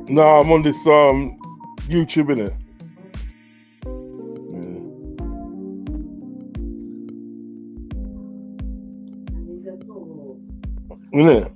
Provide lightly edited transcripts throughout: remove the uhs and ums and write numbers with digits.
No, I'm on this YouTube, innit? Yeah. Innit?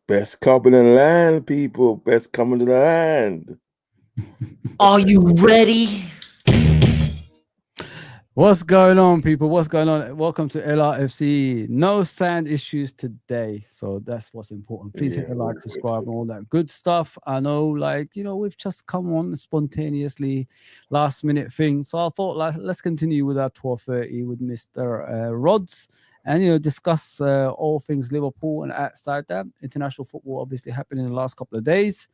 Best club in the land, people. Best coming to the land. Are you ready? What's going on, people? What's going on? Welcome to LRFC. No sand issues today, so that's what's important. Please hit the like, subscribe, and all that good stuff. I know, we've just come on spontaneously, last minute thing. So I thought, let's continue with our 12:30 with Mr. Rods, and discuss all things Liverpool and outside that. International football obviously happened in the last couple of days.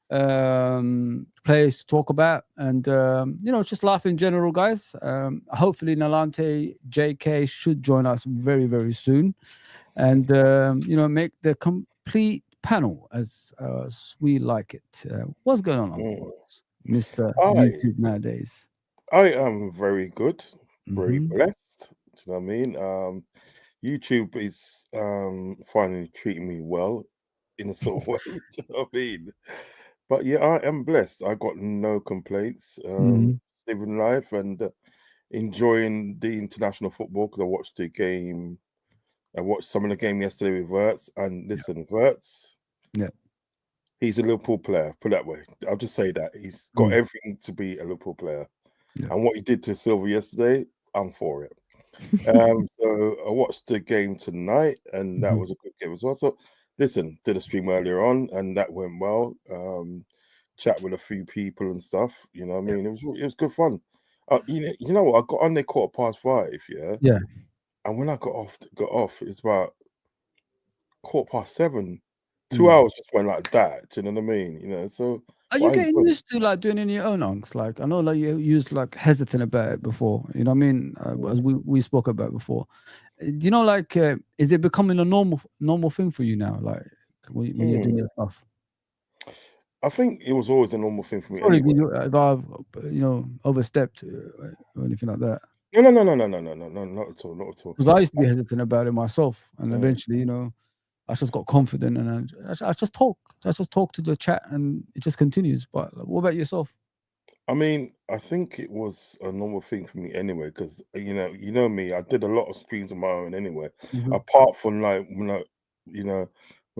Players to talk about, and just laugh in general, guys. Hopefully Nalante JK should join us very, very soon, and make the complete panel as we like it. What's going on, Mr. YouTube nowadays? I am very good, very blessed. Do you know what I mean? YouTube is finally treating me well in a sort of way. Do you know what I mean? But yeah, I am blessed. I got no complaints. Living life and enjoying the international football because I watched the game. I watched some of the game yesterday with Wirtz. And listen, Wirtz, he's a Liverpool player. Put it that way. I'll just say that he's got everything to be a Liverpool player. And what he did to Silva yesterday, I'm for it. So I watched the game tonight, and that was a good game as well. So listen, did a stream earlier on, and that went well. Chat with a few people and stuff. You know what I mean? It was good fun. You know what? I got on there 5:15. Yeah. And when I got off, it's about 7:15. 2 hours just went like that. Do you know what I mean? So are you getting used to doing it in your own unks? I know you used hesitant about it before. You know what I mean? As we spoke about before. Do you know is it becoming a normal thing for you now? When you're doing your stuff? I think it was always a normal thing for me. Sorry, anyway. If I've overstepped or anything like that. No, not at all, not at all. Because I used to be hesitant about it myself, and eventually, I just got confident, and I just talk to the chat, and it just continues. But what about yourself? I mean, I think it was a normal thing for me anyway, because you know me, I did a lot of streams on my own anyway. Apart from when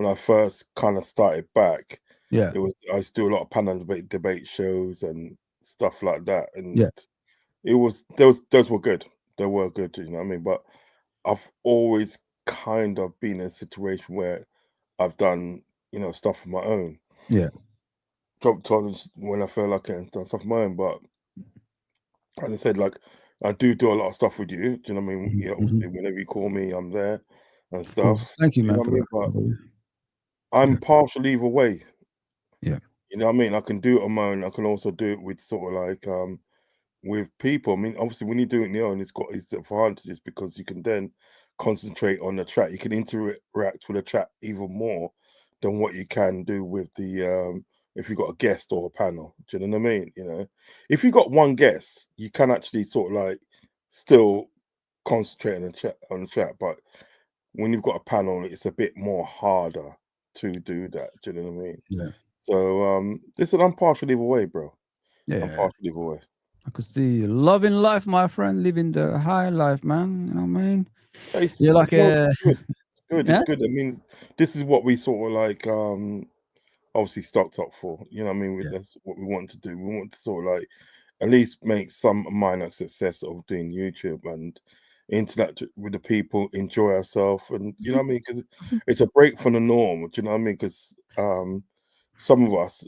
I first kind of started back, I used to do a lot of panel debate shows and stuff like that, and it was those were good. They were good, you know what I mean. But I've always kind of been in a situation where I've done stuff on my own. Dropped on when I feel like I've done stuff on my own, but as I said, I do a lot of stuff with you. Do you know what I mean? Obviously, whenever you call me, I'm there and stuff. Thank you, man. But I'm partial either way. Yeah. You know what I mean? I can do it on my own. I can also do it with sort of with people. I mean, obviously, when you do it on your own, it's got its advantages because you can then concentrate on the chat. You can interact with the chat even more than what you can do with the if you got a guest or a panel. Do you know what I mean? You know, if you got one guest, you can actually sort of like still concentrate on the chat, but when you've got a panel, it's a bit more harder to do that. Do you know what I mean? Yeah. So listen, I'm partial either way, bro. I'm Yeah. partial either way. I could see loving life, my friend, living the high life, man. You know what I mean? It's, You're like a it's good. yeah, It's good. I mean, this is what we sort of like obviously stocked up for. You know what I mean? Yeah. That's what we want to do. We want to sort of like at least make some minor success of doing YouTube and interact with the people, enjoy ourselves, and you know what I mean? Because it's a break from the norm. Do you know what I mean? Because some of us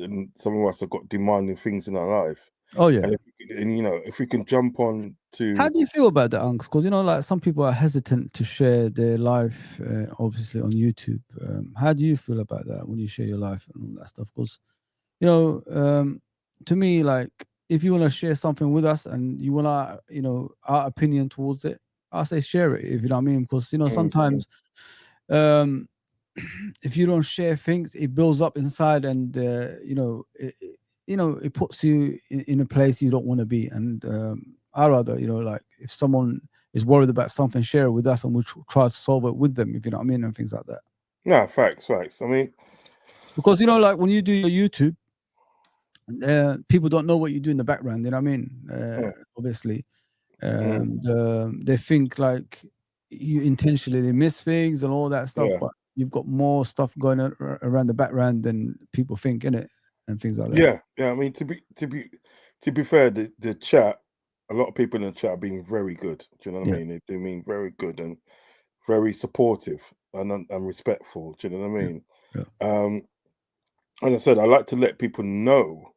have got demanding things in our life. Oh yeah. And you know, if we can jump on to How do you feel about that, Unks? Because you know, like some people are hesitant to share their life, obviously on YouTube. How do you feel about that when you share your life and all that stuff? Because you know, to me, like if you want to share something with us and you want to, you know, our opinion towards it, I say share it. If you know what I mean, because you know sometimes, if you don't share things, it builds up inside, and you know, it puts you in a place you don't want to be. And I rather, you know, like if someone is worried about something, share it with us, and we'll try to solve it with them. If you know what I mean, and things like that. no, facts. I mean, because you know, like when you do your YouTube, people don't know what you do in the background. You know what I mean? Obviously, they think like you intentionally miss things and all that stuff, but you've got more stuff going on around the background than people think, innit? And things like that. Yeah. I mean, to be fair, the chat, a lot of people in the chat have been very good. Do you know what I mean? They mean very good and very supportive and respectful. Do you know what I mean? Yeah. As I said, I like to let people know,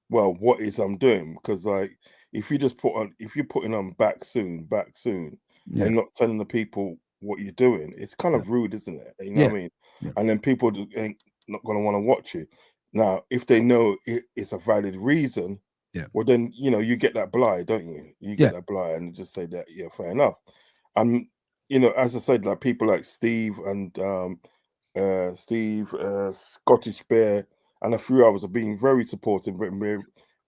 well, what is I'm doing, because like if you're putting on back soon, and not telling the people what you're doing, it's kind of rude, isn't it? You know what I mean? And then people ain't not going to want to watch you. Now, if they know it's a valid reason, well, then you know you get that blind, don't you? You get that blind and just say that, yeah, fair enough. You know, as I said, like people like Steve and Scottish Bear, and a few others are being very supportive, very,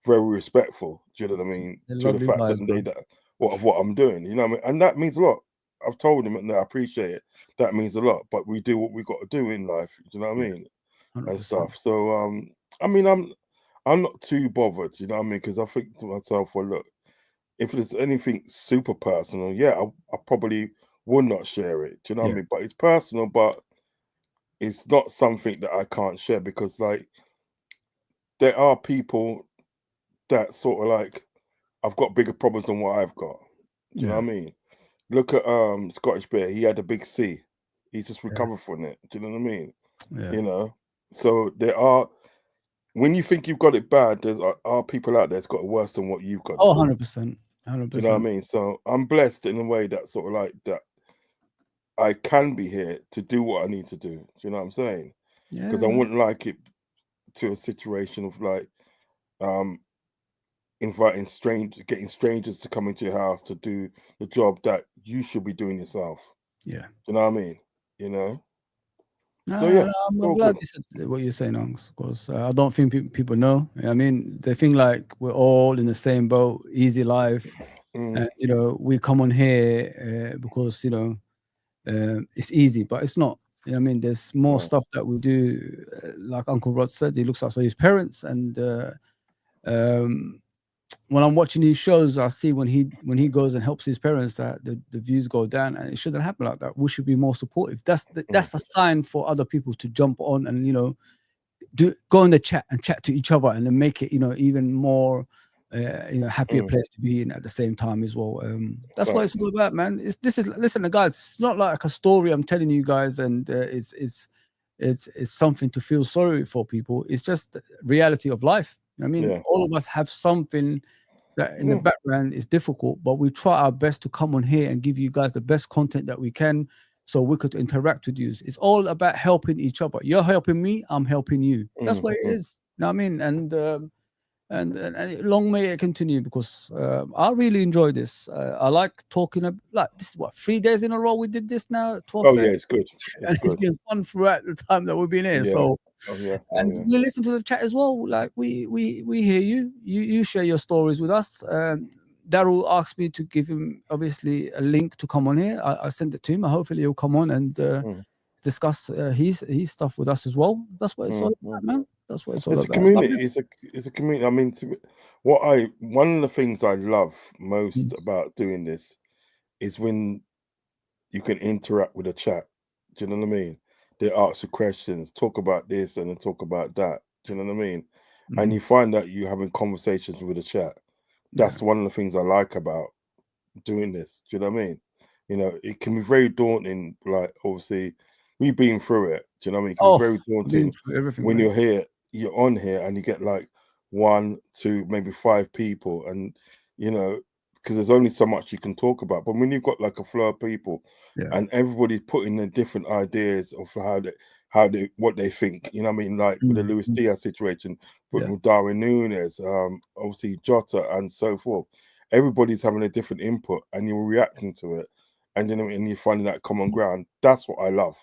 very respectful. Do you know what I mean? To the fact that of what I'm doing, you know what I mean? And that means a lot. I've told him, and I appreciate it. That means a lot. But we do what we got to do in life. Do you know what I mean? 100%. And stuff. So I mean, I'm not too bothered. You know what I mean? Because I think to myself, well, look, if there's anything super personal, I probably would not share it. Do you know what I mean? But it's personal, but it's not something that I can't share, because like there are people that sort of like I've got bigger problems than what I've got. Do you know what I mean? Look at Scottish Bear. He had a big C. He just recovered from it. Do you know what I mean? You know. So there are, when you think you've got it bad, there are people out there that's got it worse than what you've got. Oh, 100%. 100%. You know what I mean? So I'm blessed in a way that sort of like that I can be here to do what I need to do. Do you know what I'm saying? Because I wouldn't like it to a situation of like getting strangers to come into your house to do the job that you should be doing yourself. Yeah. You know what I mean? You know? So I'm glad you said what you're saying, Ongs, because I don't think people know. I mean, they think like we're all in the same boat, easy life, and you know, we come on here because you know it's easy, but it's not. You know what I mean? There's more stuff that we do. Like Uncle Rod said, he looks after his parents, and when I'm watching these shows, I see when he goes and helps his parents that the views go down, and it shouldn't happen like that. We should be more supportive. That's a sign for other people to jump on and, you know, go in the chat and chat to each other, and then make it, you know, even more you know, happier place to be in at the same time as well. That's what it's all about, man. Listen, guys, it's not like a story I'm telling you guys, and it's something to feel sorry for people. It's just the reality of life. I mean, all of us have something that in the background is difficult, but we try our best to come on here and give you guys the best content that we can, so we could interact with you. It's all about helping each other. You're helping me, I'm helping you. That's what it is. You know what I mean? And and long may it continue, because I really enjoy this. I like talking like this is what 3 days in a row we did this now, 12:30. Oh yeah, it's good. And it's been fun throughout the time that we've been here. Yeah. So Oh and yeah. we listen to the chat as well. Like we hear you. You share your stories with us. Daryl asked me to give him obviously a link to come on here. I sent it to him. Hopefully he'll come on and discuss his stuff with us as well. That's what it's all about, man. That's what it's all It's about. a community. It's a community. I mean, one of the things I love most about doing this is when you can interact with the chat. Do you know what I mean? They ask you questions, talk about this, and then talk about that. Do you know what I mean? And you find that you're having conversations with the chat. That's one of the things I like about doing this. Do you know what I mean? You know, it can be very daunting. Like, obviously, we've been through it. Do you know what I mean? It can be very daunting when you're here, you're on here, and you get like 1, 2, maybe 5 people, and you know, because there's only so much you can talk about. But when you've got like a flow of people, and everybody's putting in different ideas of what they think, you know what I mean? Like with the Luis Diaz situation, with Darwin Nunez, obviously Jota, and so forth. Everybody's having a different input, and you're reacting to it, and you know, and you're finding that common ground. That's what I love.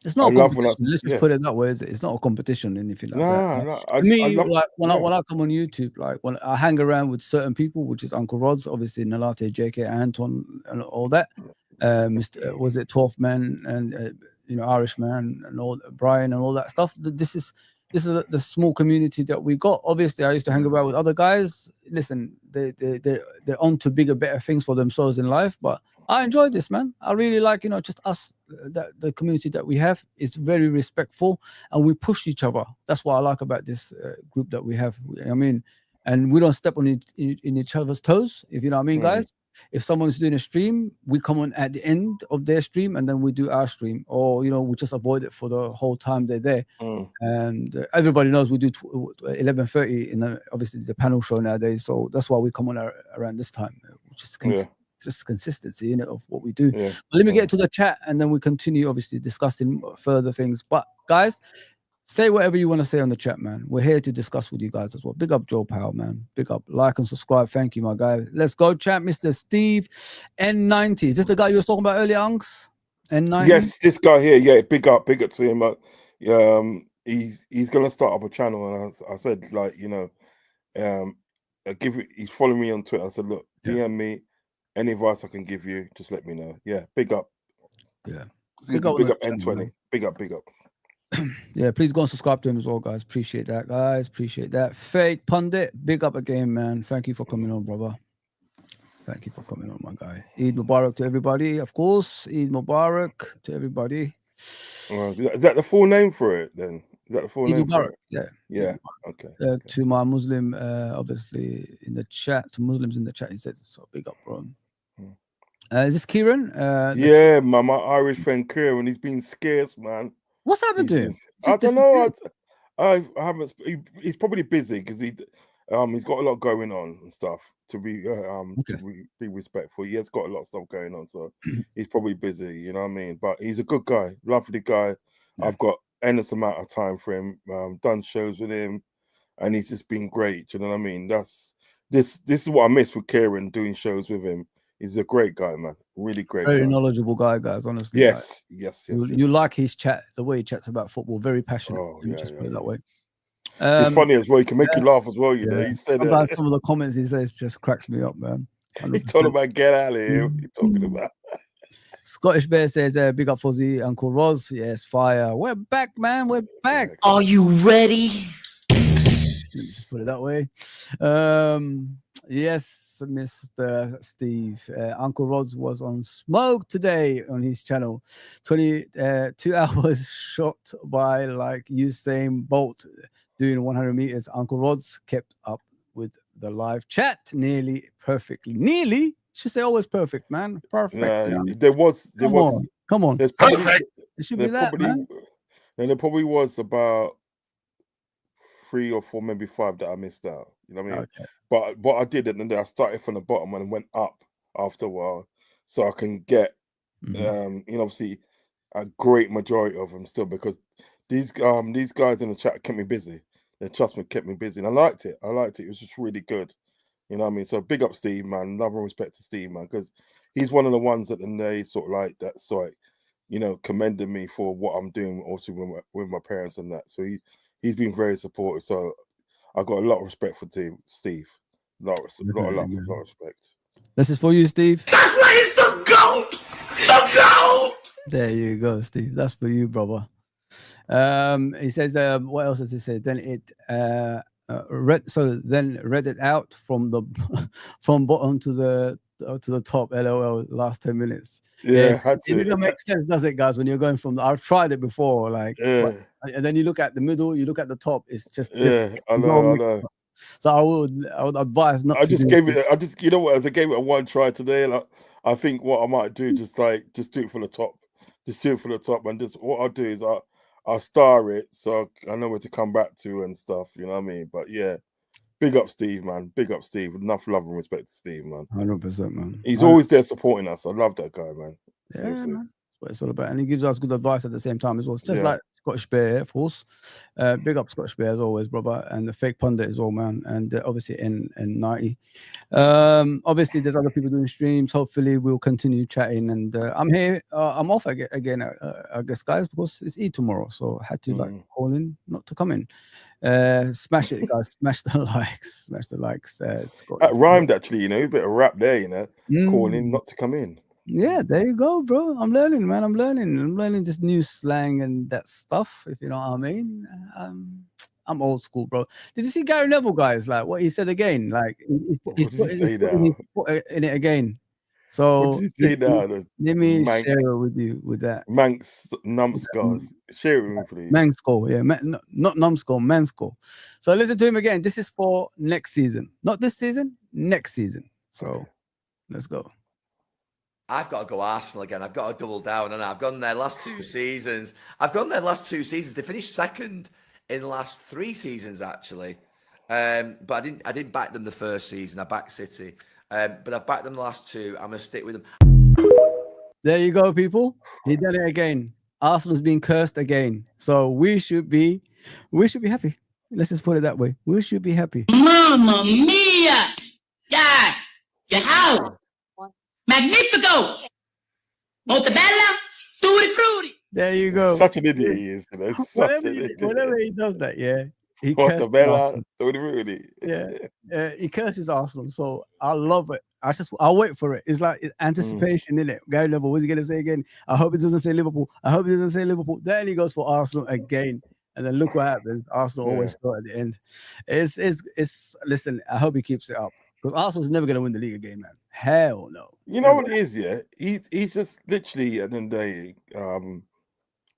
It's not a competition. Let's just put it that way. It's not a competition, anything like that. No. To me, like when I come on YouTube, like when I hang around with certain people, which is Uncle Rod's, obviously Nalate, JK, Anton, and all that. Mr. Was it 12th Man and you know, Irishman and all Brian and all that stuff. This is the small community that we got. Obviously, I used to hang around with other guys. Listen, they're on to bigger, better things for themselves in life. But I enjoy this, man. I really like, you know, just us. The community that we have is very respectful, and we push each other. That's what I like about this group that we have. I mean, and we don't step on in each other's toes, if you know what I mean, guys. If someone's doing a stream, we come on at the end of their stream, and then we do our stream, or you know, we just avoid it for the whole time they're there. And everybody knows we do 11:30 in obviously the panel show nowadays, so that's why we come on around this time, which is just consistency in it of what we do. But let me get to the chat, and then we continue obviously discussing further things. But guys, say whatever you want to say on the chat, man. We're here to discuss with you guys as well. Big up Joe Powell, man. Big up, like and subscribe. Thank you, my guy. Let's go, chat. Mr. Steve N90. Is this the guy you were talking about earlier, Unks? N90. Yes, this guy here. Yeah, big up to him. He's gonna start up a channel, and I said, like, you know, he's following me on Twitter. I said, look, DM me. Any advice I can give you, just let me know. Yeah, big up. Yeah. Big up N20. Man. Big up. Yeah, please go and subscribe to him as well, guys. Appreciate that, guys. Appreciate that. Fake Pundit, big up again, man. Thank you for coming on, brother. Thank you for coming on, my guy. Eid Mubarak to everybody, of course. Eid Mubarak to everybody. Is that the full name for it then? Is that the full name for it? Yeah. Okay. To my Muslim, obviously in the chat, to Muslims in the chat, he says so. Big up, bro. Is this Kieran? Yeah, my Irish friend Kieran. He's been scarce, man. What's happened to him? I don't know. I haven't. He's probably busy because he's got a lot going on and stuff. To be respectful, he has got a lot of stuff going on, so he's probably busy. You know what I mean? But he's a good guy, lovely guy. Yeah. I've got endless amount of time for him. Done shows with him, and he's just been great. You know what I mean? This is what I miss with Kieran, doing shows with him. He's a great guy, man. Really great. Very knowledgeable guy, guys. Honestly. Yes. You like his chat, the way he chats about football. Very passionate. Just put it that way. It's funny as well. He can make you laugh as well. You know. He said some of the comments he says just cracks me up, man. 100%. He told about get out of here. What are you talking about? Scottish Bear says, big up Fuzzy, Uncle Roz. Yes, fire. We're back, man. We're back. Are you ready? Let me just put it that way. Yes, Mr. Steve. Uncle Roz was on smoke today on his channel. 22 hours shot by like Usain Bolt doing 100 meters. Uncle Roz kept up with the live chat nearly perfectly. Nearly? Should say always perfect, man. Perfect. Yeah, there was. Come on. There's probably, it should be that, man. And there probably was about 3 or 4, maybe 5 that I missed out. You know what I mean? Okay. But what I did, and then I started from the bottom and went up after a while, so I can get, you know, obviously a great majority of them still, because these guys in the chat kept me busy. The adjustment kept me busy, and I liked it. It was just really good. You know what I mean? So big up Steve, man. Love and respect to Steve, man, because he's one of the ones that they sort of like that sort, you know, commended me for what I'm doing also with my parents and that. So he's been very supportive. So I got a lot of respect for Steve. A lot of respect. This is for you, Steve. That's why he's the GOAT! The GOAT! There you go, Steve. That's for you, brother. He says, what else does he say? Then it read it out from the from bottom to the top. LOL. Last 10 minutes. Yeah, it didn't make sense, does it, guys? When you're going from, I've tried it before, like, and then you look at the middle, you look at the top. It's just different. I know. So I would advise not. I just gave it. You know what? As I gave it a one try today, and I think what I might do just do it for the top. Just do it for the top, and just what I'll do is I'll star it so I know where to come back to and stuff. You know what I mean? But yeah, big up Steve, man. Big up Steve. Enough love and respect to Steve, man. 100%, man. He's always there supporting us. I love that guy, man. Yeah, man. That's what it's all about, and he gives us good advice at the same time as well. It's just like Scottish Bear, of course. Big up Scottish Bear as always, brother, and the fake pundit as well, man. And obviously in 90. Obviously, there's other people doing streams. Hopefully, we'll continue chatting. And I'm here. I'm off again, I guess, guys, because it's Eid tomorrow. So I had to call in, not to come in. Smash it, guys. Smash the likes. Smash the likes. That rhymed actually, you know, a bit of rap there, you know. Call in, not to come in. Yeah, there you go, bro. I'm learning, man. I'm learning this new slang and that stuff, if you know what I mean. I'm old school, bro. Did you see Gary Neville, guys? Like what he said again? Like he's put in it again. So what did you say now? Let me share it with you with that. Manx numbskull. Share it with me, please. Manxkull, yeah. Not numbskull, Manxkull. So listen to him again. This is for next season. Not this season, next season. So let's go. I've got to go Arsenal again. I've got to double down, and I've gone their last two seasons. They finished second in the last 3 seasons, actually. But I didn't back them the first season. I backed City. But I've backed them the last 2. I'm going to stick with them. There you go, people. He did it again. Arsenal's been cursed again. So we should be happy. Let's just put it that way. We should be happy. Mamma mia! Yeah! How? Magnifico! Montebella! Tutti frutti! There you go. Such an idiot he is. You know? Whenever he does that, yeah. Montebella, tutti frutti. Yeah. He curses Arsenal, so I love it. I'll wait for it. It's like anticipation, isn't it? Gary Neville, what's he gonna say again? I hope it doesn't say Liverpool. Then he goes for Arsenal again. And then look what happens. Arsenal always score at the end. It's listen, I hope he keeps it up. Because Arsenal's never going to win the league again, man. Hell no. You know what it is, yeah? He's just literally at the end of the day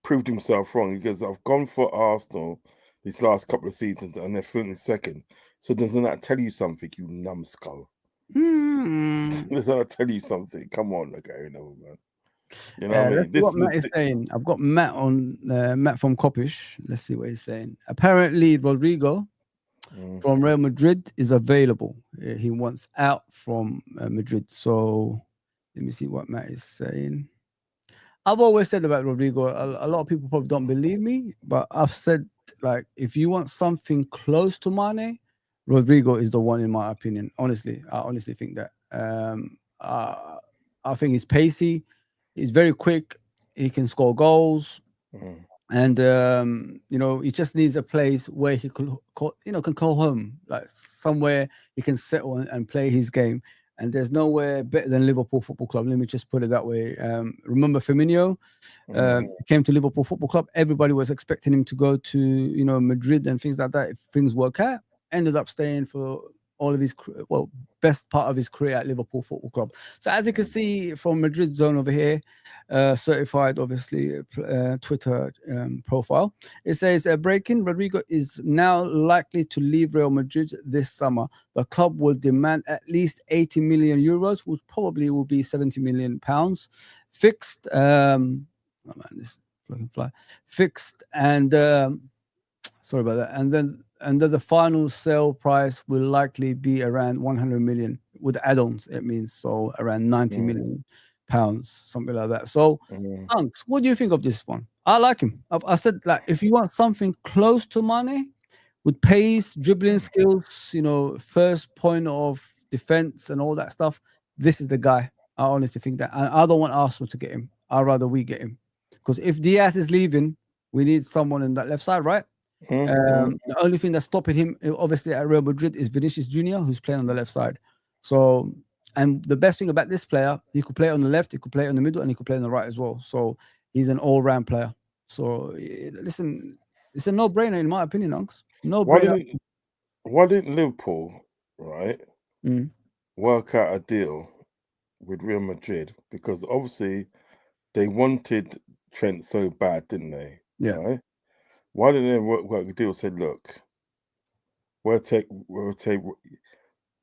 proved himself wrong because I've gone for Arsenal these last couple of seasons and they're finishing second. So doesn't that tell you something, you numbskull? Doesn't that tell you something? Come on, okay, no, man. You know what I mean? This what Matt is saying. I've got Matt on Matt from Coppish. Let's see what he's saying. Apparently, Rodrygo from Real Madrid is available. He wants out from Madrid. So let me see what Matt is saying. I've always said about Rodrygo, a lot of people probably don't believe me, but I've said, like, if you want something close to Mane, Rodrygo is the one, in my opinion. Honestly, I honestly think that. I think he's pacey. He's very quick. He can score goals. And, he just needs a place where he can call home, like somewhere he can settle and play his game. And there's nowhere better than Liverpool Football Club. Let me just put it that way. Remember Firmino came to Liverpool Football Club. Everybody was expecting him to go to, Madrid and things like that. If things work out, ended up staying for all of his, best part of his career at Liverpool Football Club. So as you can see from Madrid zone over here, certified, obviously, Twitter profile, it says, breaking, Rodrygo is now likely to leave Real Madrid this summer. The club will demand at least 80 million euros, which probably will be 70 million pounds, fixed. This fucking fly. Fixed and, sorry about that. And then the final sale price will likely be around 100 million with add-ons. It means so around 90 million pounds, something like that. So, Unks, what do you think of this one? I like him. I said, like, if you want something close to Mane, with pace, dribbling skills, first point of defense and all that stuff. This is the guy. I honestly think that. And I don't want Arsenal to get him. I'd rather we get him. Because if Diaz is leaving, we need someone in that left side, right? The only thing that's stopping him, obviously, at Real Madrid is Vinicius Junior, who's playing on the left side. So, and the best thing about this player, he could play on the left, he could play on the middle, and he could play on the right as well. So he's an all-round player. So listen, it's a no-brainer in my opinion, Unks. No-brainer. Why didn't Liverpool, right, work out a deal with Real Madrid? Because obviously they wanted Trent so bad, didn't they? Yeah. Right? Why didn't they work a deal? Said, look, we'll take.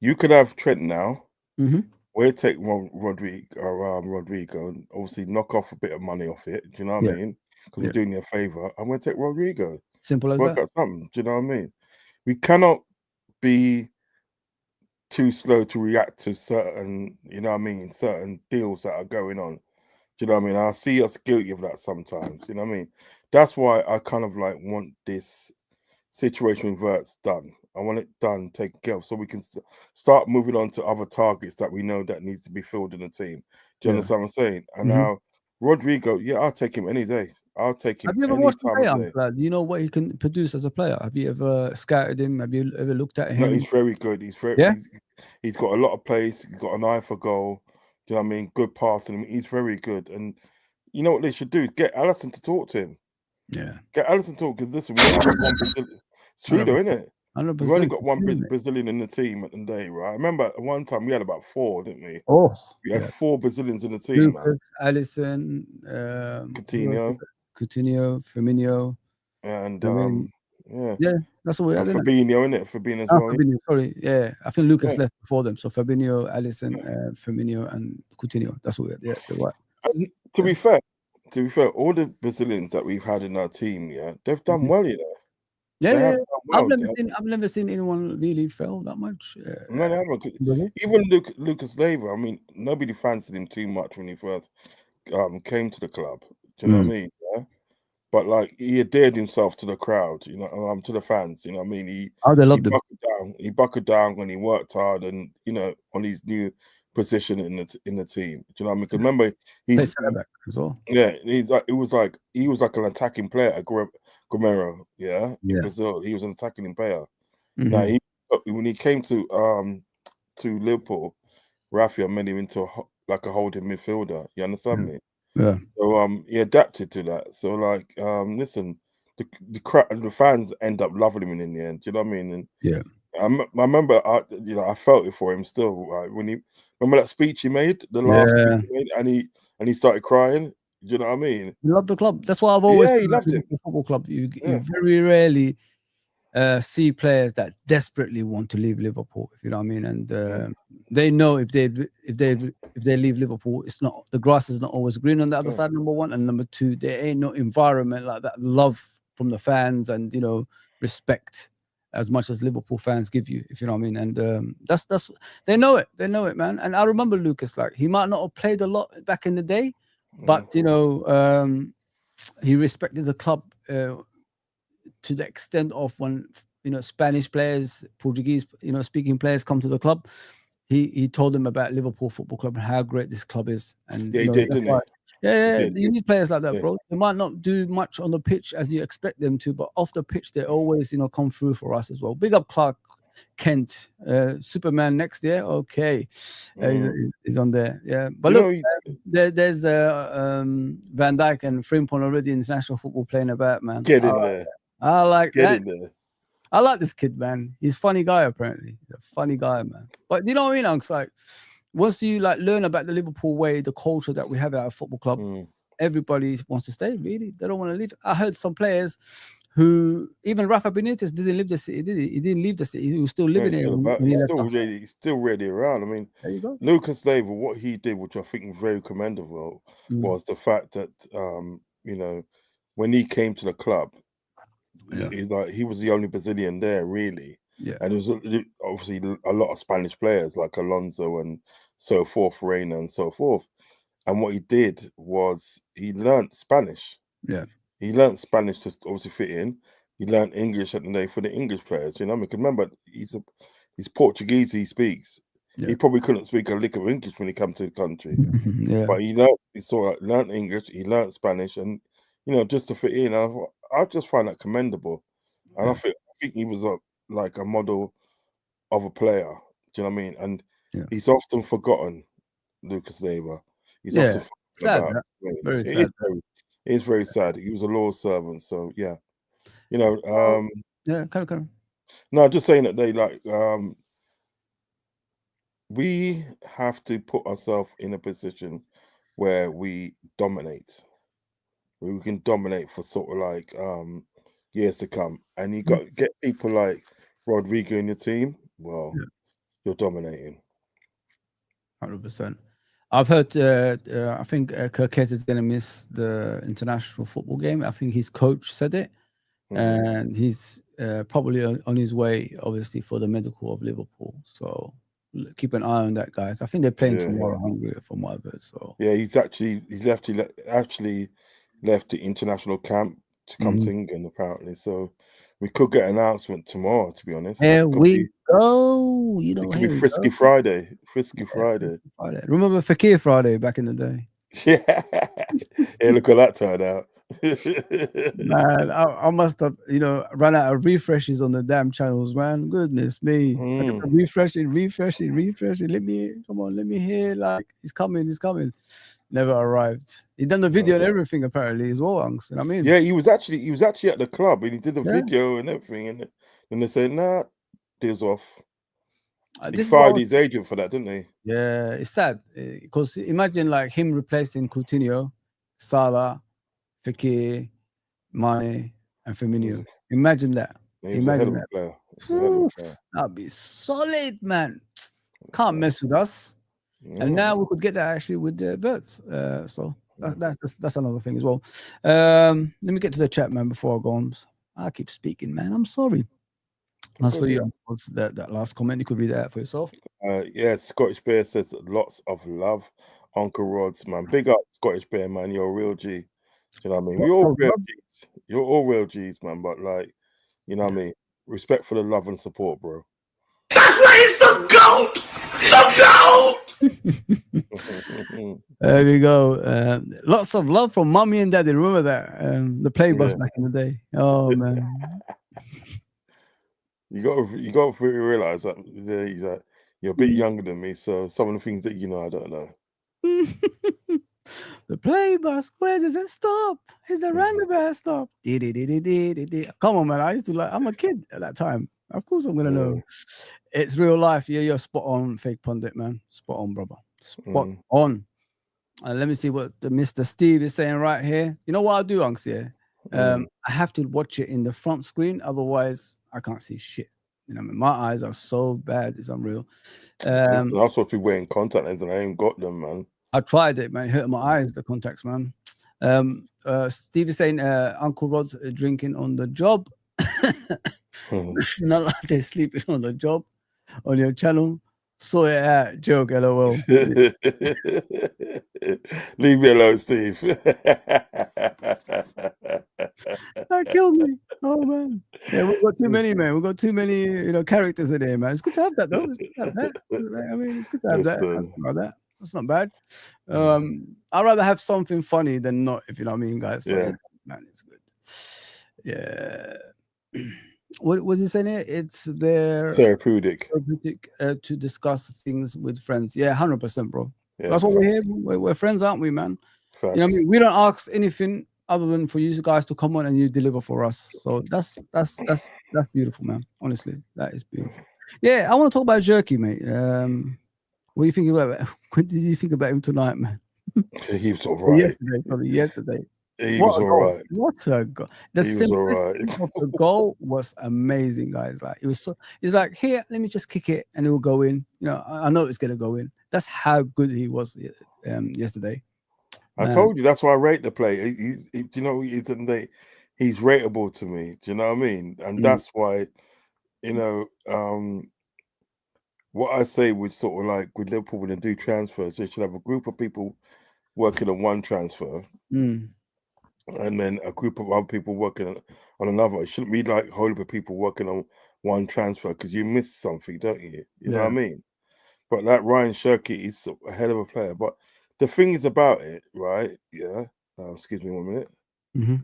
You could have Trent now. We'll take Rodrygo, and obviously knock off a bit of money off it. Do you know what I mean? Because we're doing you a favor. I'm going to take Rodrygo. Simple as work that. out something. Do you know what I mean? We cannot be too slow to react to certain, certain deals that are going on. Do you know what I mean? I see us guilty of that sometimes. You know what I mean? That's why I kind of like want this situation with Wirtz done. I want it done, taken care of, so we can start moving on to other targets that we know that needs to be filled in the team. Do you understand what I'm saying? And now Rodrygo, I'll take him any day. I'll take him. Have you ever watched him play? Do you know what he can produce as a player? Have you ever scouted him? Have you ever looked at him? No, he's very good. He's very. He's got a lot of pace. He's got an eye for goal. Do you know what I mean? Good passing. He's very good. And you know what they should do is get Alisson to talk to him. Yeah. Get Alisson to talk, because listen, we only got one Brazilian. It's true though, isn't it? 100%. We've only got one Brazilian in the team at the day, right? I remember at one time we had about 4, didn't we? Oh, we had 4 Brazilians in the team, Lucas, Alisson, Coutinho, Firmino, and that's what we had. Fabinho, innit? Fabinho as well. Fabinho, sorry, I think Lucas left before them. So Fabinho, Alisson, Firmino, and Coutinho. That's what we had. Yeah, they're right. And to be fair, all the Brazilians that we've had in our team, they've done well, you know. I've never seen anyone really fail that much. No, they haven't. Even Lucas Leiva, I mean, nobody fancied him too much when he first came to the club. Do you know what I mean? Yeah? But like, he adhered himself to the crowd, to the fans. You know what I mean? He buckled down when he worked hard, and on his new position in the team. Do you know what I mean? Because remember, he's back as well. Yeah, he was like an attacking player at Gomero, in Brazil. He was an attacking player. Now, when he came to Liverpool, Rafa made him into a holding midfielder. You understand me? Yeah. So he adapted to that. So like, listen, the fans end up loving him in the end. Do you know what I mean? And I remember, I felt it for him still. Right? When he remember that speech he made, the last speech he made, and he started crying. Do you know what I mean? He loved the club. That's why I've always he loved it. The football club. You very rarely see players that desperately want to leave Liverpool. If you know what I mean, and they know if they leave Liverpool, it's not, the grass is not always green on the other side. Number one, and number two, there ain't no environment like that. Love from the fans and respect as much as Liverpool fans give you, if you know what I mean. And that's they know it, man. And I remember Lucas, like, he might not have played a lot back in the day, but he respected the club to the extent of when Spanish players, Portuguese speaking players come to the club, he told them about Liverpool Football Club and how great this club is. And he did, didn't he? You need players like that, bro. They might not do much on the pitch as you expect them to, but off the pitch they always come through for us as well. Big up Clark Kent, Superman next year. Okay, he's on there. Yeah, but look, there's Van Dijk and Frimpong already international football playing about, man. Get in there. I like that. In there. I like this kid, man. He's a funny guy, apparently. He's a funny guy, man. But you know what I mean, Unks? Like, once you learn about the Liverpool way, the culture that we have at our football club, everybody wants to stay. Really, they don't want to leave. I heard some players who, even Rafa Benitez, didn't leave the city, did he? He didn't leave the city. He was still living here. He's still really around. I mean, there you go. Lucas Leiva, what he did, which I think was very commendable, was the fact that when he came to the club, he was the only Brazilian there, really. Yeah. And there was obviously a lot of Spanish players like Alonso and so forth, Reina and so forth. And what he did was he learned Spanish. Yeah. He learned Spanish to obviously fit in. he learned English at the day for the English players. You know, I mean, 'cause remember he's Portuguese. He speaks. Yeah. He probably couldn't speak a lick of English when he came to the country, Yeah. but he learned English. He learned Spanish, and just to fit in. I just find that commendable, and I think he was like a model of a player. Do you know what I mean? And he's often forgotten, Lucas Leiva. He's often forgotten sad, about. Very It sad. is very sad. He was a law servant, so yeah. Yeah, kind of. No, just saying that they we have to put ourselves in a position where we dominate, where we can dominate for sort of like years to come. And you got to get people like Rodrygo in your team. Well, you're dominating. 100%. I've heard. I think KERKEZ is going to miss the international football game. I think his coach said it, and he's probably on his way, obviously, for the medical of Liverpool. So keep an eye on that, guys. I think they're playing tomorrow, Hungary, from what I've heard. So yeah, he's actually left the international camp to come to England, apparently. So we could get an announcement tomorrow, to be honest. Here we go. It could be Frisky Friday. Frisky Friday. Remember Fakir Friday back in the day? Yeah. Hey, look at that turned out. Man, I must have, run out of refreshes on the damn channels, man. Goodness me. Refreshing. Let me hear, like, he's coming. Never arrived. He done the video and everything apparently as well, Unks. You know what I mean? Yeah, he was actually at the club and he did the video and everything, and then they said, nah, Diaz off. He fired his agent for that, didn't he? Yeah, it's sad because imagine like him replacing Coutinho, Salah, Fekir, Mane, and Firmino. Imagine that. Imagine that. That'd be solid, man. Can't mess with us. And now we could get that actually with the Wirtz. So that's another thing as well. Let me get to the chat, man, before I go on. I keep speaking, man. I'm sorry. That's for you. What's that last comment? You could read that out for yourself. Yeah, Scottish Bear says lots of love, Uncle Rods, man. Big up, Scottish Bear, man. You're a real G. You know what I mean? We're all real G's. You're all real G's, man. But like, you know what I mean? Respect for the love and support, bro. That's why it's the GOAT! The GOAT! There we go. Lots of love from mommy and daddy. Remember that? The play bus back in the day. Oh man. You got to realize that you're a bit younger than me, so some of the things that I don't know. The play bus, where does it stop? Is the roundabout stop? Come on, man. I used to I'm a kid at that time. Of course I'm gonna know. It's real life. Yeah, you're spot on, fake pundit, man. Spot on, brother. Spot on. Let me see what the Mr. Steve is saying right here. You know what I'll do, Unks? Yeah. I have to watch it in the front screen, otherwise I can't see shit. You know, my eyes are so bad, it's unreal. I'm supposed to be wearing contact lenses and I ain't got them, man. I tried it, man. It hurt my eyes, the contacts, man. Steve is saying Uncle Rod's drinking on the job. Not like they're sleeping on the job on your channel. Sort it out, joke, LOL. Leave me alone, Steve. That killed me. Oh man. Yeah, we've got too many, man. We've got too many, characters in there, man. It's good to have that, though. It's good to have that. I mean, it's good to have that. That's not bad. I'd rather have something funny than not, if you know what I mean, guys. So, man, it's good. Yeah. What was he saying here? It's their therapeutic to discuss things with friends. Yeah, 100%, bro. Yeah, that's what we're here. We're friends, aren't we, man? Facts. You know what I mean? We don't ask anything other than for you guys to come on and you deliver for us. So that's beautiful, man. Honestly, that is beautiful. Yeah, I want to talk about Jerky, mate. What do you think about? What did you think about him tonight, man? He was all right. Yesterday. He was all right. What a goal! The simplicity of the goal was amazing, guys. Like it was so. It's like, here, let me just kick it and it will go in. You know, I know it's gonna go in. That's how good he was yesterday. I told you that's why I rate the play. He's rateable to me. Do you know what I mean? And that's why, what I say with sort of like with Liverpool when they do transfers, they should have a group of people working on one transfer. and then a group of other people working on another. It shouldn't be like a whole heap of people working on one transfer because you miss something, don't you? You know what I mean? But that Ryan Shirky is a hell of a player. But the thing is about it, right? Yeah. Excuse me 1 minute. Mm-hmm.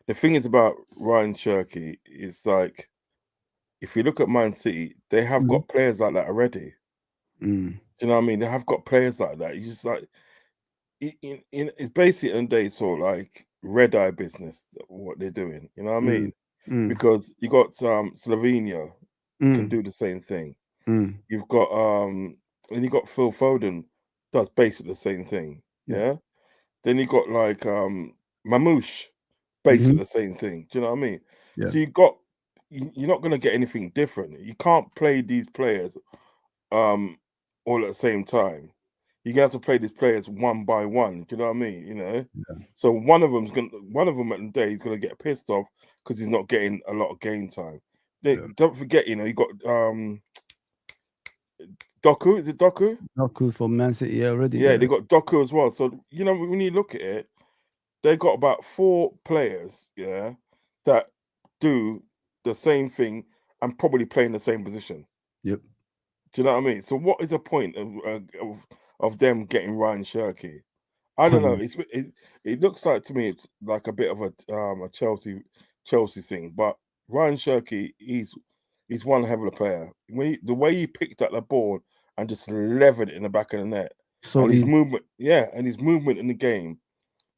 The thing is about Ryan Shirky is like, if you look at Man City, they have got players like that already. Mm. Do you know what I mean? They have got players like that. You just like, it's basically in day sort of like red eye business what they're doing. You know what I mean? Because you got Slovenia can do the same thing. You've got and you got Phil Foden does basically the same thing. Yeah. Then you got like Mamouche, basically the same thing. Do you know what I mean? Yeah. So you're not gonna get anything different. You can't play these players all at the same time. You're gonna have to play these players one by one. Do you know what I mean? You know. Yeah. So one of them at the day is gonna get pissed off because he's not getting a lot of game time. Don't forget, you got Doku. Is it Doku? Doku for Man City already. Yeah, they got Doku as well. So when you look at it, they got about 4 players, that do the same thing and probably play in the same position. Yep. Do you know what I mean? So what is the point of them getting Ryan Shirky? I don't know. It looks like to me it's like a bit of a Chelsea thing, but Ryan Shirky he's one hell of a player. The way he picked up the ball and just levered it in the back of the net, So and his movement, and his movement in the game.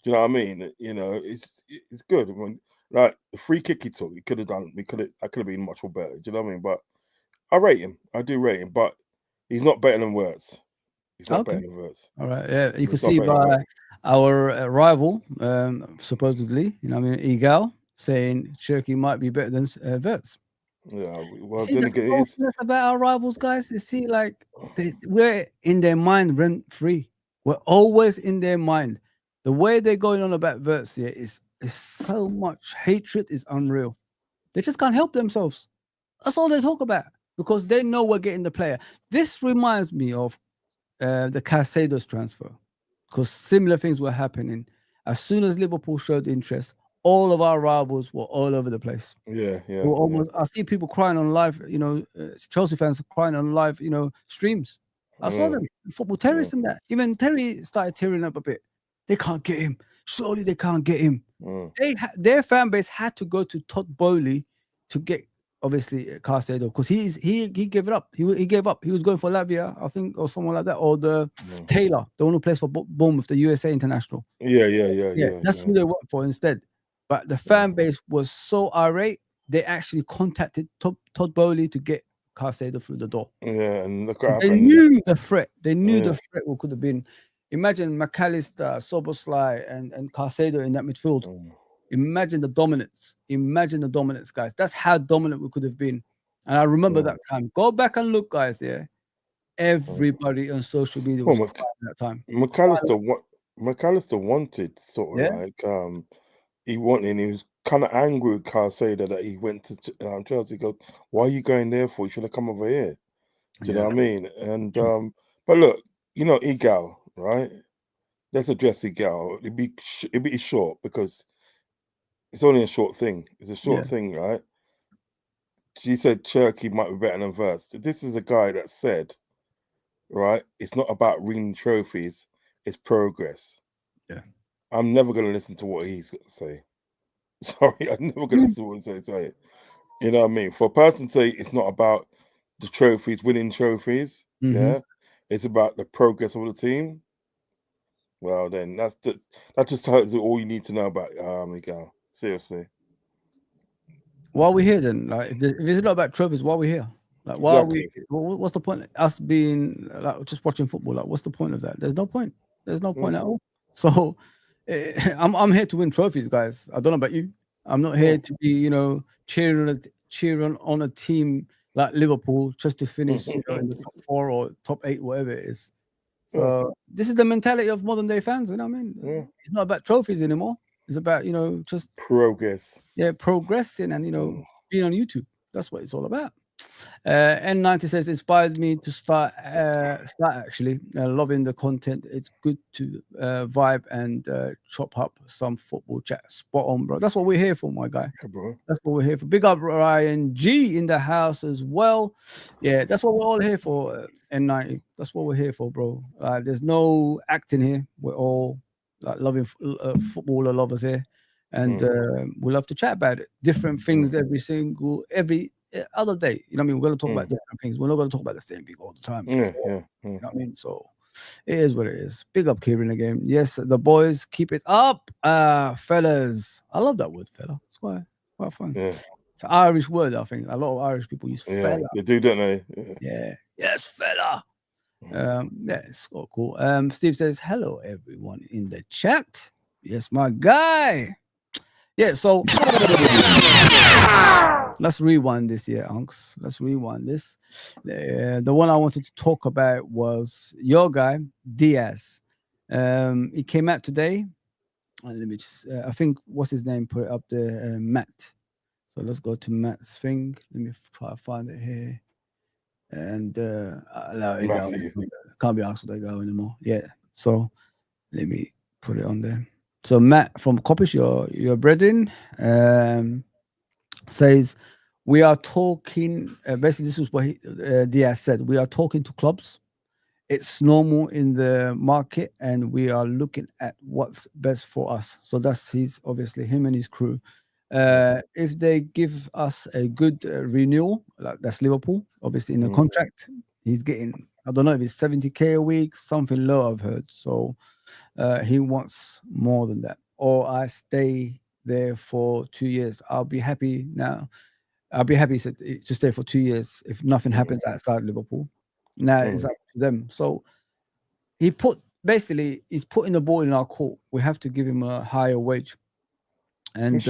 Do you know what I mean? It's good. Like the free kick he took, I could have been much more better. Do you know what I mean? But I rate him. I do rate him, but he's not better than Wirtz. He's not better than Wirtz. All right. Yeah, you can see by our rival, supposedly, Egal saying Shirky might be better than Wirtz. Yeah, well, See, then again, about our rivals, guys. You see, like we're in their mind rent free. We're always in their mind. The way they're going on about Wirtz here is so much hatred is unreal. They just can't help themselves. That's all they talk about because they know we're getting the player. This reminds me of the Caicedo's transfer because similar things were happening. As soon as Liverpool showed interest, all of our rivals were all over the place. Yeah. I see people crying on live, Chelsea fans crying on live, streams. I saw them, football terrorists and that. Even Terry started tearing up a bit. They can't get him. Surely they can't get him. Their fan base had to go to Todd Bowley to get, obviously, Caicedo because he gave it up. He gave up. He was going for Lavia, I think, or someone like that, or the Taylor, the one who plays for Bournemouth, the USA international. Yeah. That's who they went for instead. But the fan base was so irate, they actually contacted Todd Bowley to get Caicedo through the door. Yeah, and they knew the threat. They knew the threat could have been. Imagine McAllister, Soboslai, and Caicedo in that midfield. Imagine the dominance. Imagine the dominance, guys. That's how dominant we could have been. And I remember that time. Go back and look, guys. Yeah, everybody on social media was crying at that time. McAllister wanted sort of like he was kind of angry with Caicedo that he went to Chelsea. He goes, "Why are you going there for? You should have come over here." Do you know what I mean? And but look, Egal, right? Let's address Egal. It'd be short because it's only a short thing. It's a short thing, right? She said Cherky might be better than Wirtz. This is a guy that said, right? It's not about winning trophies; it's progress. Yeah, I'm never going to listen to what he's got to say. Sorry, I'm never going to listen to what he's saying. You know what I mean? For a person to say it's not about the trophies, winning trophies, it's about the progress of the team. Well, then that just tells you all you need to know about Miguel. Seriously. Why are we here then? Like, if it's not about trophies, why are we here? Like, why are we? What's the point? Us being like just watching football. Like, what's the point of that? There's no point. There's no point at all. So, I'm here to win trophies, guys. I don't know about you. I'm not here to be, cheering on a team like Liverpool just to finish, in the top 4 or top 8, whatever it is. So this is the mentality of modern day fans. You know what I mean? It's not about trophies anymore. It's about just progress. Yeah, progressing and being on YouTube. That's what it's all about. N90 says inspired me to start actually loving the content. It's good to vibe and chop up some football chat. Spot on, bro. That's what we're here for, my guy. Yeah, bro. That's what we're here for. Big up Ryan G in the house as well. Yeah, that's what we're all here for. N90. That's what we're here for, bro. There's no acting here. We're all like loving footballer lovers here, and we love to chat about it. Different things every other day. You know what I mean? We're gonna talk about different things. We're not gonna talk about the same thing all the time. Yeah. You know what I mean? So it is what it is. Big up Kieran again. Yes, the boys keep it up, fellas. I love that word, fella. It's quite fun. Yeah. It's an Irish word, I think. A lot of Irish people use fella. They do, don't they? Yeah. Yes, fella. Yeah, it's all cool. Steve says, hello, everyone in the chat. Yes, my guy. Yeah, so let's rewind this here, Unks. Let's rewind this. The one I wanted to talk about was your guy, Diaz. He came out today. And let me just, I think, what's his name? Put it up there, Matt. So let's go to Matt's thing. Let me try to find it here. And can't be asked for that guy anymore. Yeah. So let me put it on there. So Matt from Coppish, your brethren, says we are talking. Basically, this is what Diaz said. We are talking to clubs. It's normal in the market, and we are looking at what's best for us. So that's obviously him and his crew. If they give us a good renewal, like that's Liverpool, obviously in the contract, he's getting, I don't know if it's 70K a week, something low I've heard. So he wants more than that. Or I stay there for 2 years. I'll be happy now. I'll be happy to stay for 2 years if nothing happens outside Liverpool. Now it's up to them. So he's putting the ball in our court. We have to give him a higher wage. And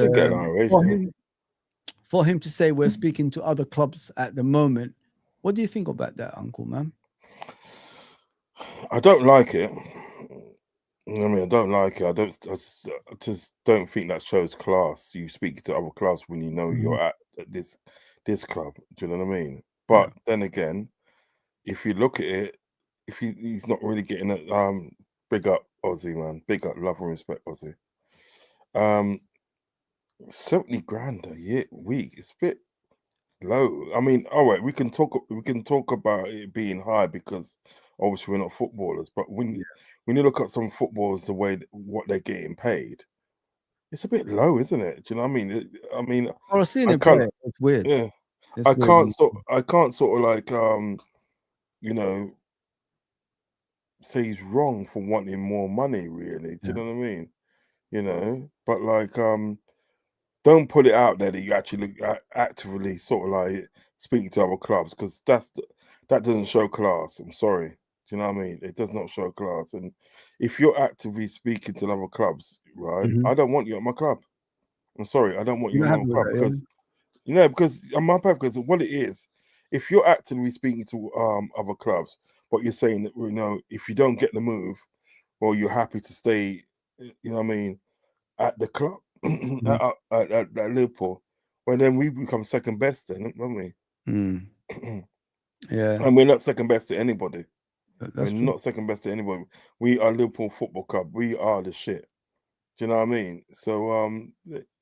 for him to say we're speaking to other clubs at the moment, what do you think about that, Uncle, man? I don't like it. I mean, I don't like it. I just don't think that shows class. You speak to other clubs when you know you're at this club. Do you know what I mean? But then again, if you look at it, if he's not really getting it, big up Aussie, man. Big up, love and respect Aussie. 70 grand a week. It's a bit low. I mean, all right, we can talk about it being high because obviously we're not footballers, but when you look at some footballers, the way what they're getting paid, it's a bit low, isn't it? Do you know what I mean? I've seen it play. It's weird. Yeah, I can't sort of like you know, say he's wrong for wanting more money. Really, do you know what I mean? You know, but like don't put it out there that you actually actively sort of like speak to other clubs, because that doesn't show class. I'm sorry. Do you know what I mean? It does not show class. And if you're actively speaking to other clubs, right? I don't want you at my club. I'm sorry, I don't want you at my club because because on my club, because what it is, if you're actively speaking to other clubs, but you're saying that, you know, if you don't get the move, well, you're happy to stay, you know what I mean, at the club. at Liverpool, well, then we become second best, then, don't we? Yeah, and we're not second best to anybody. We're not second best to anybody. We are Liverpool Football Club. We are the shit. Do you know what I mean? So,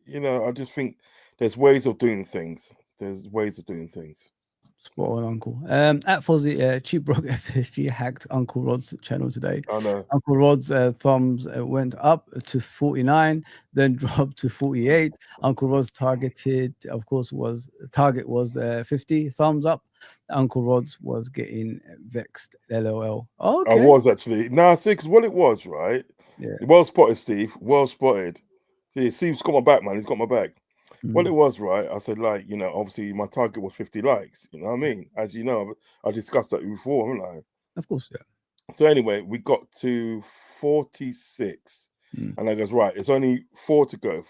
you know, I just think there's ways of doing things. Spot on, Uncle. At Fozzy, Cheap Broke FSG hacked Uncle Rod's channel today. I know. Uncle Rod's thumbs went up to 49, then dropped to 48. Uncle Rod's target was 50 thumbs up. Uncle Rod's was getting vexed. LOL. Okay. I was actually. See, because what it was, right? Yeah. Well spotted, Steve. Well spotted. See, Steve's got my back, man. He's got my back. What it was, right? I said, like, you know, obviously my target was 50 likes. You know what I mean? As you know, I discussed that before, haven't I? Of course, yeah. So anyway, we got to 46. And I goes, right, it's only 4 to go,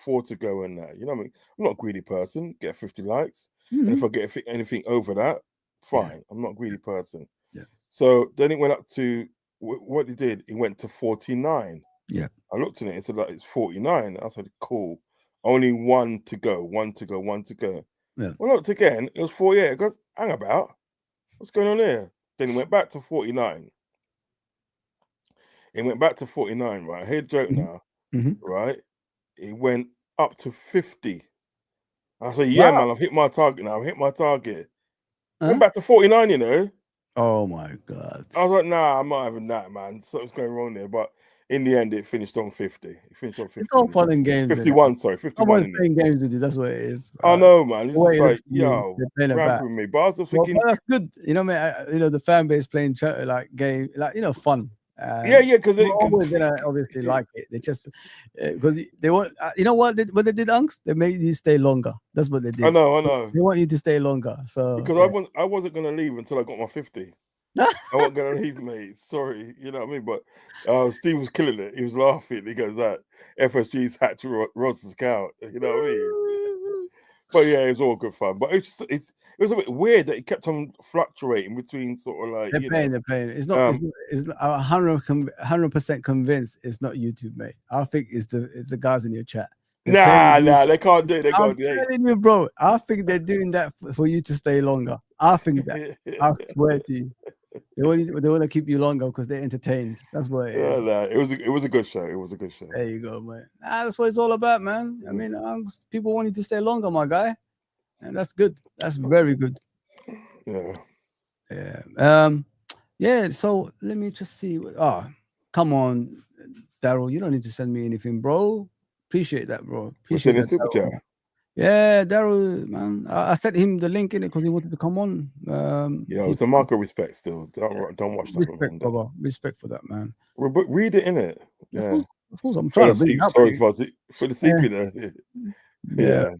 and that. You know what I mean? I'm not a greedy person. Get 50 likes. And if I get anything over that, fine. Yeah. I'm not a greedy person. Yeah. So then it went up to, what it did, it went to 49. Yeah. I looked at it and said, like, it's 49. I said, cool. Only 1 to go. Yeah. When I looked again, it was 48. I goes, hang about. What's going on here? Then he went back to 49. He went back to 49, right? Here's joke now, right? He went up to 50. I said, yeah, man, I've hit my target now. I've hit my target. Went back to 49, you know. Oh my God. I was like, nah, I'm not having that, man. Something's going wrong there. But in the end, it finished on 50. It finished on 50. It's all fun and games. 51, sorry. 51. I'm playing games with you. That's what it is. I know, man. It's way just it like, looks to me, yo, they're playing it back. ramping me. But I was thinking, Well, that's good. You know, man. You know, the fan base playing like game, like, you know, fun. yeah, because they're always gonna obviously like it. They just because they want. You know what? What they did, Unks? They made you stay longer. That's what they did. I know. They want you to stay longer. So because I wasn't gonna leave until I got my 50. I wasn't gonna leave, mate. Sorry, you know what I mean. But Steve was killing it. He was laughing. He goes, "That FSG's had to Rod's account." You know what I mean? But yeah, it was all good fun. But it was a bit weird that it kept on fluctuating between sort of like they're paying. It's not. It's 100% convinced it's not YouTube, mate. I think it's the guys in your chat. Nah, they can't do it. I'm telling you, bro. I think they're doing that for you to stay longer. I think that. I swear to you. They want to keep you longer because they're entertained. That's what it is. Nah, it was a good show. It was a good show. There you go, man. That's what it's all about, man. I mean, people want you to stay longer, my guy, and that's good. That's very good. Yeah. Yeah. So let me just see. Come on, Daryl. You don't need to send me anything, bro. Appreciate that, bro. Appreciate that, super chat. Yeah, Daryl, man. I sent him the link in it because he wanted to come on. Yeah, it's a mark of respect still. Don't watch that. Respect, brother. Respect for that, man. Read it in it. Yeah. Of course, I'm trying to bring it up. Sorry, Fuzzy, for the CP there. Yeah.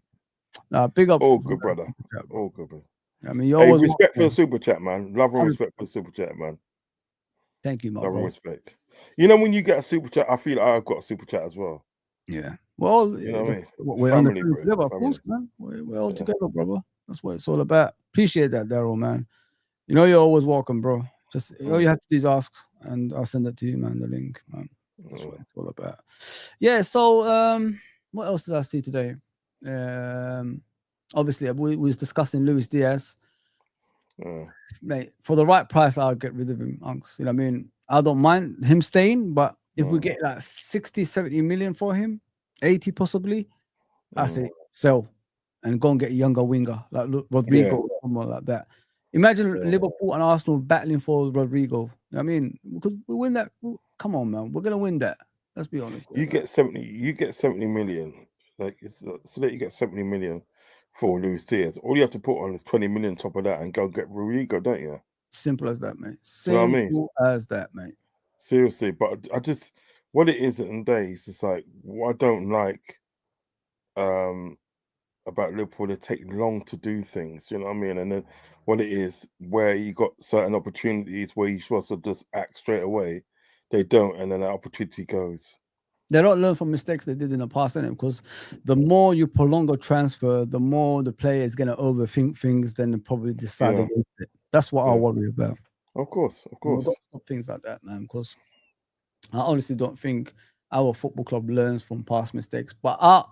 Nah, big up. All good, brother. All good, bro. I mean, you always respect for the super chat, man. Love and respect for the super chat, man. Thank you, my Love bro. and respect. You know, when you get a super chat, I feel like I've got a super chat as well. Yeah. Well, you know what I mean? We're family, on the together, of course, man. We're all together, brother. That's what it's all about. Appreciate that, Daryl, man. You know, you're always welcome, bro. Just all you have to do is ask, and I'll send it to you, man. The link, man. That's what it's all about. Yeah. So, what else did I see today? Obviously, we was discussing Luis Diaz. Mate, for the right price, I'll get rid of him, Unks. You know what I mean? I don't mind him staying, but if we get like 60, 70 million for him, 80 possibly, I say sell and go and get a younger winger like Rodrygo or someone like that. Imagine Liverpool and Arsenal battling for Rodrygo. You know what I mean? Because we win that. Come on, man. We're gonna win that. Let's be honest. You get 70 million. Like so that you get 70 million for Luis Diaz. All you have to put on is 20 million top of that and go get Rodrygo, don't you? Simple as that, mate. Simple as that, mate. Seriously, but I just what it is at the days, it's like what I don't like about Liverpool, they take long to do things, you know what I mean? And then what it is where you got certain opportunities where you're supposed to just act straight away, they don't, and then that opportunity goes. They don't learn from mistakes they did in the past, innit? Because the more you prolong a transfer, the more the player is going to overthink things, then probably decide against it. That's what I worry about. Of course. Things like that, man. Because I honestly don't think our football club learns from past mistakes. But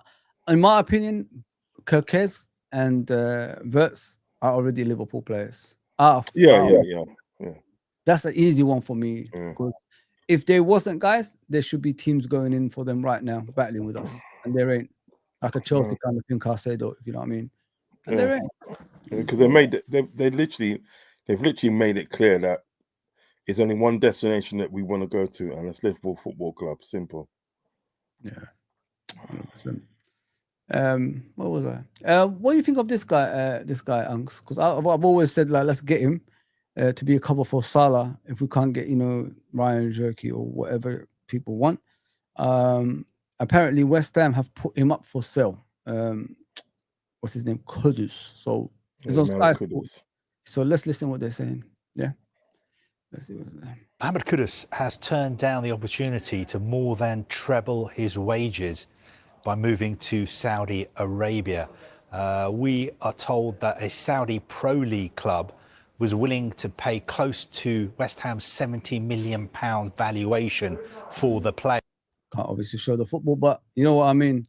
in my opinion, KERKEZ and Wirtz are already Liverpool players. Yeah. That's an easy one for me. If there wasn't, guys, there should be teams going in for them right now, battling with us, and there ain't. Like a Chelsea kind of thing, Caicedo, if you know what I mean. And there ain't. Because they've literally made it clear that it's only one destination that we want to go to, and it's Liverpool Football Club. Simple. Yeah, 100%. What was I? What do you think of this guy, Unks? Because I've always said, like, let's get him to be a cover for Salah if we can't get, Ryan Jerky or whatever people want. Apparently West Ham have put him up for sale. What's his name? Kudus. So there's no Sky Sports. So let's listen what they're saying. Yeah. Let's see what's there. Mohammed Kudus has turned down the opportunity to more than treble his wages by moving to Saudi Arabia. We are told that a Saudi Pro League club was willing to pay close to West Ham's £70 million valuation for the player. Can't obviously show the football, but you know what I mean?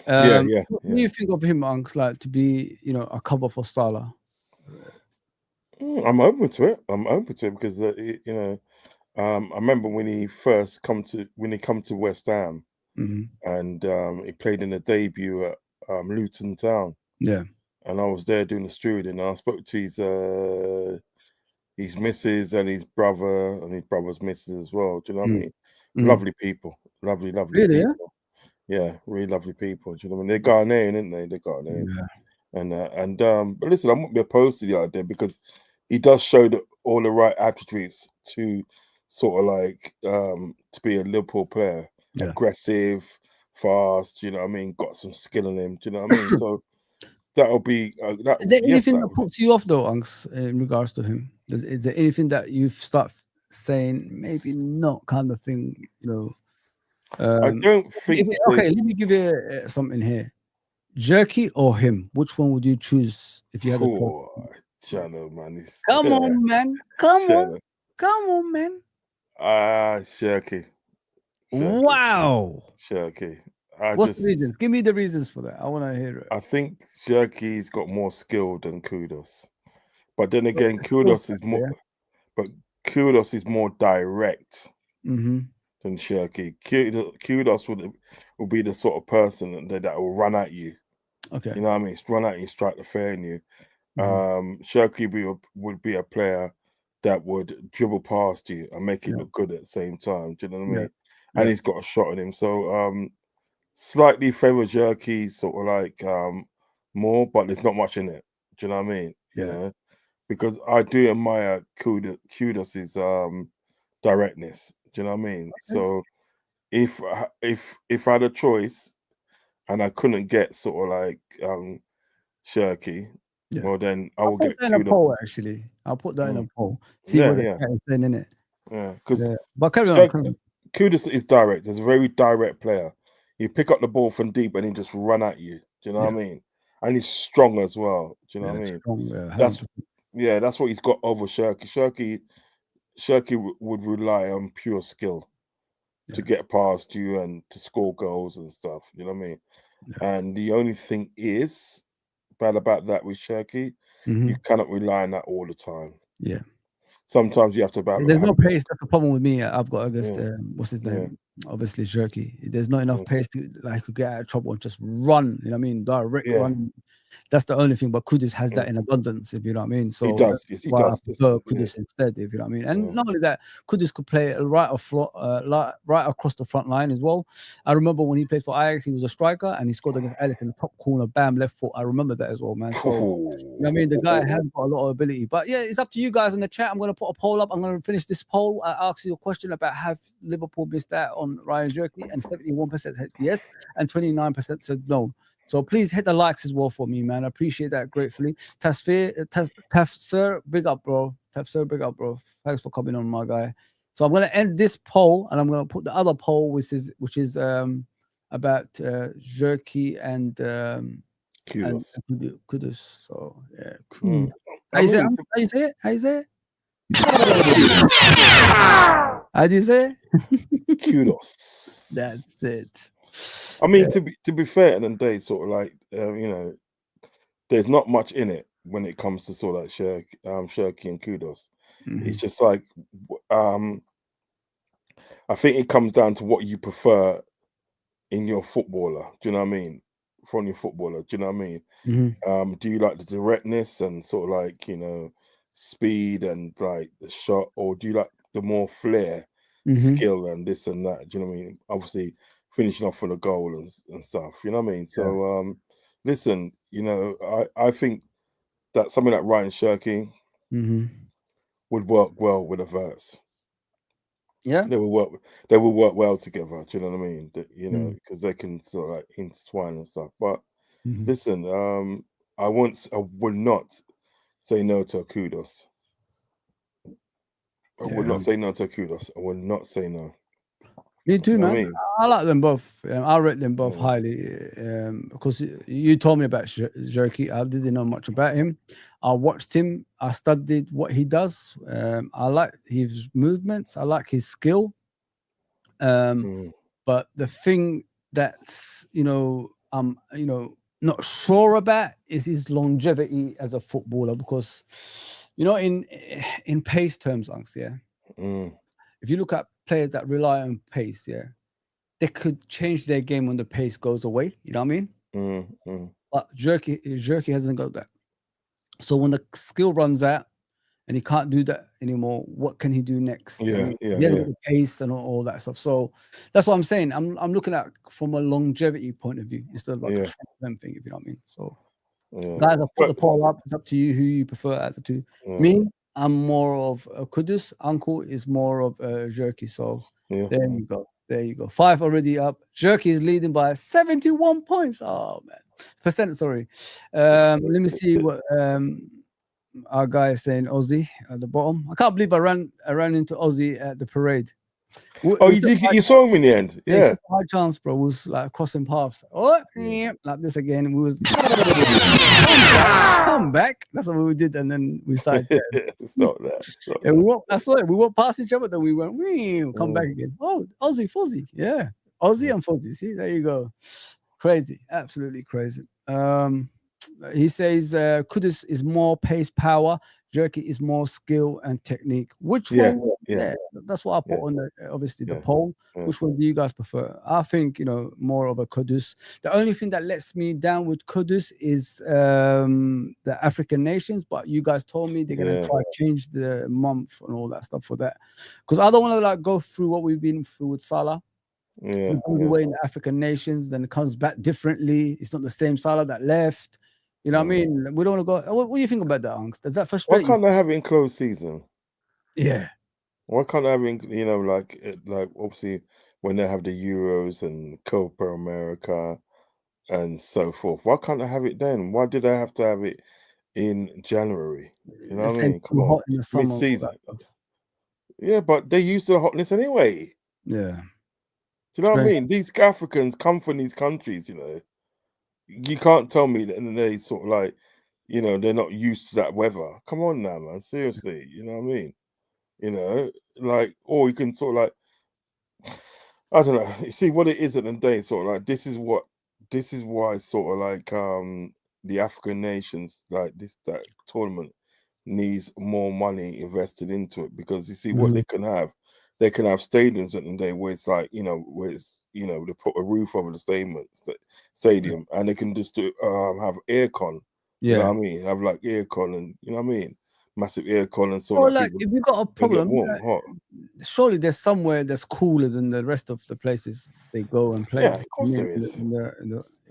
What do you think of him, Unks, like to be, a cover for Salah? I'm open to it. Because I remember when he first come to West Ham, and he played in the debut at Luton Town. Yeah. And I was there doing the stewarding, and I spoke to his missus and his brother and his brother's missus as well. Do you know what I mean? Lovely people, lovely Really, people. Yeah, really lovely people. Do you know what I mean? They're Ghanaian, aren't they? They're Ghanaian. Yeah. But listen, I wouldn't be opposed to the idea because he does show all the right attributes to sort of like to be a Liverpool player. Yeah. Aggressive, fast. You know what I mean? Got some skill in him. Do you know what I mean? So that'll be. Is there anything that puts you off though, Unks, in regards to him? Is there anything that you start saying maybe not kind of thing? I don't think. Okay, let me give you something here. Jerky or him? Which one would you choose if you had a Channel, man. Come on, man. Come on, man. Jerky. Wow. Jerky. What's the reasons? Give me the reasons for that. I want to hear it. I think Jerky's got more skill than Kudus. But then again, Kudus is more Kudus is more direct than Shirky. Kudus will be the sort of person that will run at you. Okay. You know what I mean? Run at you, strike the fair in you. Shirky would be a player that would dribble past you and make it look good at the same time. Do you know what I mean? Yeah. And he's got a shot in him. So slightly favour Jerky sort of like more, but there's not much in it. Do you know what I mean? You know? Because I do admire Kudus's directness. Do you know what I mean? So if I had a choice and I couldn't get sort of like Shirky, well then I will get Kudus. In a poll, actually. I'll put that in a poll. See what the chat is saying in it. Yeah, because but carry on. Kudus is direct. He's a very direct player. He pick up the ball from deep and he just run at you. Do you know what I mean? And he's strong as well. Do you know what I mean? Strong, that's what he's got over Shirky. Shirky would rely on pure skill to get past you and to score goals and stuff. You know what I mean? And the only thing is bad about that with Shirky, you cannot rely on that all the time. Yeah. Sometimes you have to There's no pace. That's the problem with me. I've got against what's his name? Obviously Jerky. There's not enough pace to get out of trouble and just run. You know what I mean? Direct run. That's the only thing. But Kudus has that in abundance, if you know what I mean. So he does. Yes, he does. I prefer Kudus instead, if you know what I mean. And not only that, Kudus could play right across the front line as well. I remember when he played for Ajax, he was a striker and he scored against Alice in the top corner, bam, left foot. I remember that as well, man. So you know what I mean, the guy has got a lot of ability. But yeah, it's up to you guys in the chat. I'm going to put a poll up. I'm going to finish this poll. I asked you a question about have Liverpool missed out on Ryan Jerky, and 71% said yes, and 29% said no. So please hit the likes as well for me, man. I appreciate that gratefully. Tafsir, big up, bro. Tafsir, big up, bro. Thanks for coming on, my guy. So I'm going to end this poll, and I'm going to put the other poll, which is about Jerky and Kudus. So yeah, cool. How you say it? How do you say it? Kudos. That's it. I mean, to be fair, and they sort of like there's not much in it when it comes to sort of like Shirky and Kudus. It's just like I think it comes down to what you prefer in your footballer. Do you know what I mean? From your footballer, do you know what I mean? Do you like the directness and sort of like speed and like the shot, or do you like the more flair, skill and this and that? Do you know what I mean? Obviously finishing off for the goal and stuff, you know what I mean? So listen, I think that something like Ryan Shirky would work well with a Wirtz. Yeah, they will work well together. Do you know what I mean? Because they can sort of like intertwine and stuff. But listen, I would not say no to a Kudus. I would not say no to a Kudus. I would not say no. Me too, man. I like them both. I rate them both highly because you told me about Jerky. I didn't know much about him. I watched him. I studied what he does. I like his movements. I like his skill. But the thing that's, I'm not sure about is his longevity as a footballer, because in pace terms, Unks, yeah. If you look at players that rely on pace, yeah, they could change their game when the pace goes away. You know what I mean? But Jerky hasn't got that. So when the skill runs out and he can't do that anymore, what can he do next? He hasn't got the pace and all that stuff. So that's what I'm saying. I'm looking at from a longevity point of view instead of like a short-term thing, if you know what I mean. So guys, I'll put the poll up. It's up to you who you prefer out of the two. Me, I'm more of a Kudus. Uncle is more of a Jerky. So there you go. There you go. 5 already up. Jerky is leading by 71 points. Oh man, percent. Sorry. Let me see what our guy is saying. Aussie at the bottom. I can't believe I ran into Aussie at the parade. You saw him in the end. Yeah, it's a high chance, bro. We was like crossing paths. Like this again. We was come back. That's what we did, and then we started. Stop that. Yeah, we walked past each other, then we went, come back again. Oh, Aussie, Fuzzy, yeah, Aussie and Fuzzy. See, there you go. Crazy, absolutely crazy. He says Kudus is more pace, power. Jerky is more skill and technique. Which one? Yeah, that's what I put on the poll. Which one do you guys prefer? I think more of a Kudus. The only thing that lets me down with Kudus is the African nations. But you guys told me they're gonna try to change the month and all that stuff for that, because I don't want to like go through what we've been through with Salah. Away in the African nations, then it comes back differently. It's not the same Salah that left. You know what I mean? We don't want to go. What do you think about that, Angst? Does that frustrate you? Why can't they have it in closed season? Yeah. Why can't they have it in, like obviously when they have the Euros and Copa America and so forth? Why can't they have it then? Why do they have to have it in January? You know what I mean? Come on, mid-season. Yeah, but they used to the hotness anyway. Yeah. Do you know what I mean? These Africans come from these countries, You can't tell me that they sort of like, they're not used to that weather. Come on now, man. Seriously, you know what I mean? Like, or you can sort of like, I don't know. You see what it is at the day, sort of like this is why sort of like the African nations like that tournament needs more money invested into it, because you see what they can have. They can have stadiums at the day where it's like, where it's, they put a roof over the stadium and they can just do have aircon. You know what I mean? Have like aircon and you know what I mean? Massive aircon and so like if you've got a problem, surely there's somewhere that's cooler than the rest of the places they go and play. Yeah, of course there is.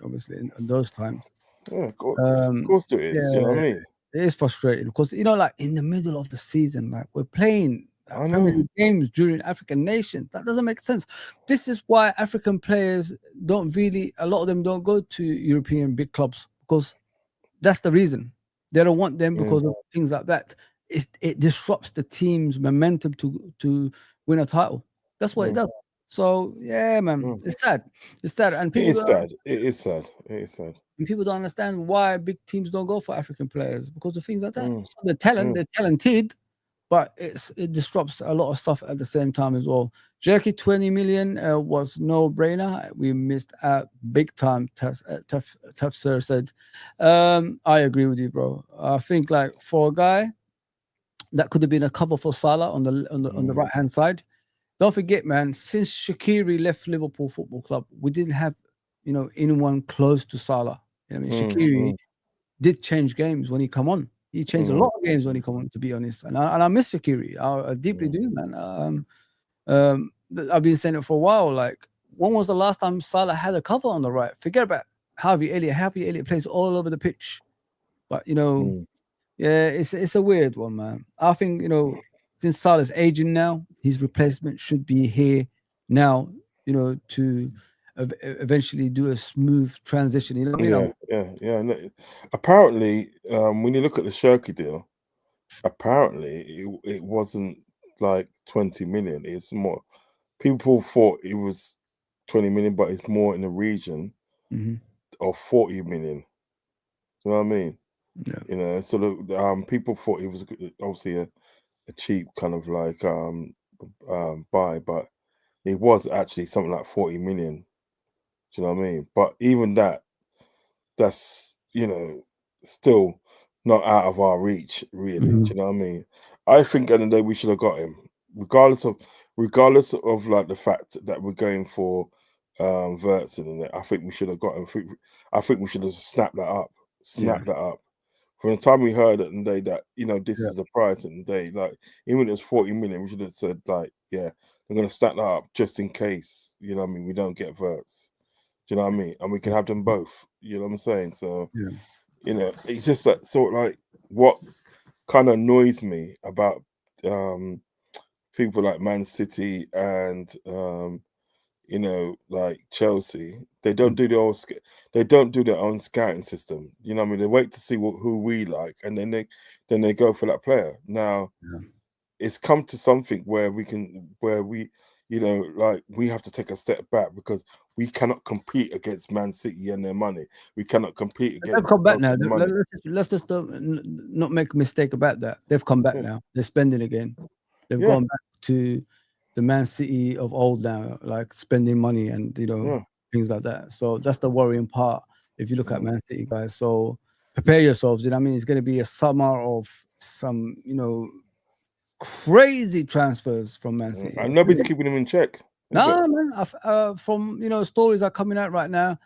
Obviously in those times. Yeah, of course there is. You know what I mean? It is frustrating because like in the middle of the season, like we're playing Premier League games during African nations. That doesn't make sense. This is why African players don't really, a lot of them don't go to European big clubs, because that's the reason. They don't want them because of things like that. It disrupts the team's momentum to win a title. That's what it does. So yeah, man, it's sad. It's sad, and people. It is sad. And people don't understand why big teams don't go for African players because of things like that. So they're talented, but it disrupts a lot of stuff at the same time as well. Jerky 20 million was no brainer. We missed out big time. Tough Sir said, I agree with you, bro. I think like for a guy that could have been a cover for Salah on the right hand side. Don't forget, man, since Shaqiri left Liverpool Football Club, we didn't have anyone close to Salah. You know what I mean? Shaqiri did change games when he come on. He changed a lot of games when he come on, to be honest. And I miss Shaqiri. I deeply do, man. I've been saying it for a while. Like, when was the last time Salah had a cover on the right? Forget about Harvey Elliott. Harvey Elliott plays all over the pitch. But, yeah, it's a weird one, man. I think, since Salah's aging now, his replacement should be here now, to eventually do a smooth transition. You know what I mean? Yeah. No, apparently, when you look at the Shirky deal, apparently it wasn't like 20 million. It's more. People thought it was 20 million, but it's more in the region of 40 million. You know what I mean? Yeah. So the people thought it was obviously a cheap kind of like buy, but it was actually something like 40 million. Do you know what I mean? But even that that's still not out of our reach, really. Mhm. Do you know what I mean? I think at the end of the day we should have got him, regardless of like the fact that we're going for Wirtz and I think we should have got him. I think we should have snapped that up. Snapped that up. From the time we heard at the day that this Yeah. is the price at the day, like even if it was 40 million, we should have said like, yeah, we're gonna stack that up just in case, you know what I mean, we don't get Wirtz. Do you know what I mean? And we can have them both. You know what I'm saying? So Yeah. it's just that sort of like what kind of annoys me about people like Man City and like Chelsea. They don't do their own scouting system. You know what I mean? They wait to see who we like, and then they go for that player. Now it's come to something where we we have to take a step back because we cannot compete against Man City and their money. We cannot compete They've against come back now. Chelsea money. Let's just not make a mistake about that. They've come back now. They're spending again. They've gone back to the Man City of old now, like spending money and things like that. So that's the worrying part if you look at Man City, guys. So prepare yourselves. You know what I mean? It's going to be a summer of some crazy transfers from Man City. And nobody's keeping them in check. No, man. From stories are coming out right now,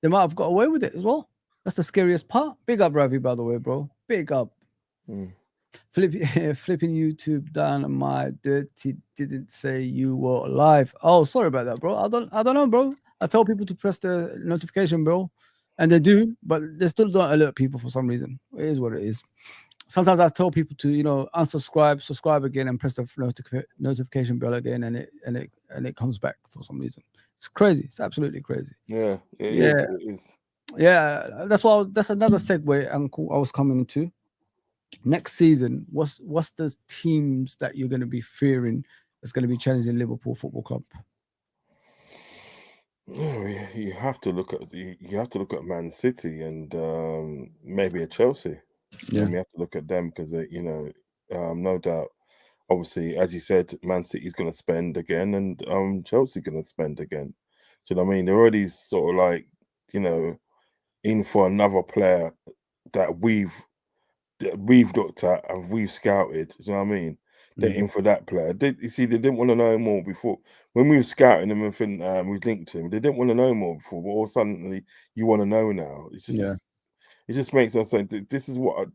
they might have got away with it as well. That's the scariest part. Big up, Ravi, by the way, bro. Big up. Flipping YouTube down my dirty didn't say you were live. Oh, sorry about that, bro. I don't know, bro. I tell people to press the notification bell, and they do, but they still don't alert people for some reason. It is what it is. Sometimes I tell people to unsubscribe, subscribe again, and press the notification bell again, and it comes back for some reason. It's crazy. It's absolutely crazy. Yeah, it is. Yeah, that's another segue, Uncle, I was coming into. Next season, what's the teams that you're going to be fearing that's going to be challenging Liverpool Football Club? You have to look at Man City and maybe a Chelsea. Yeah, we have to look at them because no doubt. Obviously, as you said, Man City's going to spend again, and Chelsea going to spend again. Do you know what I mean? They're already sort of like in for another player that we've looked at and we've scouted. Do you know what I mean? They're in for that player. They didn't want to know more before. When we were scouting him and we linked to him, they didn't want to know more before. But all of a sudden, you want to know now. It's just it just makes us say this is what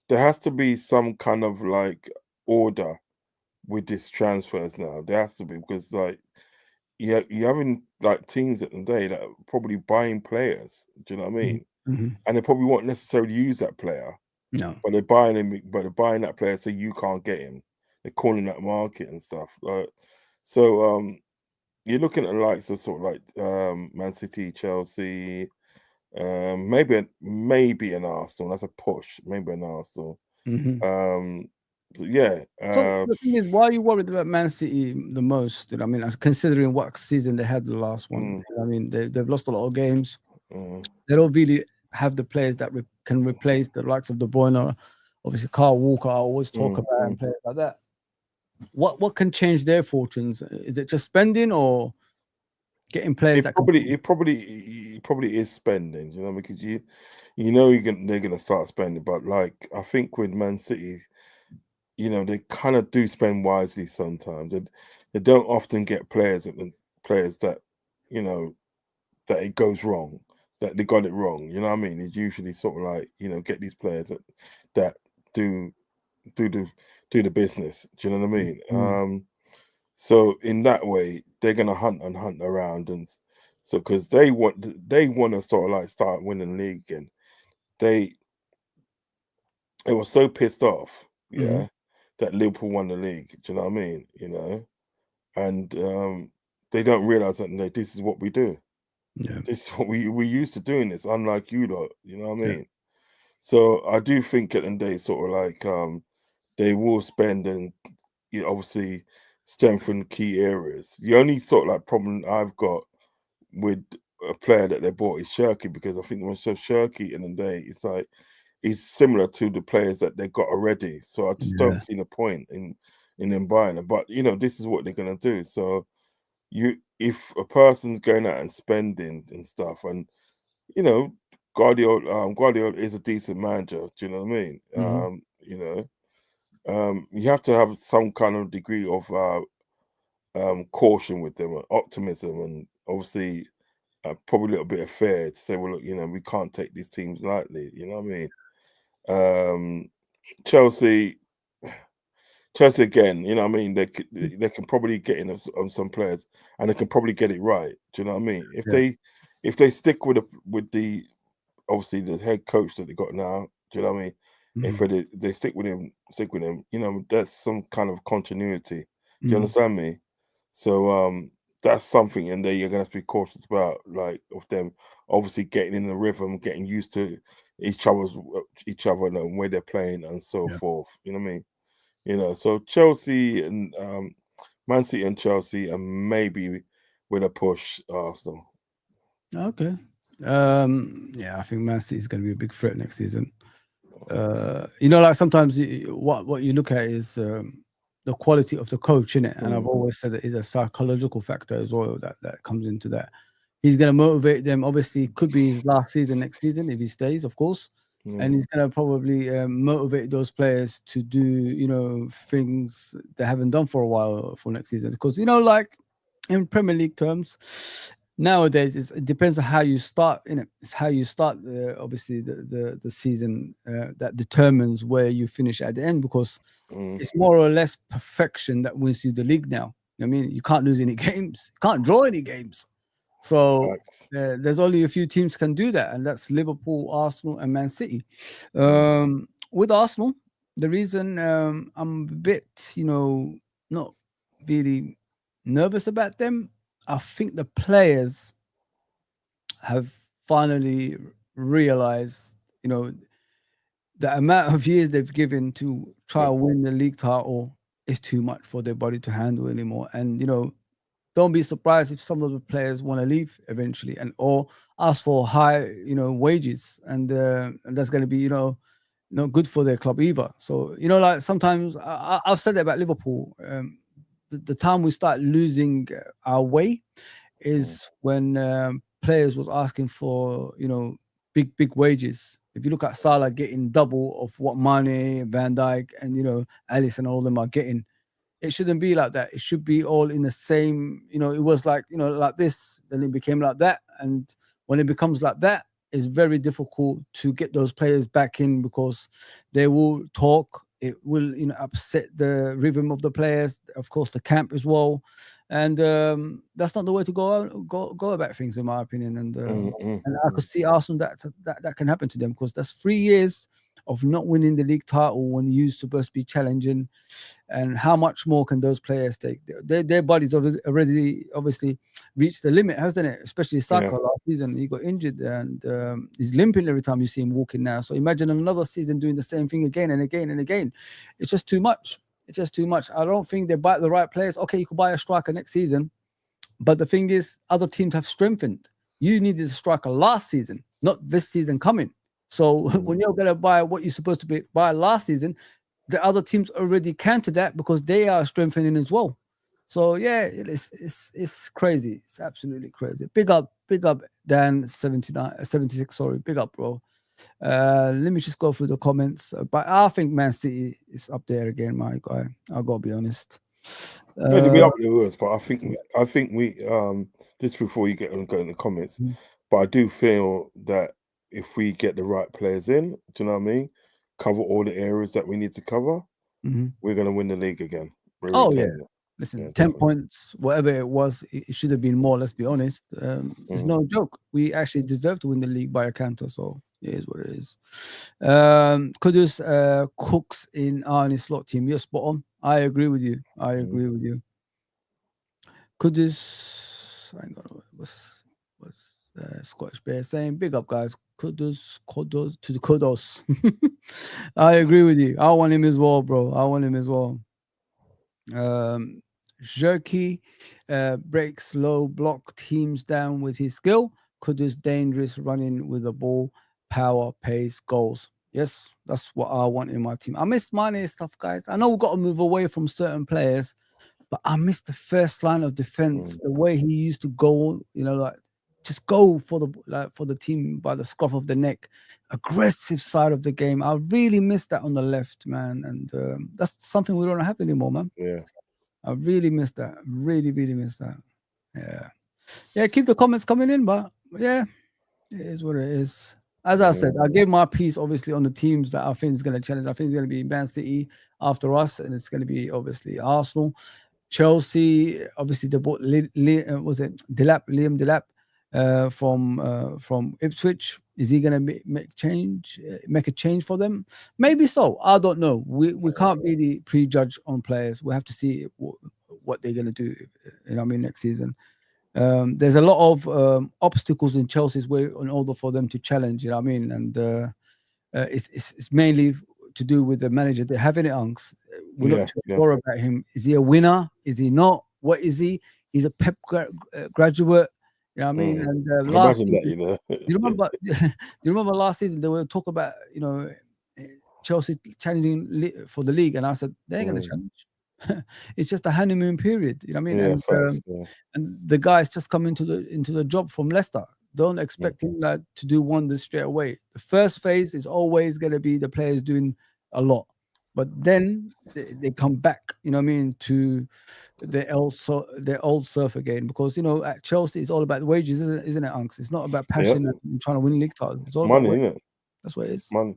there has to be some kind of like order with this transfers now. There has to be because like you're having like teams at the day that are probably buying players. Do you know what I mean? And they probably won't necessarily use that player. No, but they're buying him. But they're buying that player so you can't get him. They're calling that market and stuff. So you're looking at the likes of sort of like Man City, Chelsea, maybe an Arsenal. That's a push. Maybe an Arsenal. So the thing is, why are you worried about Man City the most? I mean, considering what season they had the last one. I mean, they've lost a lot of games. They don't really have the players that can replace the likes of De Bruyne. Obviously, Kyle Walker, I always talk about and players like that. What can change their fortunes? Is it just spending or getting players it probably is spending, because they're gonna start spending. But like I think with Man City, they kind of do spend wisely sometimes. They don't often get players that that it goes wrong, that they got it wrong. You know what I mean? It's usually sort of like get these players that do the business. Do you know what I mean? So in that way, they're gonna hunt around, and so because they want to sort of like start winning the league again. They were so pissed off, that Liverpool won the league. Do you know what I mean? And they don't realize that this is what we do. Yeah. This is what we used to doing this, unlike you lot. You know what I mean? So I do think at the end of the day, sort of like they will spend and obviously strengthen key areas. The only sort of like problem I've got with a player that they bought is Shirky, because I think when Shirky in the day, it's like he's similar to the players that they got already. So I just don't see the point in them buying them. But this is what they're gonna do. So if a person's going out and spending and stuff, and Guardiola is a decent manager. Do you know what I mean? You have to have some kind of degree of caution with them, and optimism, and obviously probably a little bit of fear to say, well, look, we can't take these teams lightly. You know what I mean? Chelsea again. You know what I mean? They can probably get in on some players, and they can probably get it right. Do you know what I mean? If they stick with the obviously the head coach that they got now, do you know what I mean? If they stick with him, that's some kind of continuity. Do you understand me? So that's something, and there you're gonna have to be cautious about, like, of them obviously getting in the rhythm, getting used to each other and where they're playing and so forth. You know what I mean? So Chelsea and Man City and Chelsea, and maybe with a push Arsenal. Okay. I think Man City is going to be a big threat next season. Like sometimes what you look at is the quality of the coach, innit? And I've always said that it's a psychological factor as well that comes into that. He's going to motivate them. Obviously, it could be his last season next season if he stays, of course. And he's going to probably motivate those players to do, things they haven't done for a while for next season. Because, like in Premier League terms, nowadays it depends on how you start. It's how you start, obviously, the season that determines where you finish at the end, because it's more or less perfection that wins you the league now. I mean, you can't lose any games. You can't draw any games. So there's only a few teams can do that, and that's Liverpool, Arsenal, and Man City. With Arsenal, the reason I'm a bit, not really nervous about them, I think the players have finally realized, the amount of years they've given to try to win the league title is too much for their body to handle anymore. And, don't be surprised if some of the players want to leave eventually or ask for high, wages. And that's going to be, not good for their club either. So, like sometimes I've said that about Liverpool. The time we start losing our way is when players was asking for, big wages. If you look at Salah getting double of what Mane, Van Dijk, and, Alisson and all of them are getting, it shouldn't be like that. It should be all in the same, it was like, like this, then it became like that. And when it becomes like that, it's very difficult to get those players back in, because they will talk. It will, upset the rhythm of the players, of course, the camp as well. And that's not the way to go about things, in my opinion. And I could see Arsenal that can happen to them, because that's 3 years of not winning the league title when you're supposed to be challenging. And how much more can those players take? Their bodies already obviously reached the limit, hasn't it? Especially Saka last season, he got injured and he's limping every time you see him walking now. So imagine another season doing the same thing again and again and again. It's just too much. It's just too much. I don't think they buy the right players. Okay, you could buy a striker next season, but the thing is, other teams have strengthened. You needed a striker last season, not this season coming. So when you're going to buy what you're supposed to buy last season, the other teams already counter that, because they are strengthening as well. So yeah, it's crazy. It's absolutely crazy. Big up Dan 76. Sorry, big up, bro. Let me just go through the comments. But I think Man City is up there again, my guy. I gotta be honest. They'll be up there with us, but I think we just before you go in the comments, but I do feel that if we get the right players in, do you know what I mean? Cover all the areas that we need to cover, we're going to win the league again. Listen, 10 points, whatever it was, it should have been more, let's be honest. It's no joke. We actually deserve to win the league by a counter, so it is what it is. Kudus cooks in Arne Slot team. You're spot on. I agree with you. Kudus, I got what's Scottish Bear saying, big up, guys. Kudus to the Kudus. I agree with you. I want him as well, bro. I want him as well. Jerky breaks low block teams down with his skill. Kudus dangerous running with the ball, power, pace, goals. Yes, that's what I want in my team. I miss Mane stuff, guys. I know we've got to move away from certain players, but I miss the first line of defense, the way he used to go, like just go for the team by the scruff of the neck, aggressive side of the game. I really miss that on the left, man, and that's something we don't have anymore, man. Yeah. I really miss that. Really miss that. Yeah. Keep the comments coming in, but yeah, it is what it is. As I said, I gave my piece obviously on the teams that I think is going to challenge. I think it's going to be Man City after us, and it's going to be obviously Arsenal, Chelsea. Obviously, they bought Liam Delap from Ipswich. Is he going to make a change for them? Maybe so. I don't know. We can't really prejudge on players. We have to see what they're going to do. You know what I mean, next season. There's a lot of obstacles in Chelsea's way in order for them to challenge. You know what I mean, and it's mainly to do with the manager. They have any angst. We're not too sure about him. Is he a winner? Is he not? What is he? He's a Pep graduate. You know what I mean? And last season, that, you know. do you remember last season they were talking about Chelsea challenging for the league, and I said they ain't going to challenge. It's just a honeymoon period. You know what I mean? And the guy's just come into the job from Leicester. Don't expect him to do wonders straight away. The first phase is always going to be the players doing a lot, but then they come back. You know what I mean, to their old surf again, because at Chelsea it's all about the wages, isn't it, Unks? It's not about passion and trying to win league titles. It's all money, about isn't it? That's what it is. Money,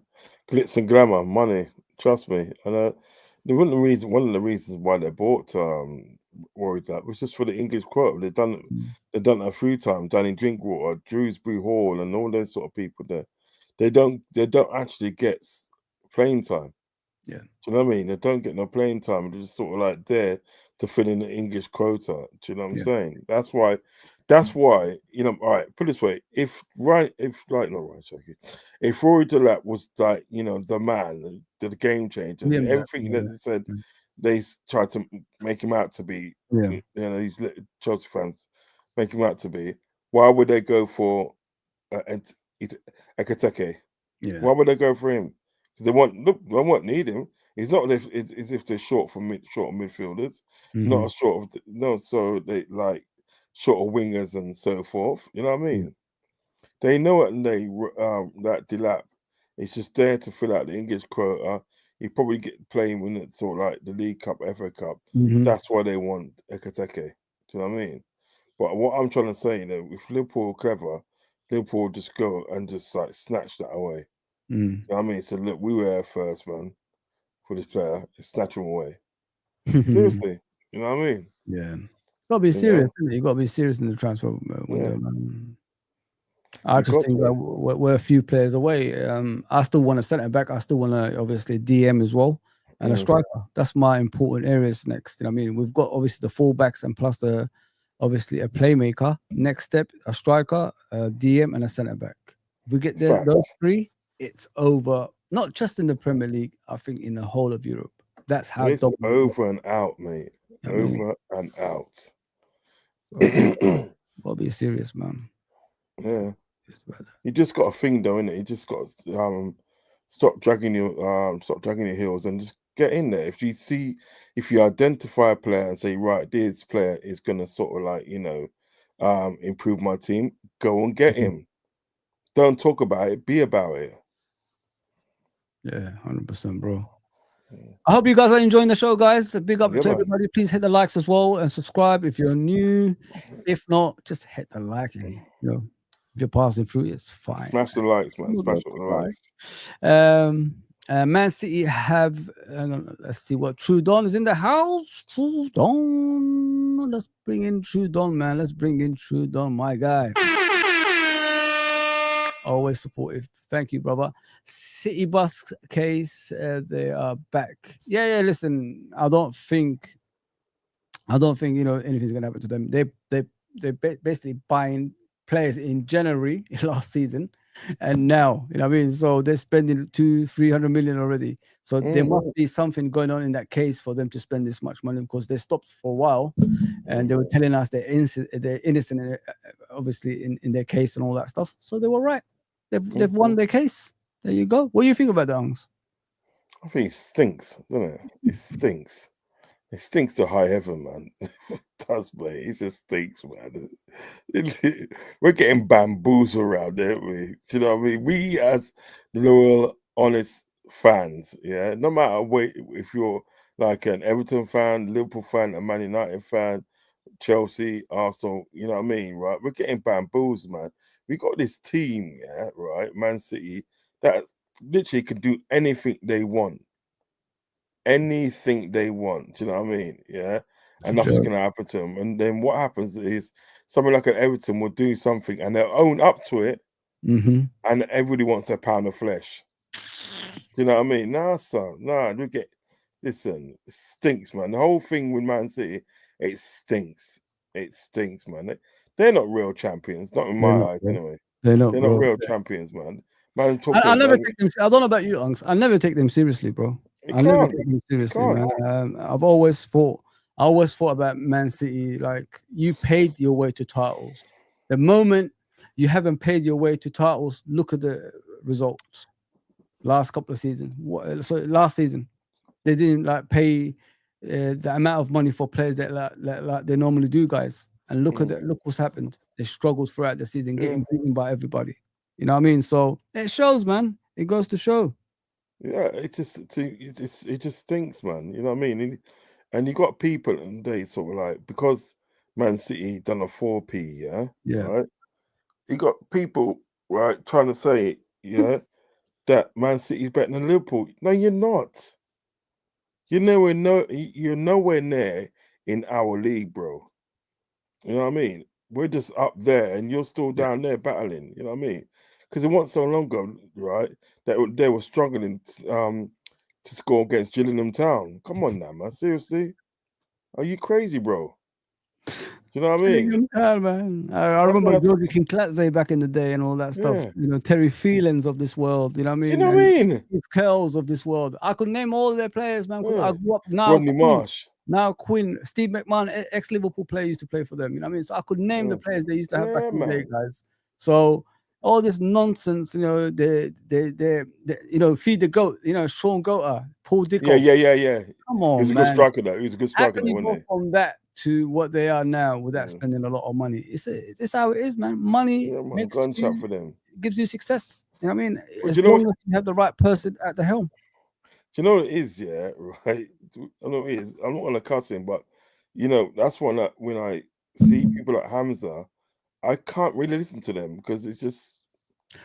glitz and glamour, money. Trust me. And one of the reasons why they bought Worried that was just for the English quota. They've done that a few times. Danny Drinkwater, Dewsbury Hall, and all those sort of people there. They don't actually get playing time. Yeah. Do you know what I mean? They don't get no playing time. They're just sort of like there to fill in the English quota. Do you know what I'm saying? That's why, all right, put it this way, if Rory Delap was like, the man, the game changer, everything that they said, they tried to make him out to be, these Chelsea fans make him out to be, why would they go for Ekitike? Yeah. Why would they go for him? They won't need him. It's not as if they're short midfielders, not so they like short of wingers and so forth. You know what I mean? They know it, and that Delap is just there to fill out the English quota. He probably get playing when it's sort of like the League Cup, FA Cup. That's why they want Ekitike. Do you know what I mean? But what I'm trying to say, if Liverpool are clever, Liverpool just go and just like snatch that away. You know what I mean? So look, we were there first, man, for this player. Snatch him away. Seriously, you know what I mean? Yeah, gotta be serious. You gotta be serious in the transfer window, man. I just think that we're a few players away. I still want a centre back. I still want to obviously DM as well, and a striker. That's my important areas next. You know what I mean? We've got obviously the fullbacks and plus obviously a playmaker. Next step, a striker, a DM, and a centre back. If we get those three, it's over. Not just in the Premier League, I think in the whole of Europe. That's how it's over and out, mate. Over and out. Gotta be serious, man. Yeah. You just got a thing though, innit? You just got to stop dragging your heels and just get in there. If you identify a player and say, right, this player is gonna sort of like, improve my team, go and get him. Don't talk about it, be about it. Yeah, 100%, bro. I hope you guys are enjoying the show, guys. A big up to everybody. Please hit the likes as well and subscribe if you're new. If not, just hit the like. And, if you're passing through, it's fine. Smash the likes, man. Smash the likes. Man City have. Let's see what Trudon is in the house. Trudon. Let's bring in Trudon, man. Let's bring in Trudon, my guy. Always supportive. Thank you, brother. City bus case, they are back. Yeah. Listen, I don't think anything's gonna happen to them. They're basically buying players in January last season, and now you know what I mean. So they're spending 200-300 million already. So there must be something going on in that case for them to spend this much money, because they stopped for a while, and they were telling us they're innocent, obviously in their case and all that stuff. So they were right. They've won their case. There you go. What do you think about the Ungs? I think it stinks, doesn't it? It stinks. It stinks to high heaven, man. It does, mate. It just stinks, man. We're getting bamboozled around there, we. Do you know what I mean? We as loyal, honest fans, yeah. No matter if you're like an Everton fan, Liverpool fan, a Man United fan, Chelsea, Arsenal, you know what I mean, right? We're getting bamboozled, man. We got this team, yeah, right, Man City, that literally can do anything they want. Anything they want, do you know what I mean? Yeah, and nothing's gonna happen to them. And then what happens is someone like an Everton will do something and they'll own up to it, and everybody wants their pound of flesh. Do you know what I mean? Nah, son, nah. Listen, it stinks, man. The whole thing with Man City, it stinks. It stinks, man. They're not real champions, not in my eyes, anyway. They're not real champions, man. Man, I never take them. I don't know about you, Unks. I never take them seriously, bro. I never take them seriously, man. I always thought about Man City, like, you paid your way to titles. The moment you haven't paid your way to titles, look at the results. Last couple of seasons. So last season, they didn't like pay the amount of money for players that like they normally do, guys. And look what's happened. They struggled throughout the season, getting beaten by everybody. You know what I mean? So it shows, man. It goes to show. Yeah, it just stinks, man. You know what I mean? And you got people, and they sort of like, because Man City done a 4p, yeah, right. You got people, right, trying to say, yeah, that Man City's better than Liverpool. No, you're not. You're nowhere near in our league, bro. You know what I mean? We're just up there, and you're still down there battling. You know what I mean? Because it wasn't so long ago, right, that they were struggling to score against Gillingham Town. Come on now, man. Seriously? Are you crazy, bro? Do you know what I mean? Man. I remember Georgie Kinkladze back in the day and all that stuff. Yeah. You know, Terry Phelans of this world. You know what I mean? You know what I mean? Curls of this world. I could name all their players, man. Yeah. I grew up now. Rodney Marsh. Now Quinn, Steve McMahon, ex-Liverpool player, used to play for them. You know what I mean? So I could name the players they used to have back in the day, guys. So all this nonsense, you know, they you know, feed the goat, you know, Sean Goater, Paul Dickoff. Yeah. Come on, He was a good striker, though. He was a good striker, though, wasn't he? From that to what they are now without spending a lot of money. It's how it is, man. Money makes gunshot for them. Gives you success. You know what I mean? Well, as long as you have the right person at the helm. Do you know what it is, yeah, right? I know it is. I'm not gonna cuss him, but you know, that's when I see people like Hamza, I can't really listen to them because it's just.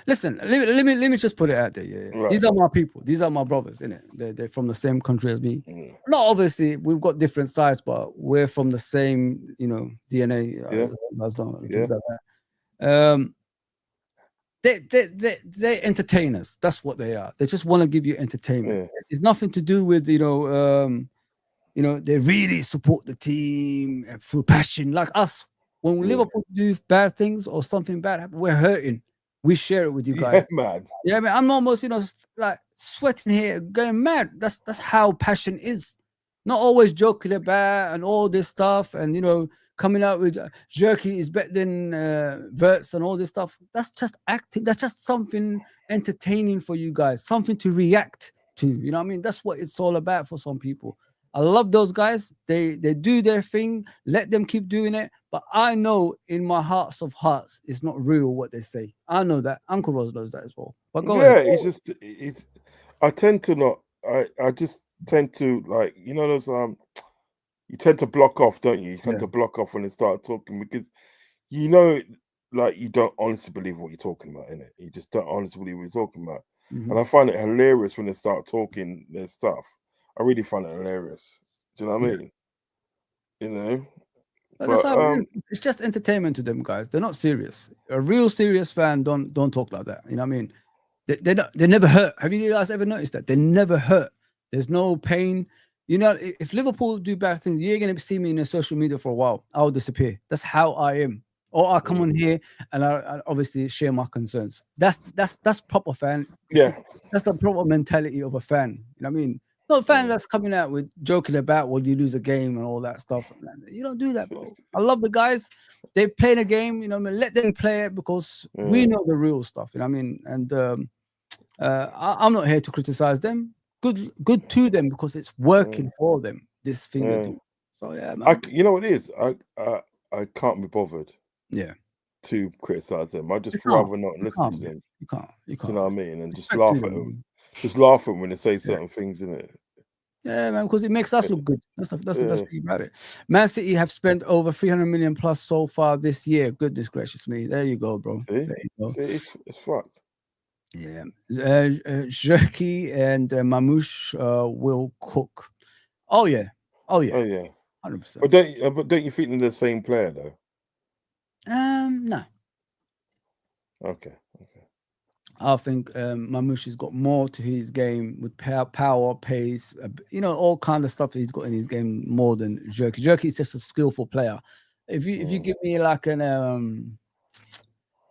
Listen, let me just put it out there. Yeah. Right. These are my people. These are my brothers, innit? They're from the same country as me. Not obviously, we've got different sides, but we're from the same, you know, DNA. Things like that. They're entertainers. That's what they are. They just want to give you entertainment. It's nothing to do with, you know, they really support the team through passion, like us. When Liverpool do bad things or something bad happens, we're hurting. We share it with you guys. Yeah, man. Yeah, I mean, I'm almost, you know, like sweating here, going mad. That's how passion is. Not always joking about and all this stuff, and you know, coming out with Jerky is better than Wirtz and all this stuff. That's just acting. That's just something entertaining for you guys, something to react to. You know what I mean? That's what it's all about for some people. I love those guys. They do their thing. Let them keep doing it. But I know in my hearts of hearts, it's not real what they say. I know that. Uncle Rose knows that as well. But go ahead. It's I tend to not. I just tend to, like, you know, those you tend to block off, don't you? You tend to block off when they start talking because you know, like, you don't honestly believe what you're talking about, innit? You just don't honestly believe what you're talking about. And I find it hilarious when they start talking their stuff. I really find it hilarious. Do you know what I mean? You know? But it's just entertainment to them, guys. They're not serious. A real serious fan don't talk like that. You know what I mean? They never hurt. Have you guys ever noticed that? They never hurt. There's no pain. You know, if Liverpool do bad things, you're going to see me in social media for a while. I'll disappear. That's how I am. Or I come on here and I obviously share my concerns. That's proper fan. Yeah. That's the proper mentality of a fan. You know what I mean? Not a fan that's coming out with joking about when you lose a game and all that stuff. You don't do that, bro. I love the guys. They play the game, you know what I mean? Let them play it because we know the real stuff, you know what I mean? And I'm not here to criticize them. Good to them because it's working for them. this thing they do. So yeah, man. You know what it is? I can't be bothered. Yeah. To criticize them, I just rather not listen to them. You can't. You know what I mean? And just Respect laugh at them. Just laugh at them when they say certain things, innit? Yeah, man, because it makes us look good. That's the best thing about it. Man City have spent over 300 million plus so far this year. Goodness gracious me. There you go, bro. See? There you go. See, it's fucked. Yeah. Jerky and Mamouche will cook. Oh yeah. 100%. But don't you think they're the same player though? No. Okay. I think Mamouche has got more to his game with power, pace, all kind of stuff he's got in his game more than Jerky. Jerky is just a skillful player. If you give me like an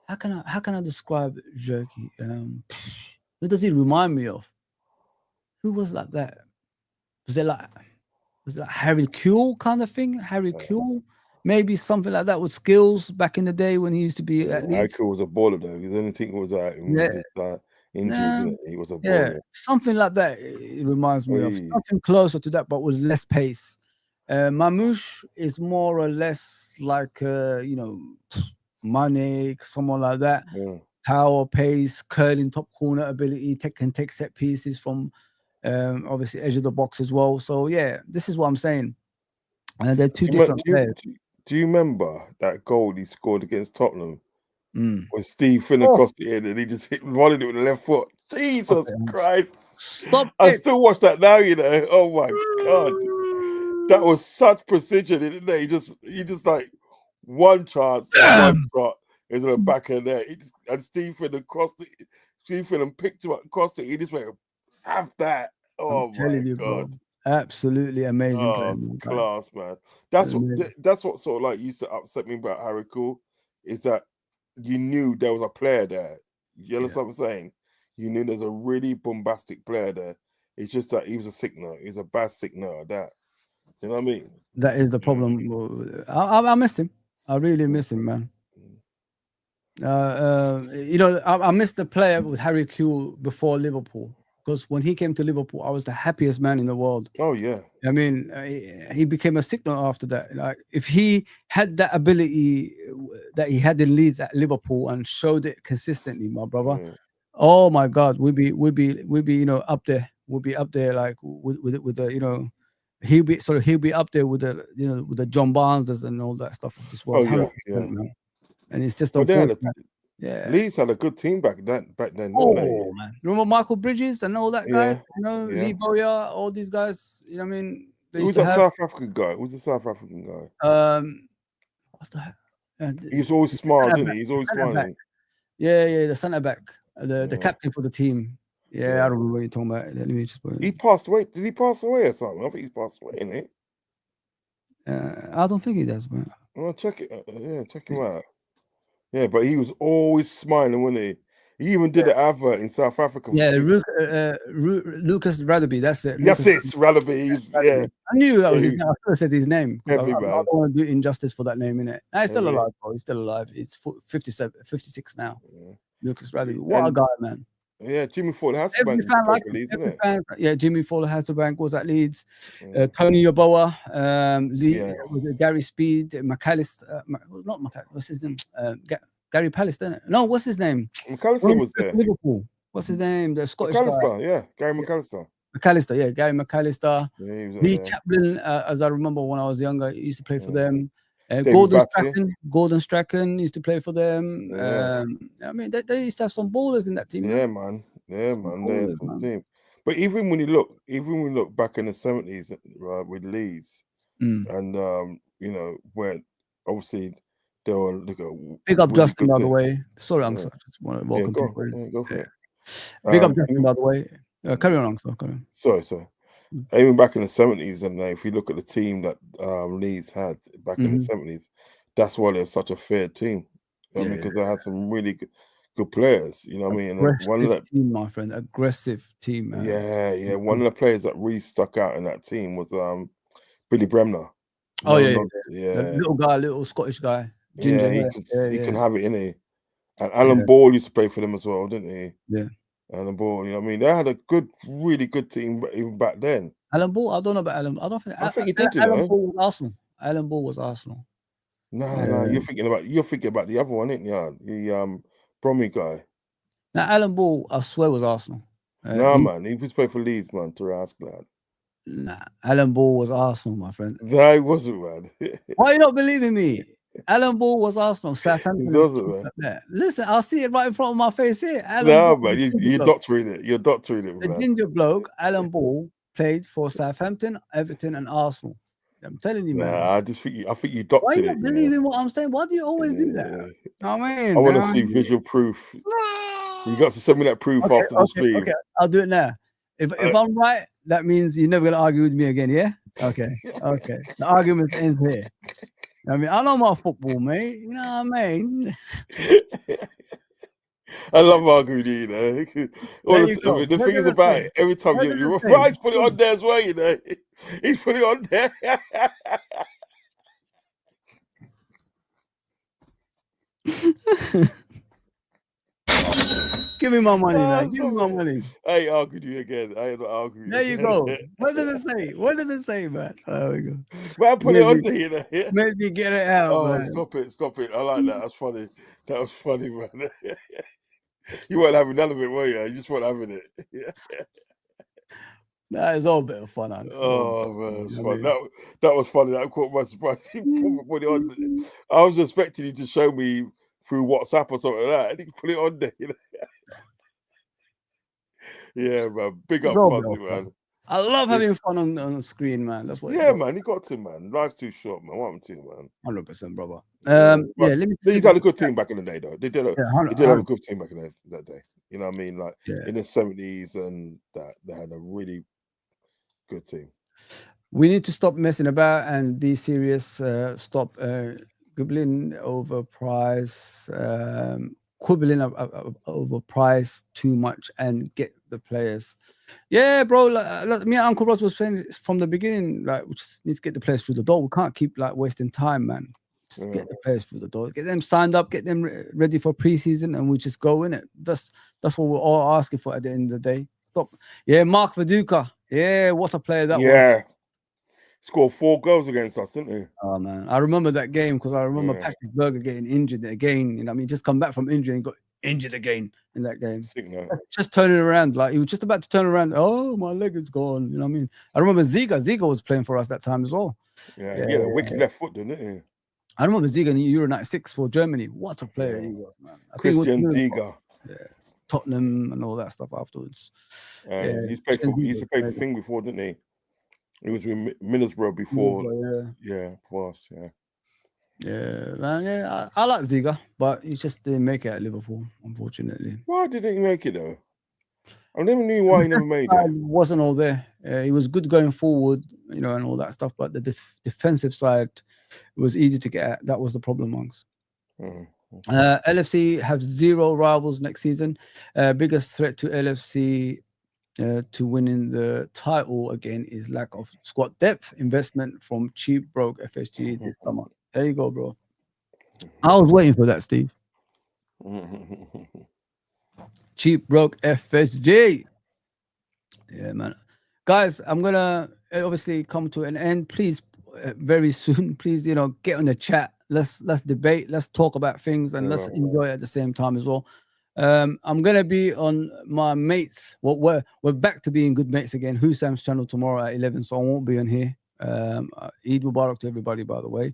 how can I describe Jerky? Who does he remind me of? Who was like that? Was it like Harry Kuehl kind of thing? Harry Kuehl? Maybe something like that with skills back in the day when he used to be at Leeds. Harry Kuehl was a baller though. His only thing was that injuries. He was a baller. Yeah, something like that. It reminds me of something closer to that, but with less pace. Mamouche is more or less like Mane, someone like that. Yeah. Power, pace, curling, top corner ability, can take set pieces from obviously edge of the box as well. So yeah, this is what I'm saying. They're two different players. Do you remember that goal he scored against Tottenham? When Steve Finn crossed it in and he just volleyed it with the left foot. Jesus Christ. Stop I still watch that now, Oh my God. That was such precision, isn't it? He just like one chance, one shot into the back of there. And Steve Finn crossed it. Steve Finn picked him up, crossed it. He just went, have that. Oh I'm telling you, God. Bro. Absolutely amazing player, class, man. That's what sort of like used to upset me about Harry Kuehl, is that you knew there was a player there. You understand what I'm saying? You knew there's a really bombastic player there. It's just that he was a sick note. He's a bad sick note. That, you know what I mean? That is the problem. I miss him. I really miss him, man. I missed the player with Harry Kuehl before Liverpool. Because when he came to Liverpool, I was the happiest man in the world. Oh yeah. I mean, he became a signal after that. Like if he had that ability that he had in Leeds at Liverpool and showed it consistently, my brother. Yeah. Oh my God, we'd be up there. We'll be up there like with the he'll be up there with the with the John Barneses and all that stuff of this world. Oh yeah. Man. And it's just Yeah, Leeds had a good team back then. Oh man, remember Michael Bridges and all that guys? Lee Bowyer, all these guys. You know what I mean? Who's that South African guy? Who's the South African guy? What the heck? He's always smart, isn't he? He's always smiling. Yeah, the centre back, the captain for the team. Yeah, I don't remember what you're talking about. Let me just. He passed away. Did he pass away or something? I think he's passed away, isn't he? I don't think he does, man. Well, check it. Check him out. Yeah, but he was always smiling, wasn't he? He even did an advert in South Africa. Yeah, Lucas Radeby, that's it. That's it, Radeby. Yeah. I knew that was his name. I could have said his name. I Heavy, don't want to do injustice for that name, innit? Nah, he's still alive, bro. He's still alive. He's 56 now. Yeah. Lucas Radeby. What a guy, man. Yeah, Jimmy Fowler Hasselbank Leeds, isn't it? Yeah, Jimmy Fowler Hasselbank was at Leeds. Tony Yeboah, Gary Speed, McAllister, not McAllister, what's his name? Gary Pallister, isn't it? No, what's his name? McAllister was there. Liverpool. What's his name? The Scottish guy. Gary McAllister. Gary McAllister. Yeah, Lee Chaplin, as I remember when I was younger, he used to play for them. Gordon Strachan used to play for them. I mean, they used to have some ballers in that team. Yeah, man. There's some team. But even when you look back in the 70s with Leeds, and where obviously they were big up Justin, by the way. Sorry, Uncle. I just want to welcome people. Go for it. Big up Justin, by the way. Carry on, Uncle. Sorry. Even back in the 70s, and if you look at the team that Leeds had back in the 70s, that's why they're such a fair team. Because they had some really good players. You know what I mean? And one of that team, my friend, aggressive team, man. Yeah. One of the players that really stuck out in that team was Billy Bremner. The little Scottish guy. Ginger, he can have it in here. And Alan Ball used to play for them as well, didn't he? Yeah. Alan Ball, you know what I mean? They had a really good team even back then. Alan Ball. I don't know about Alan. I don't think. I think he did. Alan Ball was Arsenal. Alan Ball was Arsenal. No, you're thinking about the other one, ain't you? The Bromley guy. Now Alan Ball, I swear, was Arsenal. Man, he was playing for Leeds, man. To ask that. Nah, Alan Ball was Arsenal, my friend. No, he wasn't, man. Why are you not believing me? Alan Ball was Arsenal. Southampton. He doesn't, man. Listen, I'll see it right in front of my face here. Man, you're doctoring it. You're doctoring it, the man. ginger bloke, Alan Ball, played for Southampton, Everton, and Arsenal. I'm telling you, man. I think you doctored Why are you it. not believing what I'm saying? Why do you always do that? I mean, I want to see visual proof. You got to send me that proof after the stream. Okay, I'll do it now. If I'm right, that means you're never gonna argue with me again, yeah? Okay. The argument ends here. I mean, I know my football, mate. You know what I mean? I love arguing, you know. The thing is about it, every time you right, put it on there as well, you know. He's put it on there. Give me my money, man. Give me my money. I ain't arguing you again. I ain't not arguing. There you go. What does it say? What does it say, man? There we go. Man, put it on there, you know. Maybe get it out, man. Stop it. I like that. That's funny. That was funny, man. You weren't having none of it, were you? You just weren't having it. Nah, it's all a bit of fun, honestly. Oh man, it's fun. That was funny. That caught my surprise. He put it on. I was expecting you to show me through WhatsApp or something like that, and he put it on there. You know? Yeah, man. Big up, Fuzzy, man. I love having fun on the screen, man. That's what. Yeah, man. You got to, man. Life's too short, man. What happened to, man? 100%, brother. Let me. He's had a good team back in the day, though. They did have a good team back in that day. You know what I mean? Like in the 70s and that, they had a really good team. We need to stop messing about and be serious. Stop quibbling over price, over price too much, and get the players. Yeah, bro. Like me and Uncle Rod was saying from the beginning, like we just need to get the players through the door. We can't keep like wasting time, man. Just get the players through the door, get them signed up, get them ready for preseason, and we just go in it. That's what we're all asking for at the end of the day. Stop. Yeah, Mark Viduka. Yeah, what a player that was. Yeah. Scored 4 goals against us, didn't he? Oh man, I remember that game because I remember Patrick Berger getting injured again. You know, I mean, just come back from injury and got injured again in that game. Just turning around, like he was just about to turn around. Oh, my leg is gone. You know what I mean? I remember Ziga was playing for us that time as well. Yeah, a wicked left foot, didn't he? I remember Ziga in Euro '96 for Germany. What a player he was, man. Christian Ziga. Yeah, Tottenham and all that stuff afterwards. He's played for the thing before, didn't he? He was with Middlesbrough before. For us, Yeah, man. Yeah, I like Ziga, but he just didn't make it at Liverpool, unfortunately. Why didn't he make it though? I never knew why he never made it. Wasn't all there. He was good going forward, you know, and all that stuff. But the defensive side was easy to get at. That was the problem, Monks. LFC have 0 rivals next season. Biggest threat to LFC to winning the title again is lack of squad depth. Investment from cheap broke FSG this summer. There you go, bro. I was waiting for that, Steve. Cheap broke FSG. Yeah, man. Guys, I'm gonna obviously come to an end. Please, very soon, please, you know, get on the chat. Let's debate. Let's talk about things and let's enjoy it at the same time as well. I'm gonna be on my mates. Well, we're back to being good mates again. Husam's channel tomorrow at 11, so I won't be on here. Eid Mubarak to everybody, by the way.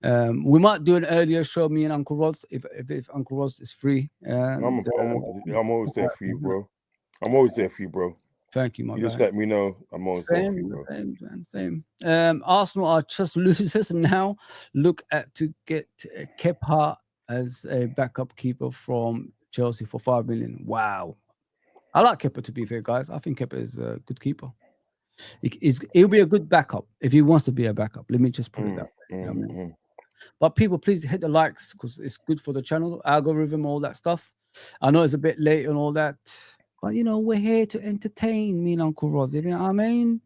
We might do an earlier show, me and Uncle Rods, if Uncle Rods is free. I'm always there for you, bro. I'm always there for you, bro. Thank you, my guy. Just let me know. I'm always there for you, bro. Same. Arsenal are just losers now. Look to get Kepa as a backup keeper from Chelsea for 5 million. Wow. I like Kepa, to be fair, guys. I think Kepa is a good keeper. He'll be a good backup if he wants to be a backup. Let me just put it that way. You know what I mean? But people, please hit the likes because it's good for the channel, algorithm, all that stuff. I know it's a bit late and all that, but you know, we're here to entertain me and Uncle Rosie. You know what I mean?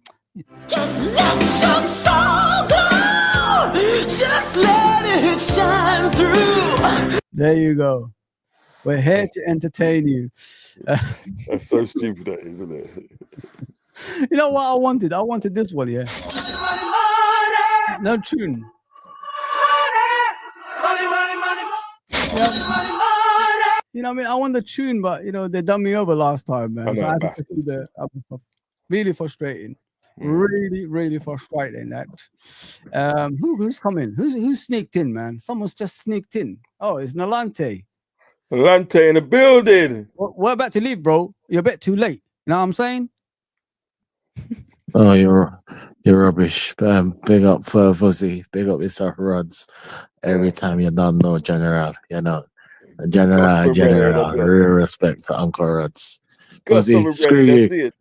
Just let your soul go. Just let it shine through. There you go. We're here to entertain you. That's so stupid, that, isn't it? You know what I wanted? I wanted this one, yeah. No tune. You know what I mean? I want the tune, but you know, they done me over last time, man. So I had to see the other stuff. Really frustrating. Really, really frustrating that. Who's coming? Who's sneaked in, man? Someone's just sneaked in. Oh, it's Nalante. Nalante in the building. We're about to leave, bro. You're a bit too late. You know what I'm saying? Oh, you're rubbish. Big up for Fuzzy. Big up yourself, Rods. Every time you don't know General, you know. General. Real respect to Uncle Rods. Fuzzy, screw you.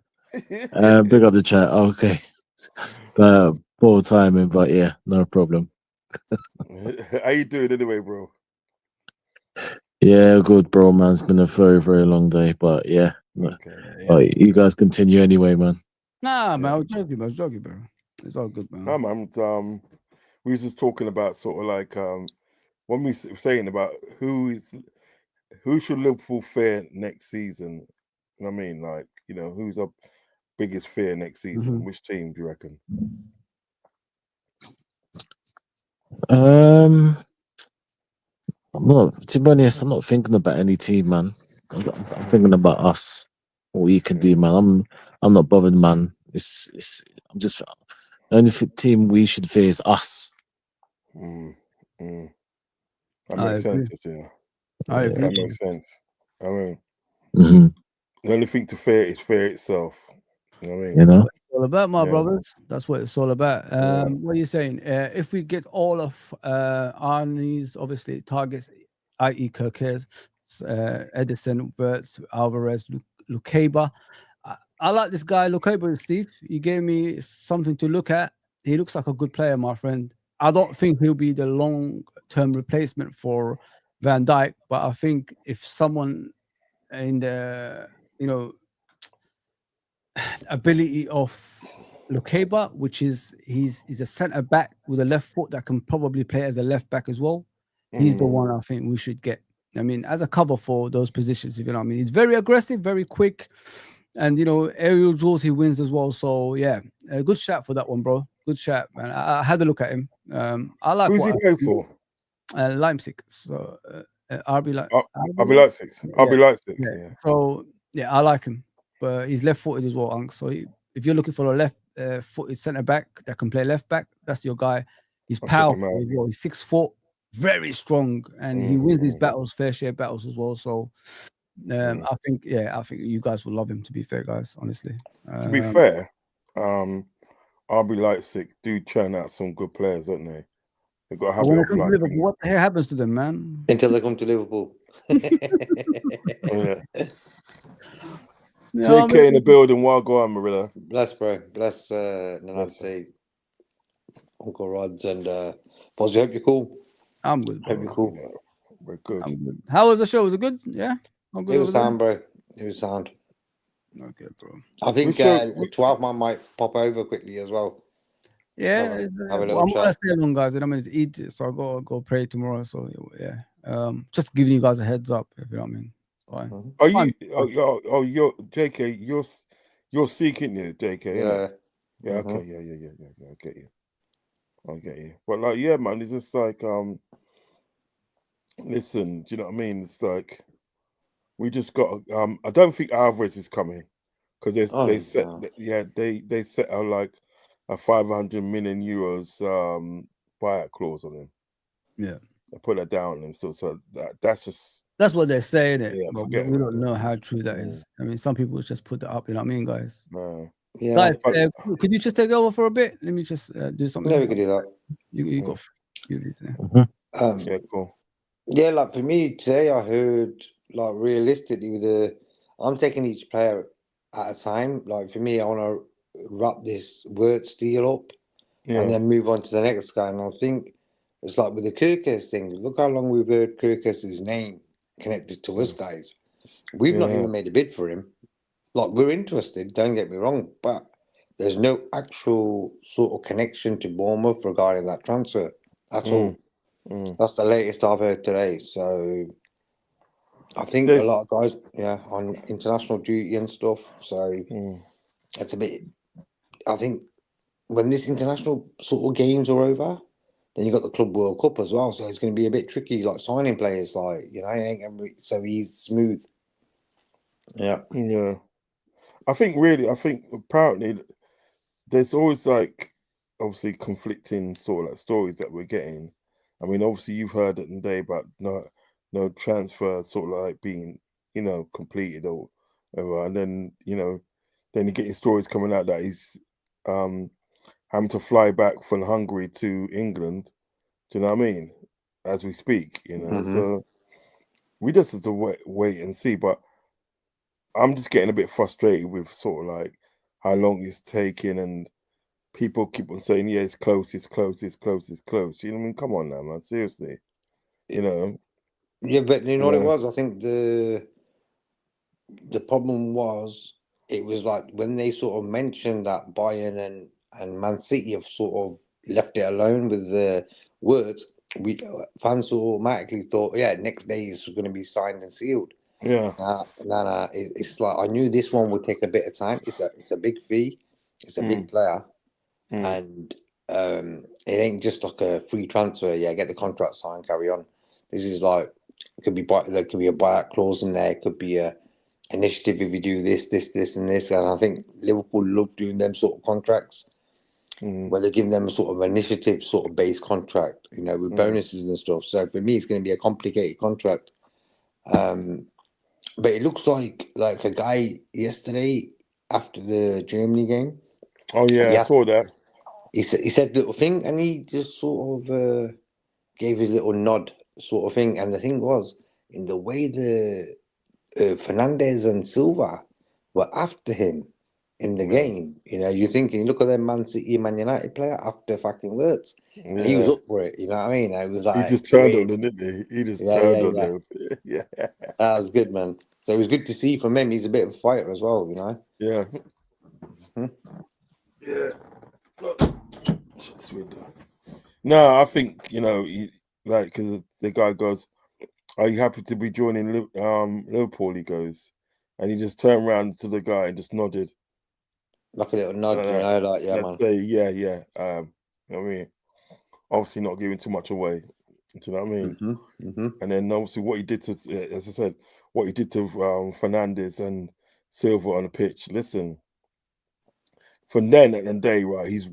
Big up the chat. Okay. Poor timing, but yeah, no problem. How you doing anyway, bro? Yeah, good, bro, man. It's been a very, very long day, but yeah. Okay, But you guys continue anyway, man. Nah, man, I was joking, bro. It's all good, man. No, man. We was just talking about sort of like when we were saying about who should Liverpool fear next season. You know what I mean? Like, you know, who's our biggest fear next season? Which team do you reckon? To be honest, I'm not thinking about any team, man. I'm thinking about us. What we can do, man. I'm not bothered, man. I'm just the only team we should fear is us. That makes sense, yeah. That makes sense. I mean, the only thing to fear is fear itself. You know what I mean? You know? It's all about, my brothers. That's what it's all about. What are you saying? If we get all of Arne's obviously targets, i.e. KERKEZ, Edison, Wirtz, Alvarez, Lukeba. I like this guy, Lukeba, Steve. He gave me something to look at. He looks like a good player, my friend. I don't think he'll be the long-term replacement for Van Dijk, but I think if someone in the, you know, ability of Lukeba, which is he's a centre back with a left foot that can probably play as a left back as well. He's the one I think we should get. I mean, as a cover for those positions, if you know what I mean. He's very aggressive, very quick, and you know, aerial duels he wins as well. So yeah, a good shot for that one, bro. Good shot, man. I had a look at him. I like. Who's he playing for? Leipzig. So RB Leipzig. RB Leipzig. Yeah. So yeah, I like him, but he's left-footed as well, Unc. So if you're looking for a left-footed centre back that can play left back, that's your guy. He's powerful as well. He's 6 foot, very strong, and he wins these battles, fair share battles as well. So I think you guys will love him. To be fair, guys, honestly. To be fair, RB Leipzig do churn out some good players, don't they? They've got to have it. What the hell happens to them, man? Until they come to Liverpool. JK in the building. Well, go on, Marilla. Bless, bro. Bless Nalante, Uncle Rods, and Fozzie. Hope you're cool. I'm good. Hope you're cool. Yeah, we're good. I'm good. How was the show? Was it good? Yeah. It was sound, bro. It was sound. Okay, bro. I think 12 man might pop over quickly as well. Yeah, have a little I'm chat. gonna stay along, guys. And I'm gonna eat, so I'll go pray tomorrow. So yeah, just giving you guys a heads up, if you know what I mean. Fine. Are you? You're JK. You're seeking you, JK. Yeah. Yeah. Okay. Yeah. I get you. But like, yeah, man, it's just like, listen, do you know what I mean? It's like we just got. I don't think Alvarez is coming because they set a like a 500 million euros buyout clause on him. Yeah, I put that down on him still. So that's what they're saying. Yeah, but we don't know how true that is. I mean, some people just put that up. You know what I mean, guys? Yeah. Guys, could you just take over for a bit? Let me just do something. Yeah, we can do that. You got. Yeah, cool. Yeah, like for me today, I heard like realistically I'm taking each player at a time. Like for me, I want to wrap this Wirtz deal up and then move on to the next guy. And I think it's like with the KERKEZ thing. Look how long we've heard KERKEZ's name connected to us guys. We've not even made a bid for him. Like we're interested, don't get me wrong, but there's no actual sort of connection to Bournemouth regarding that transfer at all. That's the latest I've heard today. So I think a lot of guys, on international duty and stuff. So it's a bit. I think when this international sort of games are over, then you got the Club World Cup as well, so it's going to be a bit tricky, like signing players. Like it ain't gonna be so easy, smooth. Yeah. I think apparently there's always like obviously conflicting sort of like stories that we're getting. I mean, obviously you've heard it today about no transfer sort of like being completed or whatever, and then then you're getting stories coming out that he's having to fly back from Hungary to England. Do you know what I mean? As we speak, so we just have to wait and see. But I'm just getting a bit frustrated with sort of like how long it's taking, and people keep on saying, "Yeah, it's close, it's close, it's close, it's close." You know what I mean? Come on now, man. Seriously, Yeah, but you know what it was? I think the problem was it was like when they sort of mentioned that Bayern and Man City have sort of left it alone with the words. We fans automatically thought, yeah, next day is going to be signed and sealed. Yeah. No. It's like I knew this one would take a bit of time. It's a big fee. It's a big player, and it ain't just like a free transfer. Yeah, get the contract signed, carry on. This is like there could be a buyout clause in there. It could be a initiative if you do this, and this. And I think Liverpool love doing them sort of contracts where they give them a sort of initiative sort of base contract, with bonuses and stuff. So for me, it's going to be a complicated contract. But it looks like a guy yesterday after the Germany game. Oh yeah, I saw that. He said little thing, and he just sort of gave his little nod, sort of thing. And the thing was, in the way the Fernandez and Silva were after him in the game. You're thinking, look at them Man City, Man United player after fucking Wirtz. And he was up for it, you know what I mean? I was like, he just turned on them, didn't he? He just turned on them. Yeah. That was good, man. So it was good to see from him. He's a bit of a fighter as well, Yeah. Yeah. No, I think, because the guy goes, "Are you happy to be joining Liverpool?" He goes, and he just turned around to the guy and just nodded. Like a little nod, yeah, man. Say, yeah. I mean, obviously not giving too much away. Do you know what I mean? And then obviously what he did to, as I said, what he did to Fernandez and Silva on the pitch. Listen, from then and the day, right? He's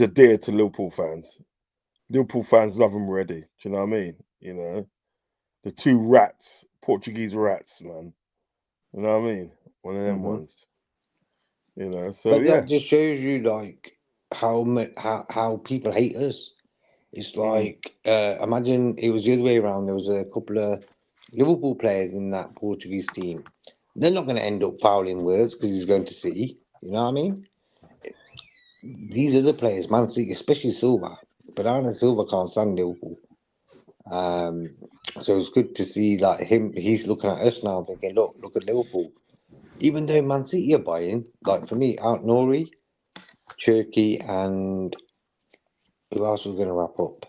a dear to Liverpool fans. Liverpool fans love him already. Do you know what I mean? The two rats, Portuguese rats, man. You know what I mean? One of them ones. So but that just shows you like how people hate us. It's like imagine it was the other way around. There was a couple of Liverpool players in that Portuguese team. They're not going to end up fouling Wirtz because he's going to City. You know what I mean? These other players, Man City, especially Silva, but Arne Silva can't stand Liverpool. So it's good to see that him. He's looking at us now, thinking, look at Liverpool. Even though Man City are buying, like for me, Out Nori, Turkey, and who else was going to wrap up?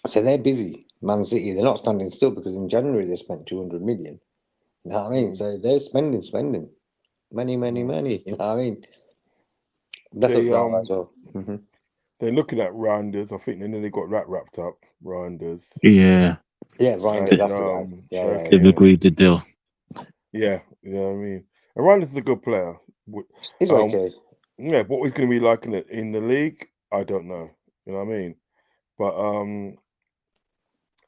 So they're busy. Man City, they're not standing still because in January they spent 200 million. You know what I mean? So they're spending money. You know what I mean? That's they, as well. They're looking at Rounders. I think they got that wrapped up. Rounders. Yeah. Yeah, Rounders. That's the guy. Yeah. They've agreed to deal. Yeah, you know what I mean. And Rounders is a good player. He's okay. Yeah, what he's going to be like in the league, I don't know. You know what I mean? But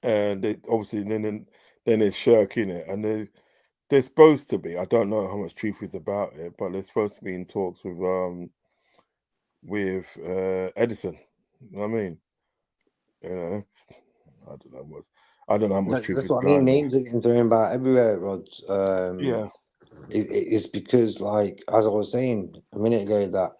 they obviously then there's Shirk in it, and they're supposed to be. I don't know how much truth is about it, but they're supposed to be in talks with Edison. You know what I mean? I don't know how much truth is That's what I mean. Names are getting thrown about everywhere, Rod. Yeah. It's because, like, as I was saying a minute ago, that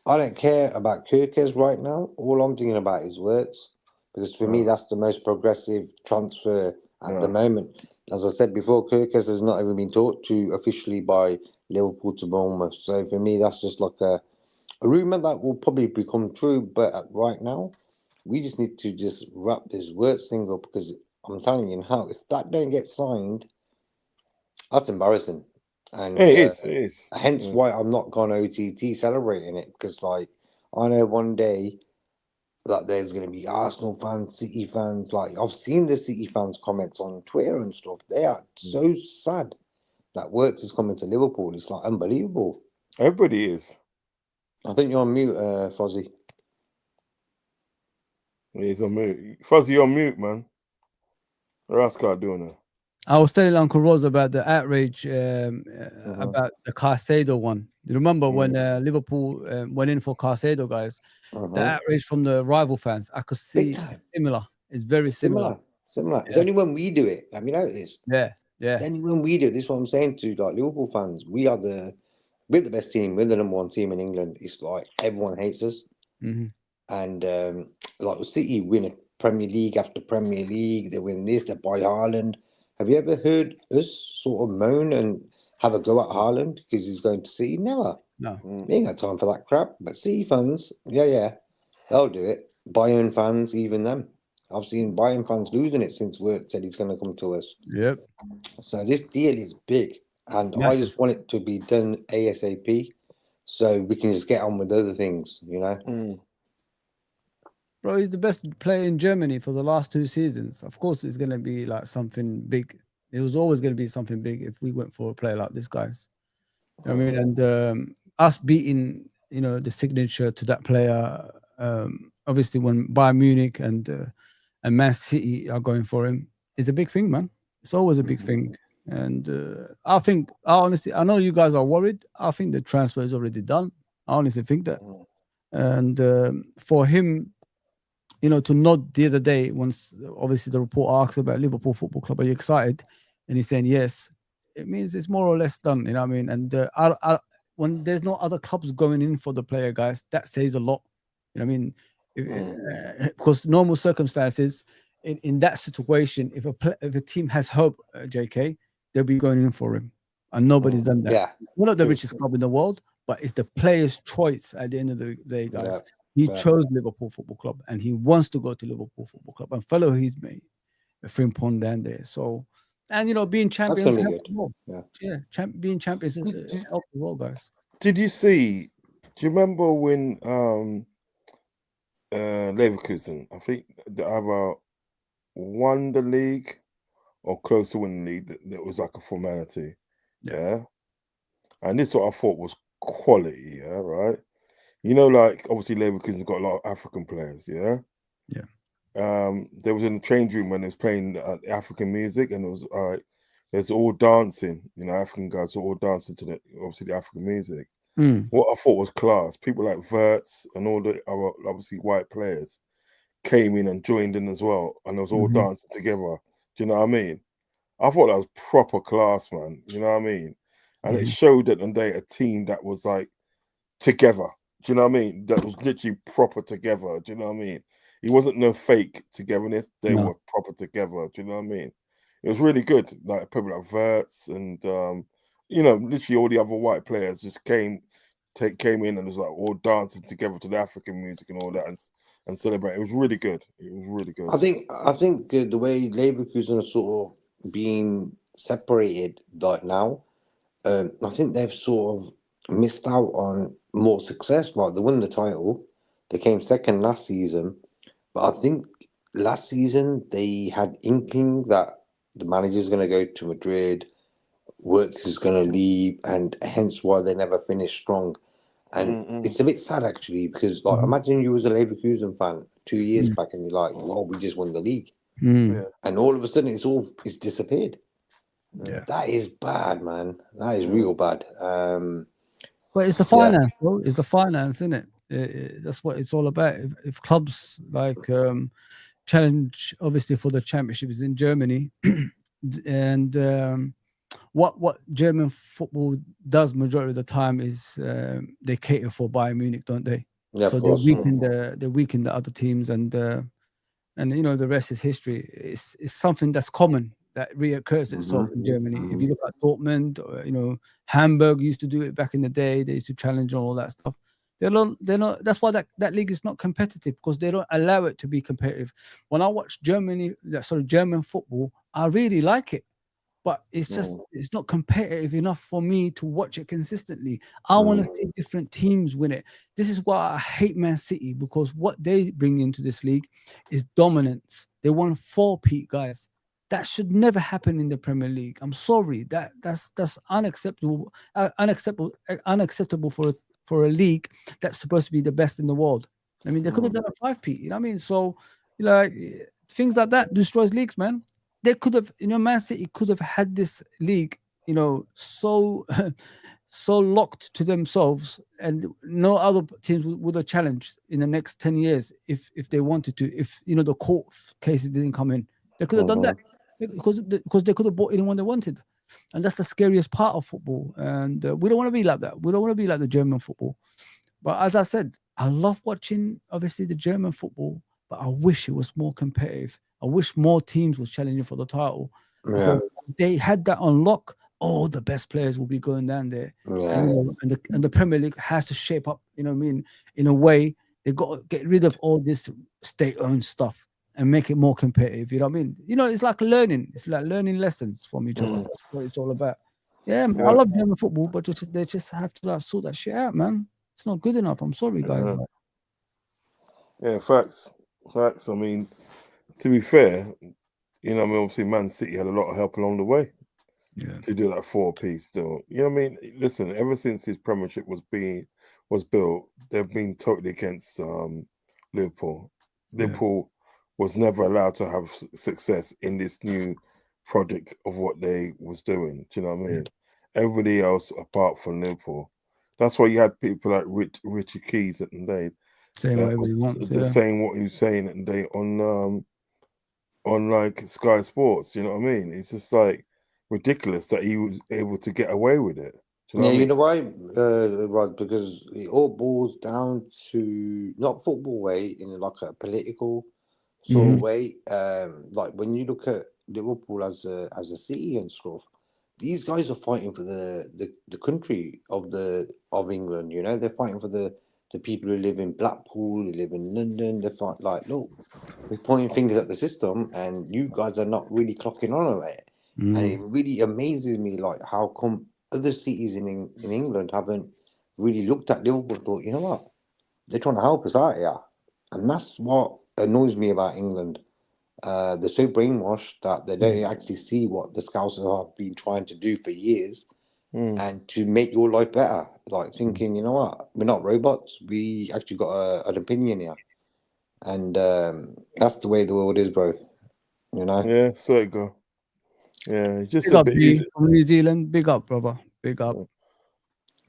I don't care about KERKEZ right now. All I'm thinking about is Wirtz, because for me, that's the most progressive transfer at the moment. As I said before, KERKEZ has not even been talked to officially by Liverpool to Bournemouth. So for me, that's just like a rumor that will probably become true. But right now, we just need to just wrap this Wirtz thing up, because I'm telling you now, if that don't get signed, that's embarrassing. And It is. It is. hence why I'm not gone OTT celebrating it, because like I know one day that there's going to be Arsenal fans, City fans. Like I've seen the City fans comments on Twitter and stuff. They are so sad that Wirtz is coming to Liverpool. It's like unbelievable. Everybody is. I think you're on mute, Fozzie. He's on mute. Fuzzy, you're on mute, man. Rascal doing it. I was telling Uncle Rose about the outrage about the Caicedo one. You remember when Liverpool went in for Caicedo, guys? The outrage from the rival fans. I could see similar. It's very similar. Similar. It's only when we do it. Have you noticed? Yeah. It's only when we do it. This is what I'm saying to like Liverpool fans. We're the best team. We're the number one team in England. It's like everyone hates us. And like City win a Premier League after Premier League. They win this. They buy Haaland. Have you ever heard us sort of moan and have a go at Haaland because he's going to City? Never. No. We ain't got time for that crap. But City fans, yeah, they'll do it. Bayern fans, even them. I've seen Bayern fans losing it since Wirtz said he's going to come to us. Yep. So this deal is big. And I just want it to be done ASAP so we can just get on with other things, you know? Bro, he's the best player in Germany for the last 2 seasons. Of course, it's going to be like something big. It was always going to be something big if we went for a player like this, guys. I mean, and us beating, you know, the signature to that player, obviously when Bayern Munich and Man City are going for him, is a big thing, man. It's always a big thing. And I honestly, I know you guys are worried. I think the transfer is already done. I honestly think that. And for him, you know, to nod the other day, once obviously the report asks about Liverpool Football Club, are you excited? And he's saying yes. It means it's more or less done, you know what I mean? And when there's no other clubs going in for the player, guys, that says a lot. You know what I mean? Because normal circumstances, in that situation, if a team has hope, JK, they'll be going in for him. And nobody's done that. Yeah. We're not the richest club in the world, but it's the player's choice at the end of the day, guys. Yeah. He chose Liverpool Football Club and he wants to go to Liverpool Football Club and follow his mate, Frimpong down there. So, and you know, being champions, That's gonna be good. Being champions help the world, guys. Did you see? Do you remember when Leverkusen? I think they either won the league or close to winning the league. That was like a formality. Yeah. And this what I thought was quality. Yeah, right. You know, like obviously Leverkusen got a lot of African players. Yeah. There was in the change room when they was playing African music, and it was there's all dancing. You know, African guys were all dancing to the African music. What I thought was class. People like Wirtz and all the other obviously white players came in and joined in as well, and it was all dancing together. Do you know what I mean? I thought that was proper class, man. You know what I mean? And it showed that a team that was like together. Do you know what I mean? That was literally proper together. Do you know what I mean? It wasn't no fake togetherness. They were proper together. Do you know what I mean? It was really good. Like people like Wirtz and you know, literally all the other white players just came in and was like all dancing together to the African music and all that and celebrate. It was really good. It was really good. I think the way Leverkusen are sort of being separated right now, I think they've sort of missed out on more success. Like they won the title, they came second last season, but I think last season they had inkling that the manager's going to go to Madrid, Wirtz is going to leave, and hence why they never finished strong. And it's a bit sad actually, because like imagine you was a Leverkusen fan 2 years back and you're like, well, we just won the league, and all of a sudden it's disappeared. That is bad, man. That is real bad. But it's the finance, bro. It's the finance, isn't it? That's what it's all about. If clubs like challenge, obviously for the championships in Germany, and what German football does majority of the time is they cater for Bayern Munich, don't they? Yeah, so they weaken the other teams, and you know the rest is history. It's something that's common that reoccurs itself in Germany. If you look at Dortmund, or, you know, Hamburg used to do it back in the day. They used to challenge on all that stuff. They're not. That's why that league is not competitive, because they don't allow it to be competitive. When I watch German football, I really like it. but it's just it's not competitive enough for me to watch it consistently. I want to see different teams win it. This is why I hate Man City, because what they bring into this league is dominance. They want 4-peat, guys. That should never happen in the Premier League. I'm sorry. That's unacceptable. Unacceptable for a league that's supposed to be the best in the world. I mean, they could have done a 5-peat. You know what I mean? So, like, things like that destroys leagues, man. They could have, Man City could have had this league, so so locked to themselves, and no other teams would have challenged in the next 10 years if they wanted to. If the court cases didn't come in, they could have done that because they could have bought anyone they wanted, and that's the scariest part of football. And we don't want to be like that. We don't want to be like the German football. But as I said, I love watching obviously the German football, but I wish it was more competitive. I wish more teams was challenging for the title. Because they had that on lock. All the best players will be going down there. And the Premier League has to shape up, in a way. They got to get rid of all this state-owned stuff and make it more competitive. You know what I mean? It's like learning. It's like learning lessons from each other. That's what it's all about. Yeah, man, I love German football, but they just have to sort that shit out, man. It's not good enough. I'm sorry, guys. Yeah, facts. I mean, to be fair, obviously Man City had a lot of help along the way to do that 4-piece still. You know what I mean? Listen, ever since his Premiership was built, they've been totally against Liverpool. Liverpool was never allowed to have success in this new project of what they was doing. Do you know what I mean? Everybody else apart from Liverpool. That's why you had people like Richie Keys and they saying whatever he wants, saying what he was saying and they on like Sky Sports. You know what I mean? It's just like ridiculous that he was able to get away with it. You know why? Rod, because it all boils down to not football way, in like a political sort of way. Like when you look at Liverpool as a city and stuff, these guys are fighting for the country of England. They're fighting for the people who live in Blackpool, who live in London. They fight like, look, we're pointing fingers at the system, and you guys are not really clocking on at it. And it really amazes me, like, how come other cities in England haven't really looked at Liverpool and thought, you know what, they're trying to help us out here. And that's what annoys me about England. They're so brainwashed that they don't actually see what the scouts have been trying to do for years and to make your life better. Like thinking, you know what, we're not robots. We actually got an opinion here. And that's the way the world is, bro. Yeah, so it go. Yeah, it's just big up, B from New Zealand. Big up, brother. Big up.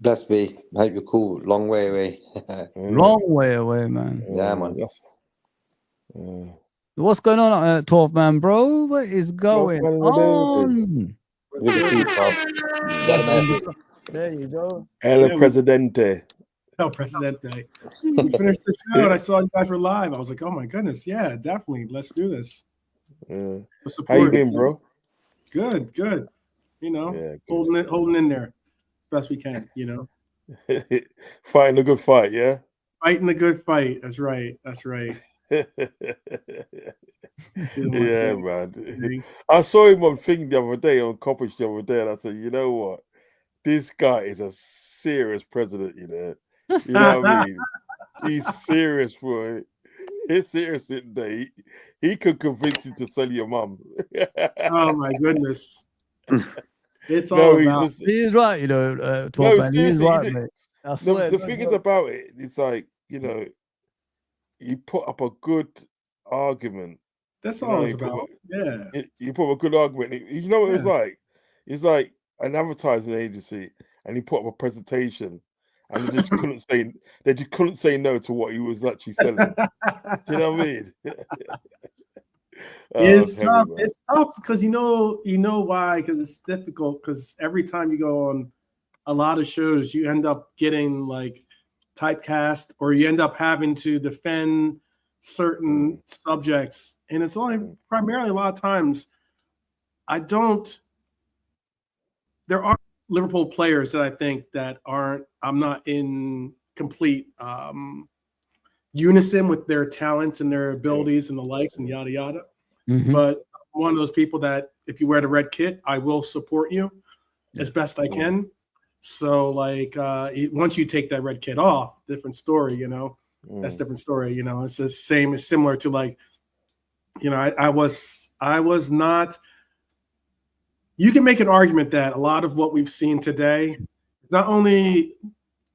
Bless B. Hope you're cool. Long way away. Long way away, man. Yeah, man. What's going on at 12 man, bro? What is going on? There you go. El Presidente. El Presidente. We finished the show and I saw you guys were live. I was like, oh my goodness. Yeah, definitely. Let's do this. How you been, bro? Good. Holding in there best we can, Fighting a good fight, yeah? Fighting a good fight. That's right. Yeah, man. I saw him on thing the other day, on Coppish the other day, and I said, you know what? This guy is a serious president, You know what I mean? He's serious, boy. He's serious today. He could convince you to sell your mum. Oh my goodness. It's all about. He's right, he's right, mate. I swear, the thing is about it, it's like, you put up a good argument. That's all it's about. You put up a good argument. You know what it was like? It's like an advertising agency, and he put up a presentation, and they just couldn't say no to what he was actually selling. Do you know what I mean? It's tough. It's tough because you know why? Because it's difficult. Because every time you go on a lot of shows, you end up getting like typecast, or you end up having to defend certain subjects, and it's only primarily a lot of times. There are Liverpool players that I think that I'm not in complete unison with their talents and their abilities and the likes and yada yada. But one of those people that if you wear the red kit, I will support you as best I can. So like once you take that red kit off, different story, you know. That's a different story, you know. It's the same, it's similar to like, you know, I was not. You can make an argument that a lot of what we've seen today, not only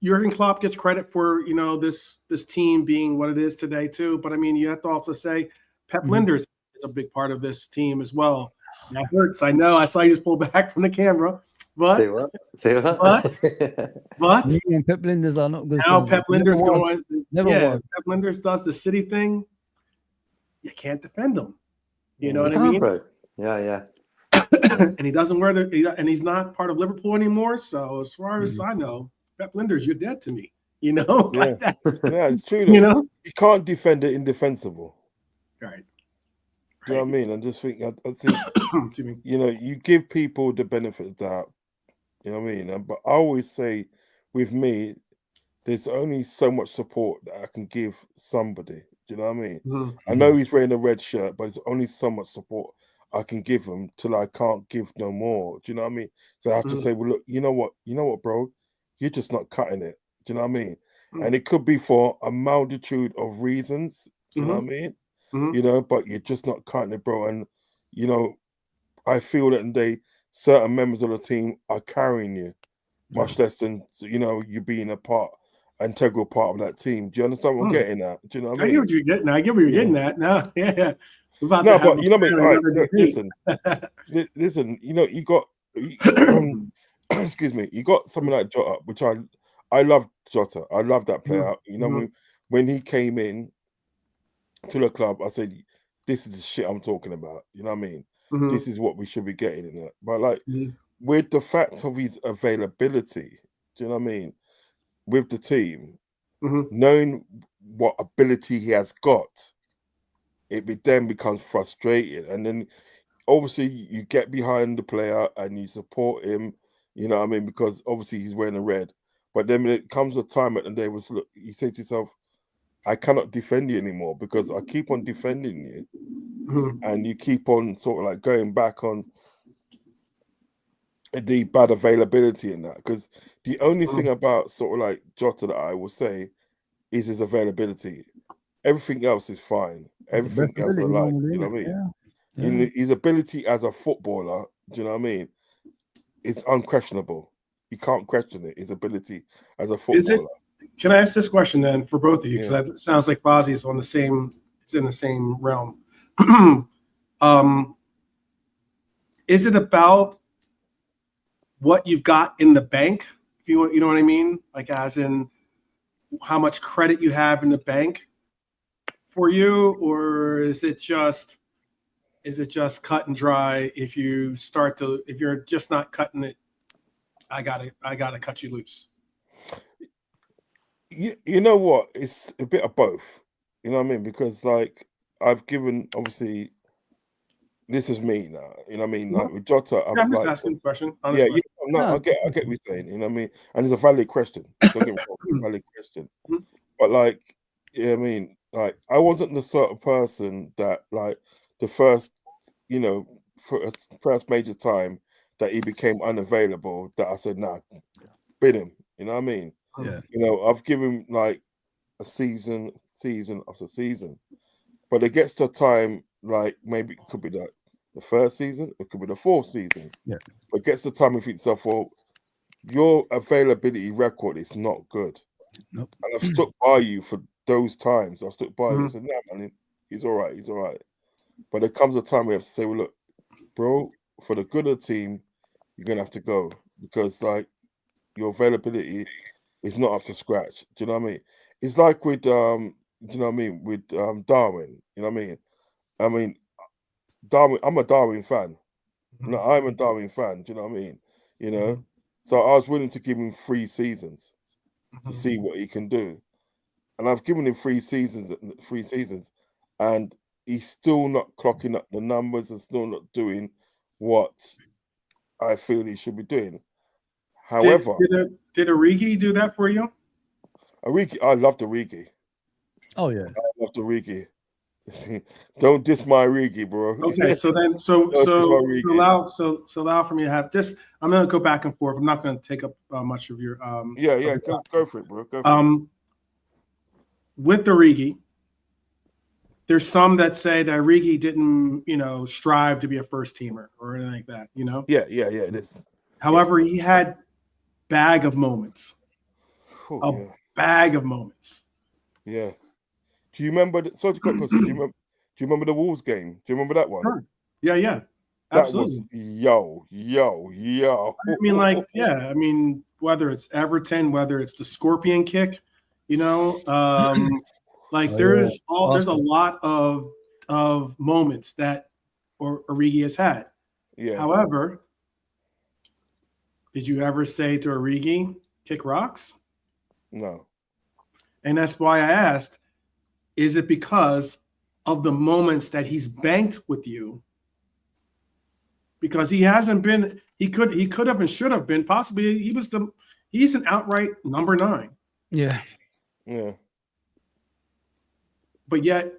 Jurgen Klopp gets credit for, you know, this team being what it is today too, but I mean, you have to also say Pep Linders is a big part of this team as well. That hurts. I know. I saw you just pull back from the camera, but Say what? but Me and Pep Linders are not good. now friends. Pep Linders Never won. going. Never yeah, won. Pep Linders does the City thing. You can't defend him. You know what I Can't, mean? bro. Yeah. And he doesn't wear and he's not part of Liverpool anymore. So as far as I know, Pep Linders, you're dead to me. You know? Yeah, yeah, it's true. Though. You know? You can't defend the indefensible. Right. Do you know what I mean? I just think, I think, you know, you give people the benefit of the doubt. You know what I mean? But I always say, with me, there's only so much support that I can give somebody. Do you know what I mean? I know he's wearing a red shirt, but there's only so much support I can give him till I can't give no more. Do you know what I mean? So I have to say, well, look, you know what, bro? You're just not cutting it. Do you know what I mean? And it could be for a multitude of reasons. Do you know what I mean? You know, but you're just not cutting it, bro. And, you know, I feel that certain members of the team are carrying you, much less than, you know, you being integral part of that team. Do you understand what I'm getting at? Do you know what I mean? I get what you're getting. I get what you're getting at. No, yeah. No, but you know what I mean? All right, look, listen, you know, you got, excuse me, you got something like Jota, which I love Jota. I love that player. You know, when he came in to the club, I said, this is the shit I'm talking about. You know what I mean? This is what we should be getting in it. But like, with the fact of his availability, do you know what I mean? With the team, knowing what ability he has got, it then becomes frustrating. And then obviously you get behind the player and you support him, you know what I mean? Because obviously he's wearing a red. But then when it comes a time at the day, look, you say to yourself, I cannot defend you anymore because I keep on defending you. And you keep on sort of like going back on the bad availability in that. Because the only thing about sort of like Jota that I will say is his availability. Everything else is fine. Everything else I like. You know what I mean? Yeah. His ability as a footballer, do you know what I mean? It's unquestionable. You can't question it. His ability as a footballer. Can I ask this question then for both of you? Because it sounds like Fozzie is it's in the same realm. Is it about what you've got in the bank? If you know what I mean? Like as in how much credit you have in the bank for you, or is it just cut and dry? If you're just not cutting it, I gotta cut you loose. You know what? It's a bit of both. You know what I mean? Because like I've given, obviously, this is me now. You know what I mean? Like with Jota, I'm just asking a question. I get what you're saying. You know what I mean? And it's a valid question. Don't get me wrong, valid question. But like, you know what I mean? Like I wasn't the sort of person that like the first, you know, first major time that he became unavailable that I said, nah, bid him. You know what I mean? Yeah. You know, I've given like a season after season, but it gets to a time like maybe it could be like the first season, it could be the fourth season. Yeah. But it gets to the time you think to yourself, well, your availability record is not good. Nope. And I've stuck by you for those times. I've stuck by you and said, nah, man, he's all right. He's all right. But there comes a time we have to say, well, look, bro, for the good of the team, you're going to have to go because like your availability is not up to scratch. Do you know what I mean? It's like with, do you know what I mean? With Darwin, you know what I mean? I mean, Darwin, I'm a Darwin fan. No, I'm a Darwin fan. Do you know what I mean? You know? So I was willing to give him 3 seasons to see what he can do. And I've given him 3 seasons, and he's still not clocking up the numbers and still not doing what I feel he should be doing. However, did Origi do that for you? I loved Origi. Oh yeah, I loved Origi. Don't diss my Rigi, bro. Okay, so then, so Don't diss my Rigi. so allow for me to have this. I'm gonna go back and forth. I'm not gonna take up much of your Yeah, go for it, bro. Go for it. With the Rigi, there's some that say that Rigi didn't, strive to be a first teamer or anything like that, Yeah. It is. However, he had bag of moments. Bag of moments. Yeah. Do you remember? Sorry to cut across. Do you remember the Wolves game? Do you remember that one? Sure. Yeah. That Absolutely. was yo. I mean, whether it's Everton, whether it's the Scorpion kick, there's a lot of moments that Origi has had. Yeah. However, did you ever say to Origi, kick rocks? No. And that's why I asked, is it because of the moments that he's banked with you? Because he hasn't been, he could have and should have been, possibly he's an outright number 9. Yeah. But yet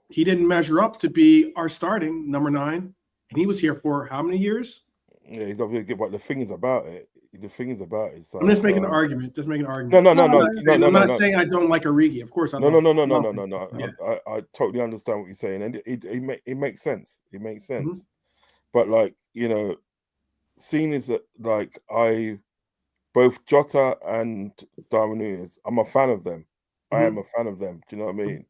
he didn't measure up to be our starting number 9. And he was here for how many years? Yeah, he's not really good, but the thing is about it. I'm just making an argument. No. I'm not saying I don't like Origi. Of course I don't. No. Yeah. I totally understand what you're saying, and it makes sense. It makes sense. But seeing is that both Jota and Darwin Nunez, I'm a fan of them. I am a fan of them. Do you know what I mean?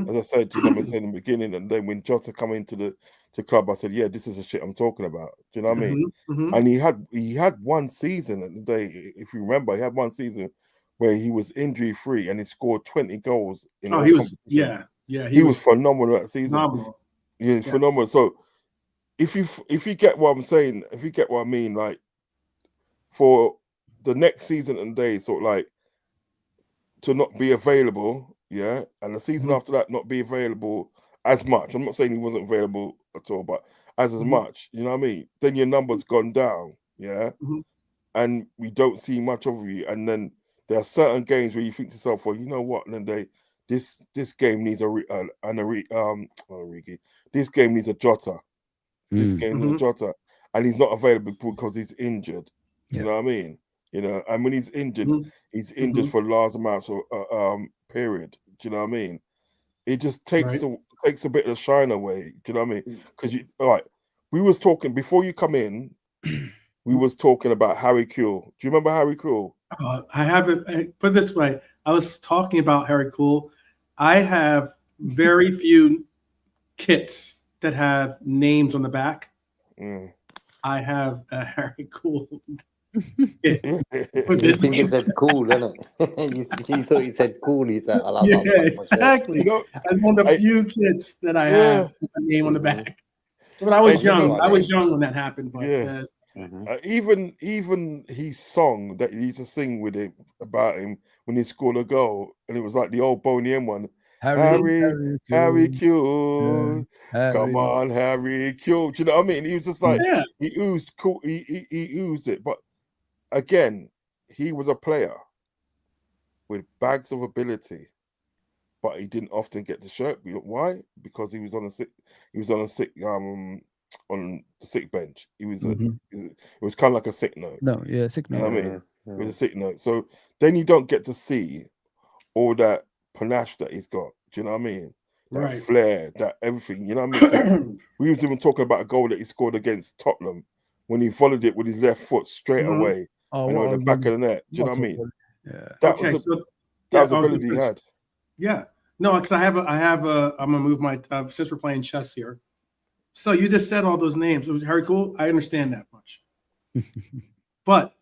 As I said, I said in the beginning, and then when Jota come into the club, I said, yeah, this is the shit I'm talking about. Do you know what I mean? And he had one season at the day, if you remember, he had one season where he was injury free and he scored 20 goals in he was he was phenomenal that season. Phenomenal. Yeah, phenomenal. So if you get what I'm saying, if you get what I mean, for the next season and day, to not be available, and the season after that not be available as much. I'm not saying he wasn't available at all, but as much, you know what I mean? Then your number's gone down, and we don't see much of you. And then there are certain games where you think to yourself, well, you know what? And then this game needs this game needs a Jota. This game needs a Jota, and he's not available because he's injured. You know what I mean? And when he's injured, he's injured for large amounts of period. Do you know what I mean? It just takes takes a bit of the shine away. Do you know what I mean? Because we was talking before you come in. We was talking about Harry Kuehl. Do you remember Harry Kuehl? I haven't. Put it this way, I was talking about Harry Kuehl. I have very few kits that have names on the back. I have a Harry Kuehl. You think it said cool, isn't it? you thought he said cool. He said, I love yeah, exactly. And one of the few kids that I have with a name on the back. But I was young. I was young when that happened. But even his song that he used to sing with it about him when he scored a goal, and it was like the old Boney M one. Harry Kuehl, come on, Harry Kuehl. Do you know what I mean? He was just like he oozed cool. He oozed it, but. Again, he was a player with bags of ability, but he didn't often get the shirt. Why? Because he was on the sick bench. He was it was kind of like a sick note. No, yeah, sick note. You know what I mean? It was a sick note. So then you don't get to see all that panache that he's got. Do you know what I mean? That flair, that everything. You know what I mean? We was even talking about a goal that he scored against Tottenham when he volleyed it with his left foot straight away. In the back of the net. Do you know what I mean? Yeah. That was ability he had. Yeah. No, because I'm gonna move my since we're playing chess here. So you just said all those names. It was Harry Kuehl. I understand that much. But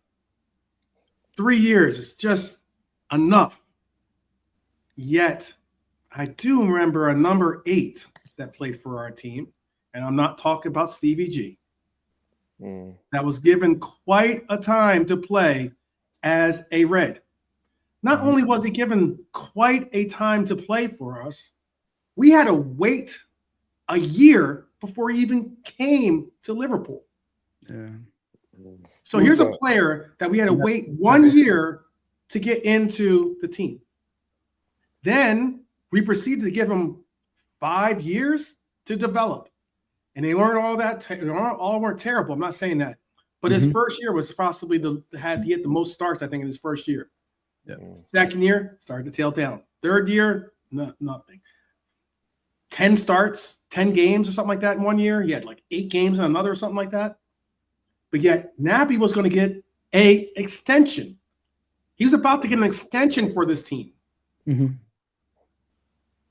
3 years is just enough. Yet I do remember a number 8 that played for our team, and I'm not talking about Stevie G. That was given quite a time to play as a Red. Not only was he given quite a time to play for us, we had to wait a year before he even came to Liverpool. So here's a player that we had to wait 1 year to get into the team. Then we proceeded to give him 5 years to develop. And they weren't all that, all weren't terrible. I'm not saying that. But his first year was possibly he had the most starts, I think, in his first year. Yeah. Second year, started to tail down. Third year, nothing. 10 starts, 10 games or something like that in 1 year. He had like 8 games in another or something like that. But yet Naby was going to get an extension. He was about to get an extension for this team.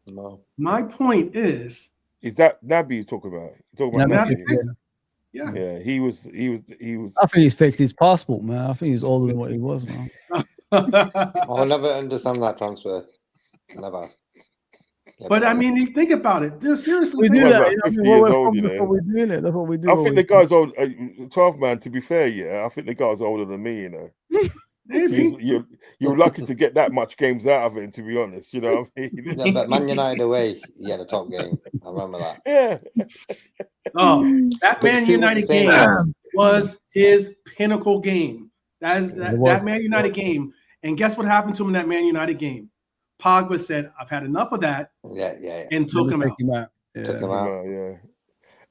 No. My point is that Naby you're talking about? You're talking about Naby? Naby? Yeah. Yeah, he was. I think he's fixed his passport, man. I think he's older than what he was, man. I'll never understand that transfer. Never. But I mean, you think about it. Seriously, We do Well, that. about 50 years old, you That's know. what we're doing it. That's what we do. I think the guy's old. 12 man. To be fair, yeah, I think the guy's older than me. You know, maybe. you're lucky to get that much games out of it. To be honest, you know what I mean. Yeah, but Man United away, he had a top game. I remember that. Yeah. Oh, that Man people United say game that. was his pinnacle game. That Man United game. And guess what happened to him in that Man United game? Pogba said, "I've had enough of that," Yeah. and took him out. Yeah. Took him out. Yeah.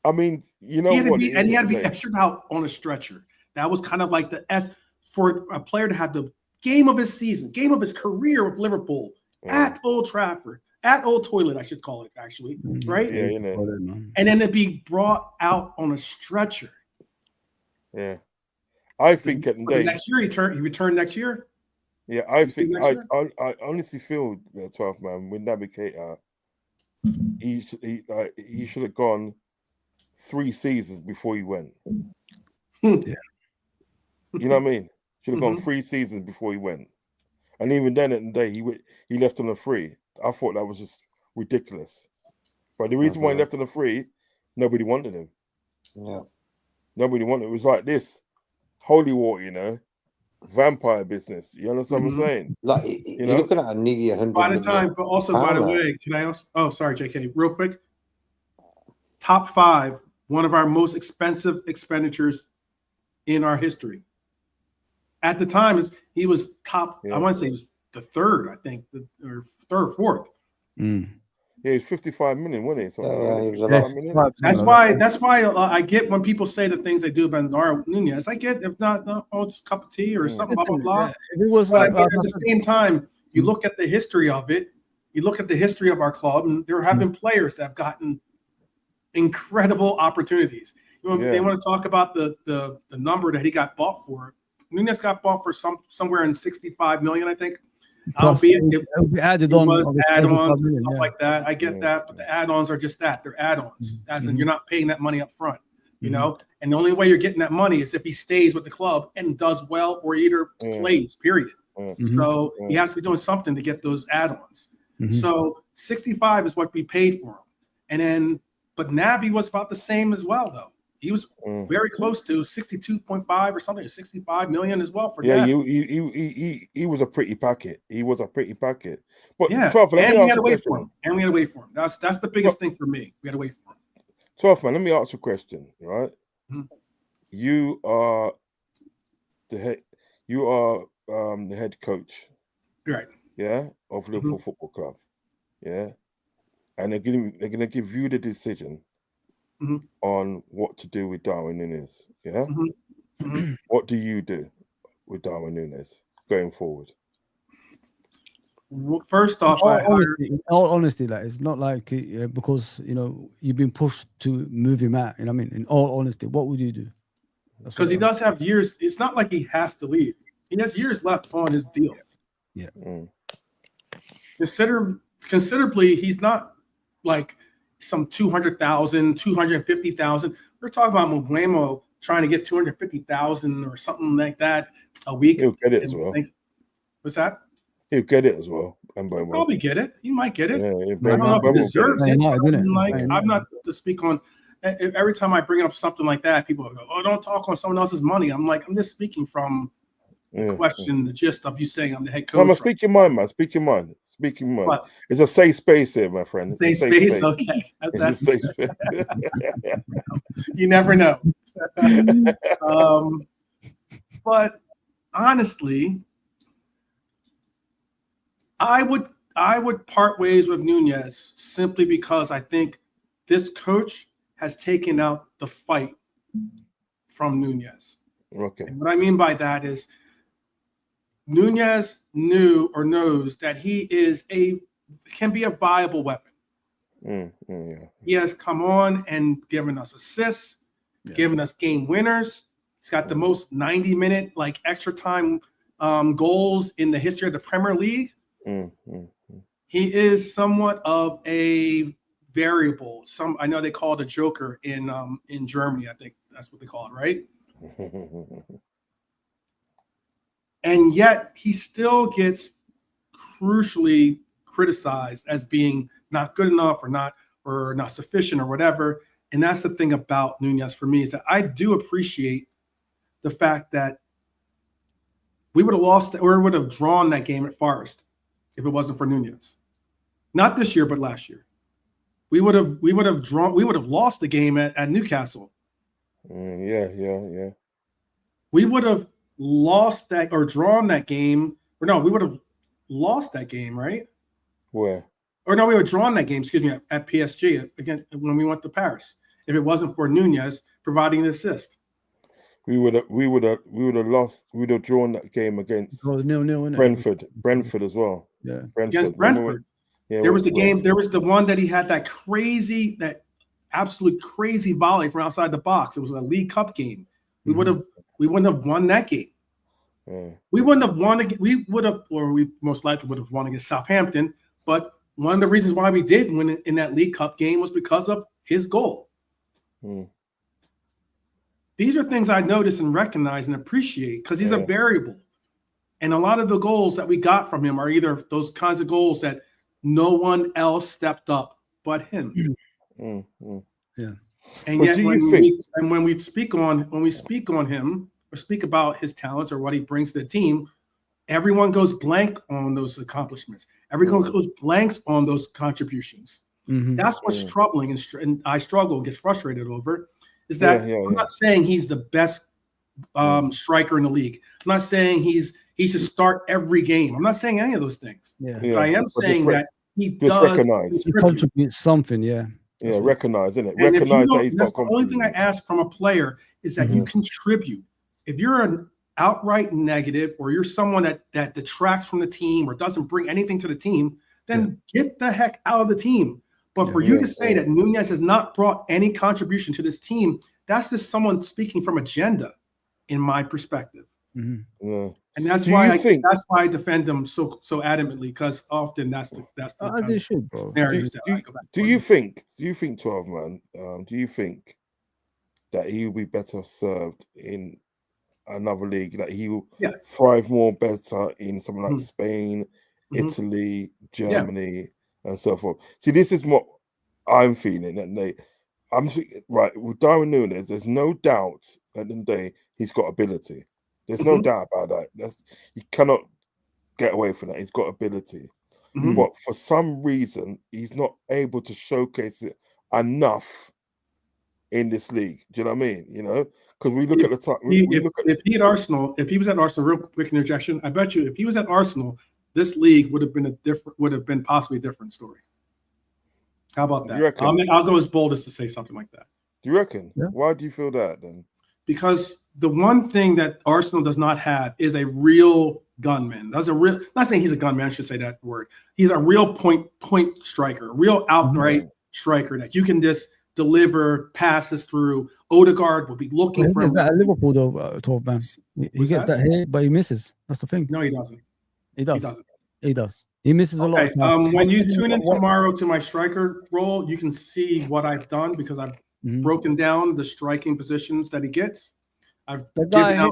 I mean, you know He had to what? be, and he had to be ushered out on a stretcher. That was kind of like the S for a player to have the game of his season, game of his career with Liverpool at Old Trafford, at Old Toilet, I should call it actually, right? Yeah, you know. And then to be brought out on a stretcher. Yeah. I think at the But day. next year he returned next year. Yeah, I think next year? I honestly feel that 12 man with Naby Keita, he should have gone 3 seasons before he went. Yeah. You know what I mean? Should have gone 3 seasons before he went, and even then at the day he left on a free. I thought that was just ridiculous. But the reason why he left on a free, nobody wanted him. Yeah. Nobody wanted. It was like this holy water, you know. Vampire business. You understand what I'm saying? Like you're looking at nearly 100 By the million time, but also by the pound there. way, can I also? Oh, sorry, JK, real quick. Top 5, one of our most expensive expenditures in our history. At the time, he was top. Yeah. I want to say he was the third, I think, or third or fourth. Yeah, he's 55 million, wasn't he? Something Yeah, like he was a that. lot. 55 million? That's why I get when people say the things they do about Darwin Nunez. I get, if not, it's a cup of tea or something, blah blah blah. If it was But like at the same time, you look at the history of it. You look at the history of our club, and there have been players that have gotten incredible opportunities. You know, they want to talk about the number that he got bought for. Nunez got bought for somewhere in 65 million, I think. Plus, Albeit it will be added on. add-ons and stuff like that. I get that, but the add-ons are just that. They're add-ons. As in, you're not paying that money up front, you know? And the only way you're getting that money is if he stays with the club and does well or either plays, period. So he has to be doing something to get those add-ons. So 65 is what we paid for him. And then, but Naby was about the same as well, though. He was very close to 62.5 or something, 65 million as well for Naby. He was a pretty packet. He was a pretty packet. But yeah, 12, and we had to wait for him. And we had to wait for him. That's the biggest thing for me. We had to wait for him. 12 man, let me ask you a question, right? You are the head. You are the head coach, right? Yeah, of Liverpool Football Club. Yeah, and they're gonna give you the decision on what to do with Darwin Nunez. Yeah, what do you do with Darwin Nunez going forward? Well, first off, in all honesty, like it's not like because you know you've been pushed to move him out. You know what I mean? In all honesty, what would you do? Because he does have years. It's not like he has to leave. He has years left on his deal. Yeah. Considerably, he's not like some 200,000, 250,000. We're talking about Muguemo trying to get 250,000 or something like that a week. He'll get it as well. What's that? He'll get it as well. He'll probably get it. He might get it. Yeah, I don't know if he deserves it. I'm not to speak on. Every time I bring up something like that, people go, "Oh, don't talk on someone else's money." I'm like, I'm just speaking from the question, the gist of you saying I'm the head coach. No, speak your mind, man. Speak your mind. Speaking mind. What? It's a safe space here, my friend. Safe space, okay. That's safe space. You never know. But honestly, I I would part ways with Nunez simply because I think this coach has taken out the fight from Nunez. Okay. And what I mean by that is Nunez knew or knows that he can be a viable weapon. Yeah. He has come on and given us assists, given us game winners. He's got the most 90-minute like extra time goals in the history of the Premier League. He is somewhat of a variable. I know they call it a joker in Germany. I think that's what they call it, right? And yet he still gets crucially criticized as being not good enough or not sufficient or whatever. And that's the thing about Nunez for me, is that I do appreciate the fact that we would have lost or would have drawn that game at Forest if it wasn't for Nunez. Not this year, but last year. We would have lost the game at Newcastle. Yeah. We would have lost that or drawn that game. Or no, we would have lost that game, right? Where? Or no, we would have drawn that game, excuse me, at PSG against when we went to Paris. If it wasn't for Nunez providing the assist. We would have lost. We would have drawn that game against 0-0, Brentford as well. Yeah, against Brentford. There was the game. There was the one that he had that absolute crazy volley from outside the box. It was a League Cup game. We wouldn't have won that game. Yeah. We wouldn't have won. We most likely would have won against Southampton. But one of the reasons why we did win in that League Cup game was because of his goal. These are things I notice and recognize and appreciate because he's a variable. And a lot of the goals that we got from him are either those kinds of goals that no one else stepped up but him. Yeah. And but yet when we speak on him or speak about his talents or what he brings to the team, everyone goes blank on those accomplishments. Everyone goes blanks on those contributions. That's what's troubling and I struggle and get frustrated over. Is that I'm not saying he's the best striker in the league. I'm not saying he should start every game. I'm not saying any of those things. But I am saying that he does contribute something. Yeah, recognize, isn't it? And recognize that he's that's got the only thing I ask from a player is that you contribute. If you're an outright negative or you're someone that detracts from the team or doesn't bring anything to the team, then get the heck out of the team. But for you to say that Nunez has not brought any contribution to this team, that's just someone speaking from agenda, in my perspective. And that's why I defend them so adamantly, because often that's the scenarios that I go back do you think 12 man? Do you think that he will be better served in another league? That he will thrive more better in something like Spain, Italy, Germany, and so forth? See, this is what I'm feeling. Right with Darwin Nunez, there's no doubt at the end of the day he's got ability. There's no doubt about that. You cannot get away from that. He's got ability, but for some reason he's not able to showcase it enough in this league. Do you know what I mean? You know, because we look at the time. If he was at Arsenal, real quick interjection. I bet you, if he was at Arsenal, this league would have been possibly a different story. How about that? I'll go as bold as to say something like that. Do you reckon? Yeah. Why do you feel that then? Because the one thing that Arsenal does not have is a real gunman. Not saying he's a gunman, I should say that word. He's a real point striker, a real outright striker that you can just deliver passes through. Odegaard will be looking for him. At Liverpool though, 12 man. He gets that here, but he misses. That's the thing. No, he doesn't. He does. He misses a lot. When you tune in tomorrow to my striker role, you can see what I've done because I've broken down the striking positions that he gets. I've broken down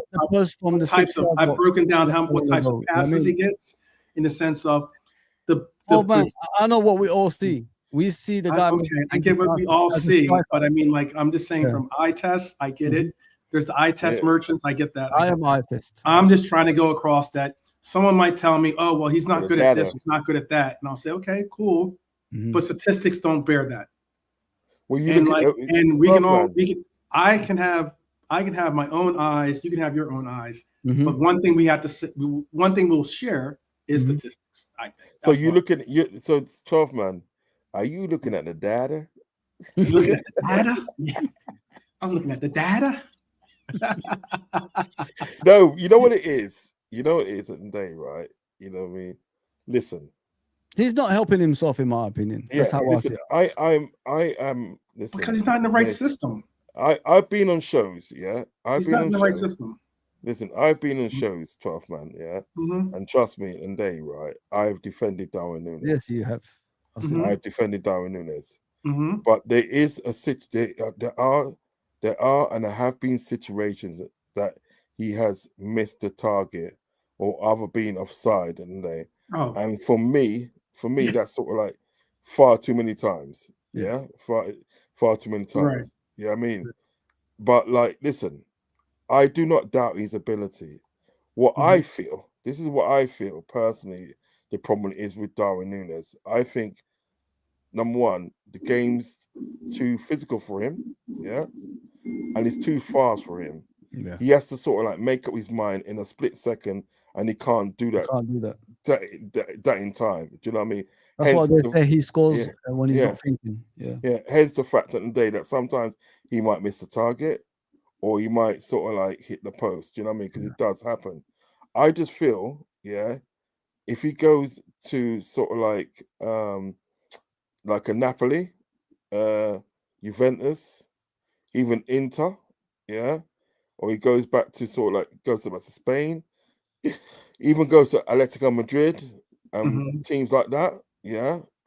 what types of passes he gets in the sense of I know what we all see. We see the guy. I get what we all see, but I mean, like, I'm just saying from eye tests, I get it. There's the eye test merchants. I get that. I am eye test. I'm just trying to go across that. Someone might tell me, oh, well, he's not good at this, he's not good at that. And I'll say, okay, cool. But statistics don't bear that. Well, I can have my own eyes, you can have your own eyes. But one thing we'll share is statistics. I think. So you looking at you. So 12 man, are you looking at the data? You looking at the data? Yeah. I'm looking at the data. No, you know what it is. You know what it is at the day, right? You know what I mean. Listen, he's not helping himself, in my opinion. That's how listen, I see it. I am. Listen, Because he's not in the right system. I've been on shows. Yeah, He's not in the right system. Listen, I've been on shows, 12 man. Yeah, and trust me, and they right. I've defended Darwin Nunez. Yes, you have. I've defended Darwin Nunez. But there is a there are and there have been situations that he has missed the target or either been offside, and for me, that's sort of like far too many times. Yeah, far too many times. Right. Yeah, I mean, but like, listen, I do not doubt his ability. What I feel, this is what I feel personally, the problem is with Darwin Nunez. I think, number one, the game's too physical for him, and it's too fast for him. Yeah. He has to sort of like make up his mind in a split second, and he can't do that. That in time. Do you know what I mean? That's why they say he scores when he's not thinking. Yeah. Hence the fact that today that sometimes he might miss the target, or he might sort of like hit the post. Do you know what I mean? Because it does happen. I just feel, if he goes to sort of like a Napoli, Juventus, even Inter, or he goes back to sort of like back to Spain, even goes to Atletico Madrid, teams like that.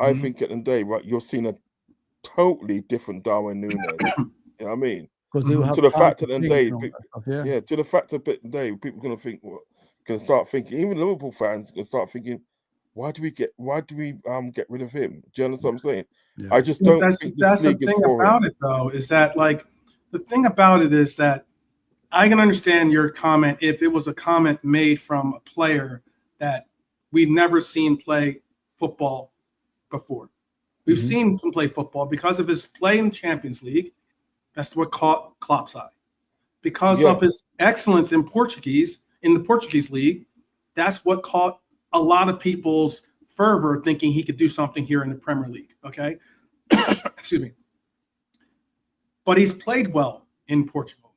I think at the end of the day, right, you're seeing a totally different Darwin Nunez. You know what I mean? To the fact that the day, to the fact that the day, people are gonna start thinking. Even Liverpool fans gonna start thinking, why do we get rid of him? Do you understand what I'm saying? Yeah. I just don't think that's the thing about it, though, is that like the thing about it is that I can understand your comment if it was a comment made from a player that we've never seen play football before. We've seen him play football because of his play in the Champions League. That's what caught Klopp's eye. Because of his excellence in the Portuguese league, that's what caught a lot of people's fervor, thinking he could do something here in the Premier League. Okay, excuse me. But he's played well in Portugal.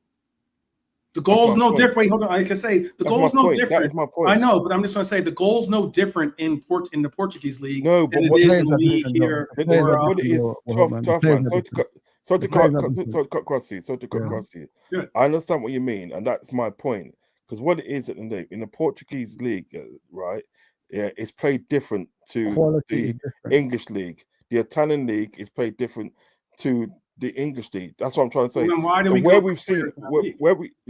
The goal's no different. Hold on, I can say the goal's no different. That is my point. I know, but I'm just going to say the goal's no different in the Portuguese league. No, but what it is in the league here. What it is, tough man. So to cut across you. I understand what you mean, and that's my point. Because what it is in the Portuguese league, right? Yeah, it's played different to the English league. The Italian league is played different to the English league. That's what I'm trying to say.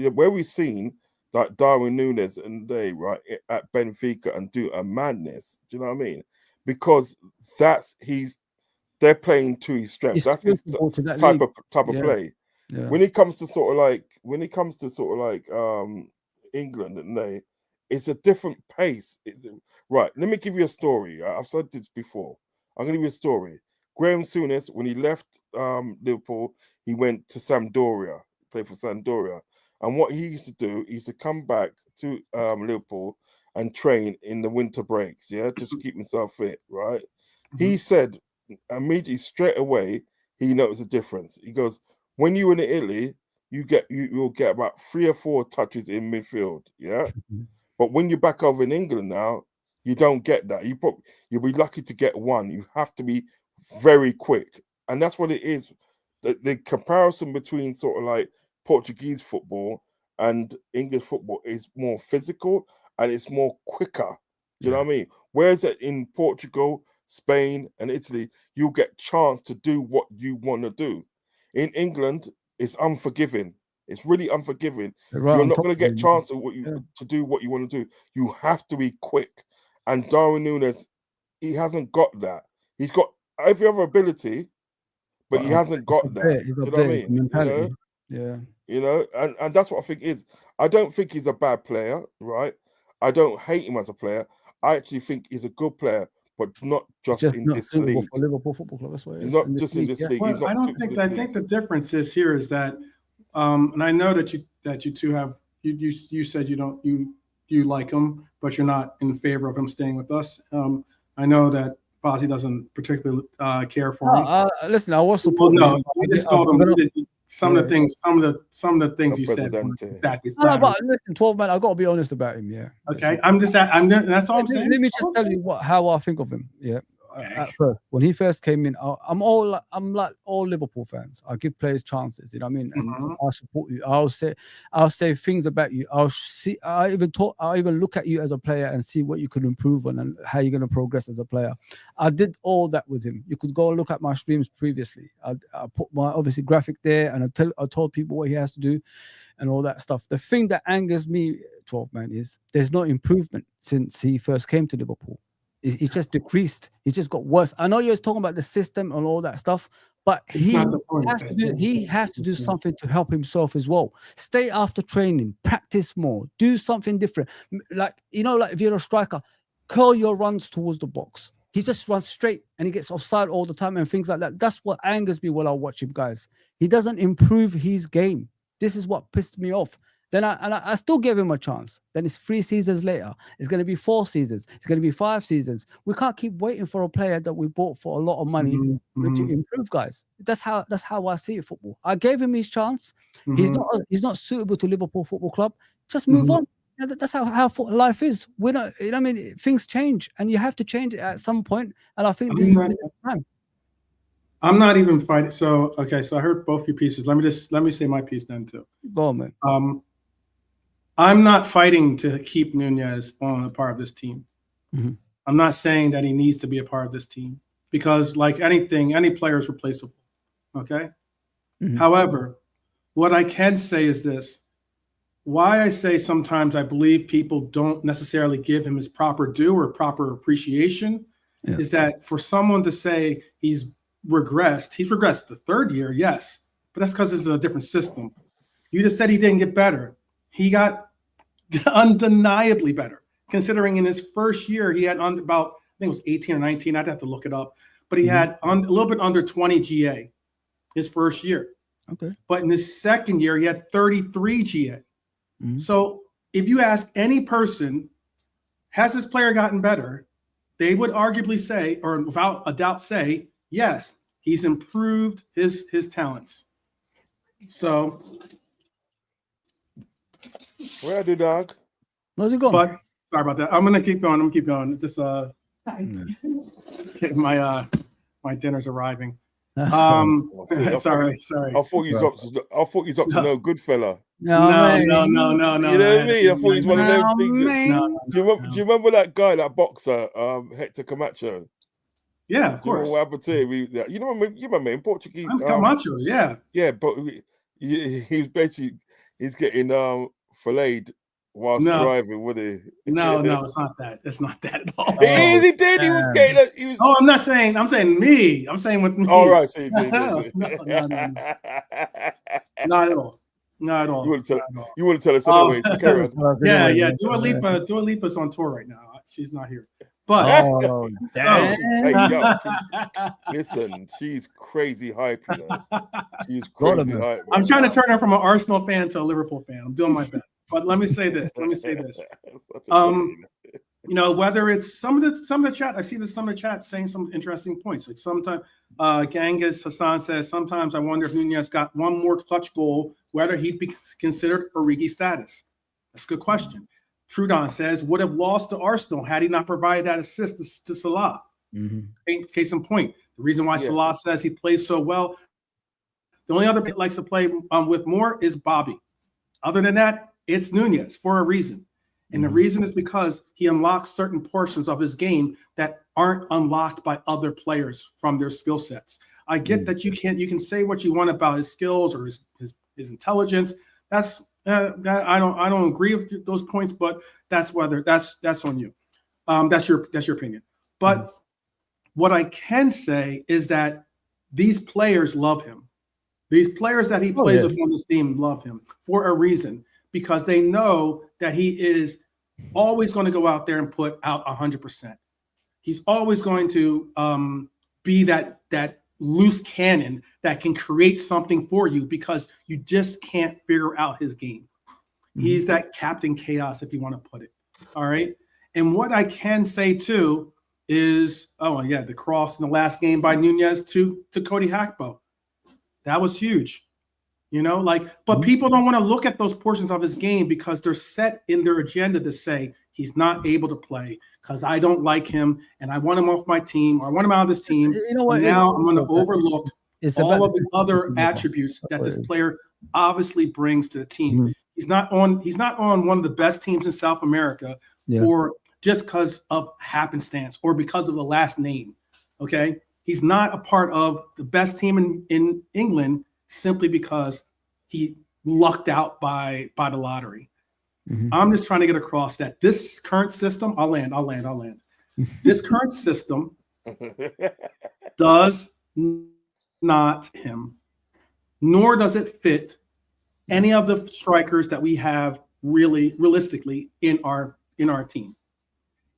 Where we've seen like Darwin Nunez and they right at Benfica and do a madness. Do you know what I mean? Because they're playing to his strengths. That's his type of play. Yeah. When it comes to sort of like England and it's a different pace. Right. Let me give you a story. I've said this before. I'm going to give you a story. Graham Souness, when he left Liverpool, he went to Sampdoria, played for Sampdoria. And what he used to do, he used to come back to Liverpool and train in the winter breaks, just to keep himself fit, right? He said immediately, straight away, he noticed a difference. He goes, when you're in Italy, you'll get about 3 or 4 touches in midfield, But when you're back over in England now, you don't get that. You'll be lucky to get 1. You have to be very quick, and that's what it is. The comparison between sort of like Portuguese football and English football is more physical and it's more quicker. Do you know what I mean? Whereas in Portugal, Spain, and Italy, you'll get chance to do what you want to do. In England, it's unforgiving. It's really unforgiving. You're not going to get chance to do what you want to do. You have to be quick. And Darwin Nunez, he hasn't got that. He's got every other ability, but he hasn't got that. You know what I mean? And that's what I think is. I don't think he's a bad player, right? I don't hate him as a player. I actually think he's a good player, but not just in this league. For Liverpool Football Club, that's what it is. Not just in this league. Well, I think the difference is here is that, and I know that you two have you said you you like him, but you're not in favor of him staying with us. I know that Fozzie doesn't particularly care for him. Listen, I was supporting no, him. you just called him. Some of the things you said. Exactly. No, but listen, 12 man, I got to be honest about him. Yeah. Okay. That's all I'm saying. Let me just tell you how I think of him. Yeah. At first, when he first came in, I'm like all Liverpool fans. I give players chances, you know what I mean? And I support you. I'll say things about you. I even look at you as a player and see what you could improve on and how you're going to progress as a player. I did all that with him. You could go and look at my streams previously. I put my obviously graphic there, and I told people what he has to do and all that stuff. The thing that angers me, 12 man, is there's no improvement since he first came to Liverpool. He's just decreased. He's just got worse. I know you're talking about the system and all that stuff, but he has to do something to help himself as well. Stay after training, practice more, do something different. Like, like if you're a striker, curl your runs towards the box. He just runs straight and he gets offside all the time and things like that. That's what angers me when I watch him, guys. He doesn't improve his game. This is what pissed me off. Then I still gave him a chance. Then it's 3 seasons later. It's going to be 4 seasons. It's going to be 5 seasons. We can't keep waiting for a player that we bought for a lot of money to improve, guys. That's how I see it, football. I gave him his chance. He's not suitable to Liverpool Football Club. Just move on. That's how life is. We're not, I mean, things change, and you have to change it at some point. And I think this is the time. I'm not even fighting. So okay, so I heard both your pieces. Let me say my piece then too. Go on, man. I'm not fighting to keep Nunez on a part of this team. I'm not saying that he needs to be a part of this team because, like anything, any player is replaceable. Okay. However, what I can say is this: why I say sometimes I believe people don't necessarily give him his proper due or proper appreciation is that for someone to say he's regressed the 3rd year, yes, but that's because it's a different system. You just said he didn't get better. He got undeniably better, considering in his first year he had about, I think it was 18 or 19. I'd have to look it up, but he had a little bit under 20 GA his first year. Okay. But in his second year, he had 33 GA. So if you ask any person, has this player gotten better? They would arguably say, or without a doubt say, yes, he's improved his talents. So where do dog? Where's it going? But sorry about that. I'm gonna keep going. Just my dinner's arriving. Sorry. I thought he's up to no good fella. No. You know what I mean? I thought he's one of them things. Do you remember that guy, that boxer, Hector Camacho? Yeah, of course. What happened to him? You remember in Portuguese? Camacho, yeah. Yeah, but he's basically getting filleted whilst driving, would he? No, it's not that. It's not that at all. He did. He was getting it. Oh, I'm not saying. I'm saying me. I'm saying with me. Oh, right. So no. Not at all. Not at all. You want to tell us anyway? Carry on. Yeah. Dua Lipa's on tour right now. She's not here. But listen, she's crazy hype. You know? She's crazy hype. I'm trying to turn her from an Arsenal fan to a Liverpool fan. I'm doing my best. But let me say this. Whether it's some of the chat, I see some of the chat saying some interesting points. Like sometimes Genghis Hassan says, sometimes I wonder if Nunez got one more clutch goal, whether he'd be considered Origi status. That's a good question. Trudon says, would have lost to Arsenal had he not provided that assist to Salah. Case in point, the reason why Salah says he plays so well, the only other he likes to play with more is Bobby. Other than that, it's Nunez for a reason. And the reason is because he unlocks certain portions of his game that aren't unlocked by other players from their skill sets. I get that you can say what you want about his skills or his intelligence. That's I don't agree with those points, but that's on you. That's your opinion. But what I can say is that these players love him. These players that he plays with on this team love him for a reason, because they know that he is always going to go out there and put out 100%. He's always going to be that loose cannon that can create something for you because you just can't figure out his game. He's that Captain Chaos, if you want to put it. All right. And what I can say too is, the cross in the last game by Nunez to Cody Hakpo. That was huge. But people don't want to look at those portions of his game because they're set in their agenda to say he's not able to play because I don't like him and I want him off my team or I want him out of this team. You know what? Now I'm going to overlook all of the other attributes that this player obviously brings to the team. He's not on one of the best teams in South America or just because of happenstance or because of the last name. Okay. He's not a part of the best team in England simply because he lucked out by the lottery. I'm just trying to get across that this current system, I'll land. This current system does not him, nor does it fit any of the strikers that we have realistically in our team.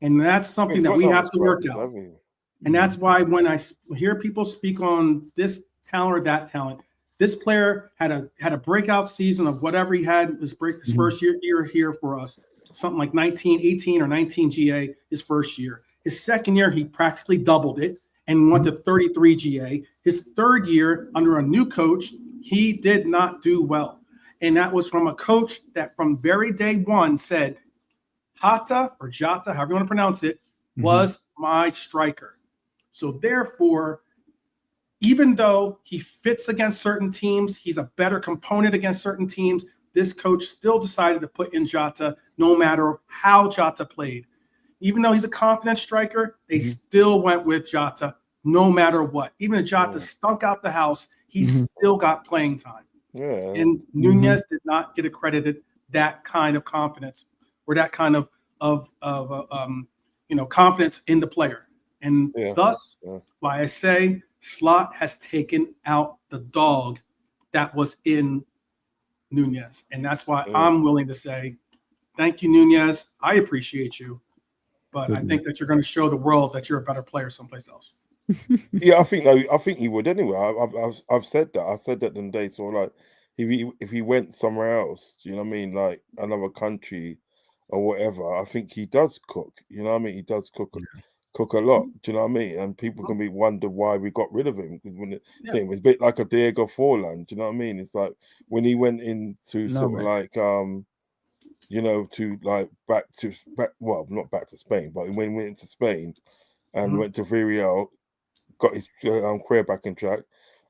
And that's something that we have to work out. And that's why when I hear people speak on this talent or that talent, this player had a breakout season of whatever he had his first year here for us, something like 18 or 19 GA his first year. His second year, he practically doubled it and went to 33 GA. His third year under a new coach, he did not do well. And that was from a coach that from very day one said, Jota, however you want to pronounce it, was my striker. So therefore, even though he fits against certain teams, he's a better component against certain teams, this coach still decided to put in Jota no matter how Jota played. Even though he's a confident striker, they still went with Jota no matter what. Even if Jota stunk out the house, he still got playing time. Yeah. And Nunez did not get accredited that kind of confidence or that kind of confidence in the player. And thus, why I say Slot has taken out the dog that was in Nunez. And that's why I'm willing to say, thank you, Nunez. I appreciate you. But I think that you're going to show the world that you're a better player someplace else. I think he would anyway. I've said that. I said that them days. So like, if he went somewhere else, you know what I mean, like another country or whatever, I think he does cook. You know what I mean? He does cook a lot. Do you know what I mean? And people can be wonder why we got rid of him because when it's a bit like a Diego Forlan. Do you know what I mean? It's like when he went into not back to Spain, but when he went into Spain and went to Villarreal, got his career back in track.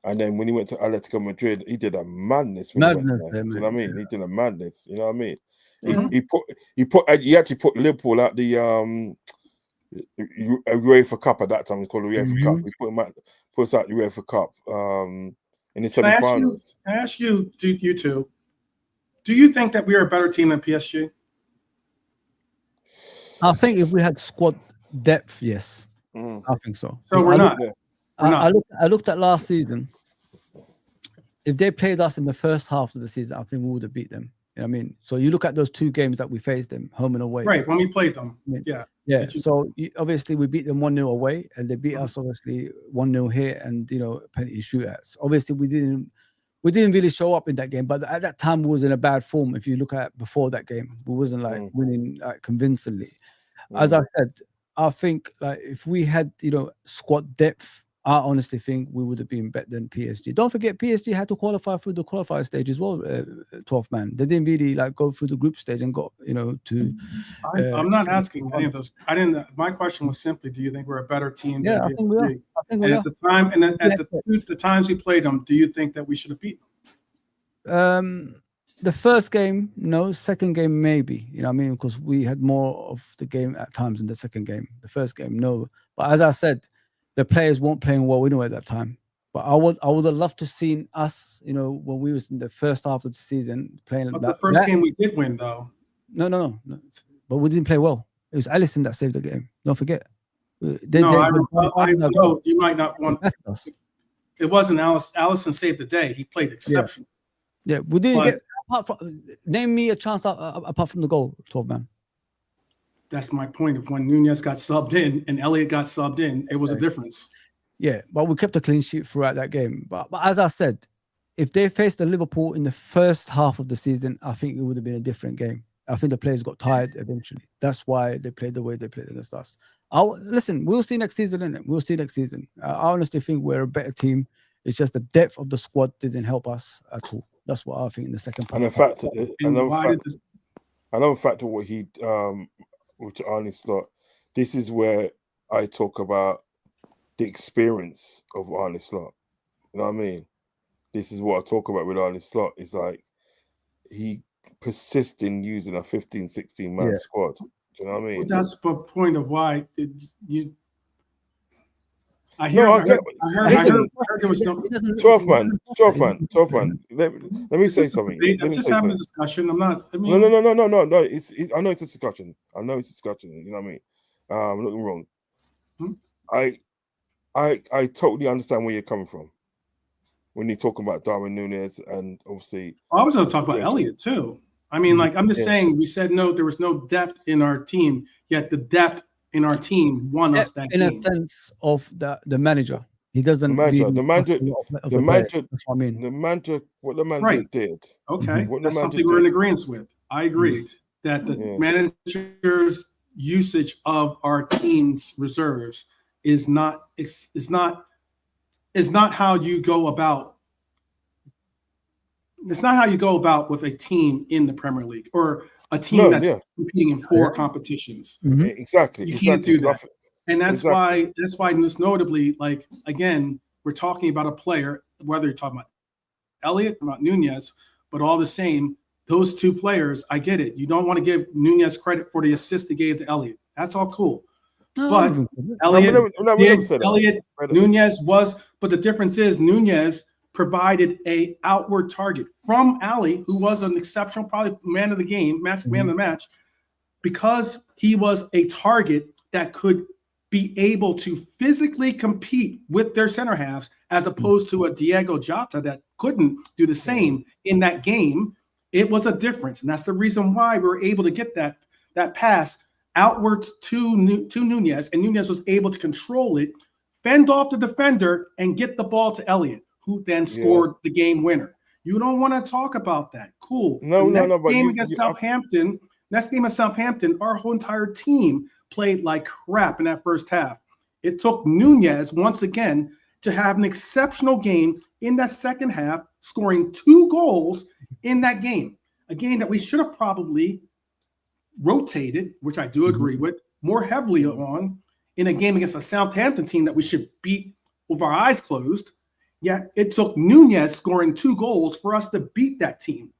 And then when he went to Atletico Madrid, he did a madness. When he went there, you know what I mean? He did a madness. You know what I mean? He actually put Liverpool out the UEFA Cup at that time. It's called the UEFA Cup. He put us out the UEFA Cup in the semi-finals. Can I ask you, you two, do you think that we are a better team than PSG? I think if we had squad depth, yes. I think so. So we're not. I looked at last season. If they played us in the first half of the season, I think we would have beat them. You know what I mean? So you look at those two games that we faced them, home and away. Right, when we played them. Yeah. So obviously we beat them 1-0 away, and they beat us obviously 1-0 here, and penalty shootouts. Obviously we didn't really show up in that game, but at that time we was in a bad form. If you look at before that game, we wasn't winning convincingly. As I said, I think if we had squad depth, I honestly think we would have been better than PSG. Don't forget, PSG had to qualify through the qualifier stage as well. 12th man, they didn't really go through the group stage and got to. I'm not asking any of those. I didn't. My question was simply, do you think we're a better team? Than I think we are. I think we are. At the time, and at the times we played them, do you think that we should have beat them? The first game, no. Second game, maybe. You know what I mean? Because we had more of the game at times in the second game. The first game, no. But as I said, the players weren't playing well anyway at that time. But I would have loved to seen us, when we was in the first half of the season playing. But the first game we did win, though. No. But we didn't play well. It was Alisson that saved the game. Don't forget. I know you might not want. It wasn't Alisson saved the day. He played exceptional. Yeah, we didn't get. Name me a chance apart from the goal, 12 man. That's my point. Of when Nunez got subbed in and Elliott got subbed in, it was a difference. Yeah, but we kept a clean sheet throughout that game. But as I said, if they faced the Liverpool in the first half of the season, I think it would have been a different game. I think the players got tired eventually. That's why they played the way they played against us. Listen, we'll see next season, innit? We'll see next season. I honestly think we're a better team. It's just the depth of the squad didn't help us at all. That's what I think in the second part. And the fact, another fact of what he, which Arne Slot, this is where I talk about the experience of Arne Slot. You know what I mean? This is what I talk about with Arne Slot. It's like he persists in using a 15, 16-man squad. Do you know what I mean? Well, that's the point of why you. I heard there was no 12 man. Let me say something. I'm just having a discussion. I'm not. I mean, no. I know it's a discussion. You know what I mean? I'm not wrong. I totally understand where you're coming from when you're talking about Darwin Nunez and obviously. I was going to talk about Elliott too. I mean, like I'm just saying, we said no. There was no depth in our team. Yet the depth in our team won us that in game. a sense of the manager. He doesn't. The manager. What the manager Right. did. Okay, What the that's manager something we're in did. agreement with. I agree that the manager's usage of our team's reserves is not how you go about. It's not how you go about with a team in the Premier League or a team that's competing in 4 competitions. Exactly. You can't do that. And that's why most notably, like, again, we're talking about a player, whether you're talking about Elliott or about Nunez, but all the same, those 2 players, I get it. You don't want to give Nunez credit for the assist he gave to Elliott. That's all cool. But Nunez was, but the difference is Nunez provided a outward target from Ali, who was an exceptional, probably man of the game, man of the match, because he was a target that could be able to physically compete with their center halves, as opposed to a Diego Jota that couldn't do the same in that game. It was a difference, and that's the reason why we were able to get that pass outward to Nunez, and Nunez was able to control it, fend off the defender, and get the ball to Elliott, who then scored the game winner. You don't want to talk about that. Cool. Next game against Southampton, our whole entire team played like crap in that first half. It took Nunez, once again, to have an exceptional game in that second half, scoring 2 goals in that game. A game that we should have probably rotated, which I do agree with, more heavily on in a game against a Southampton team that we should beat with our eyes closed. Yet it took Nunez scoring 2 goals for us to beat that team.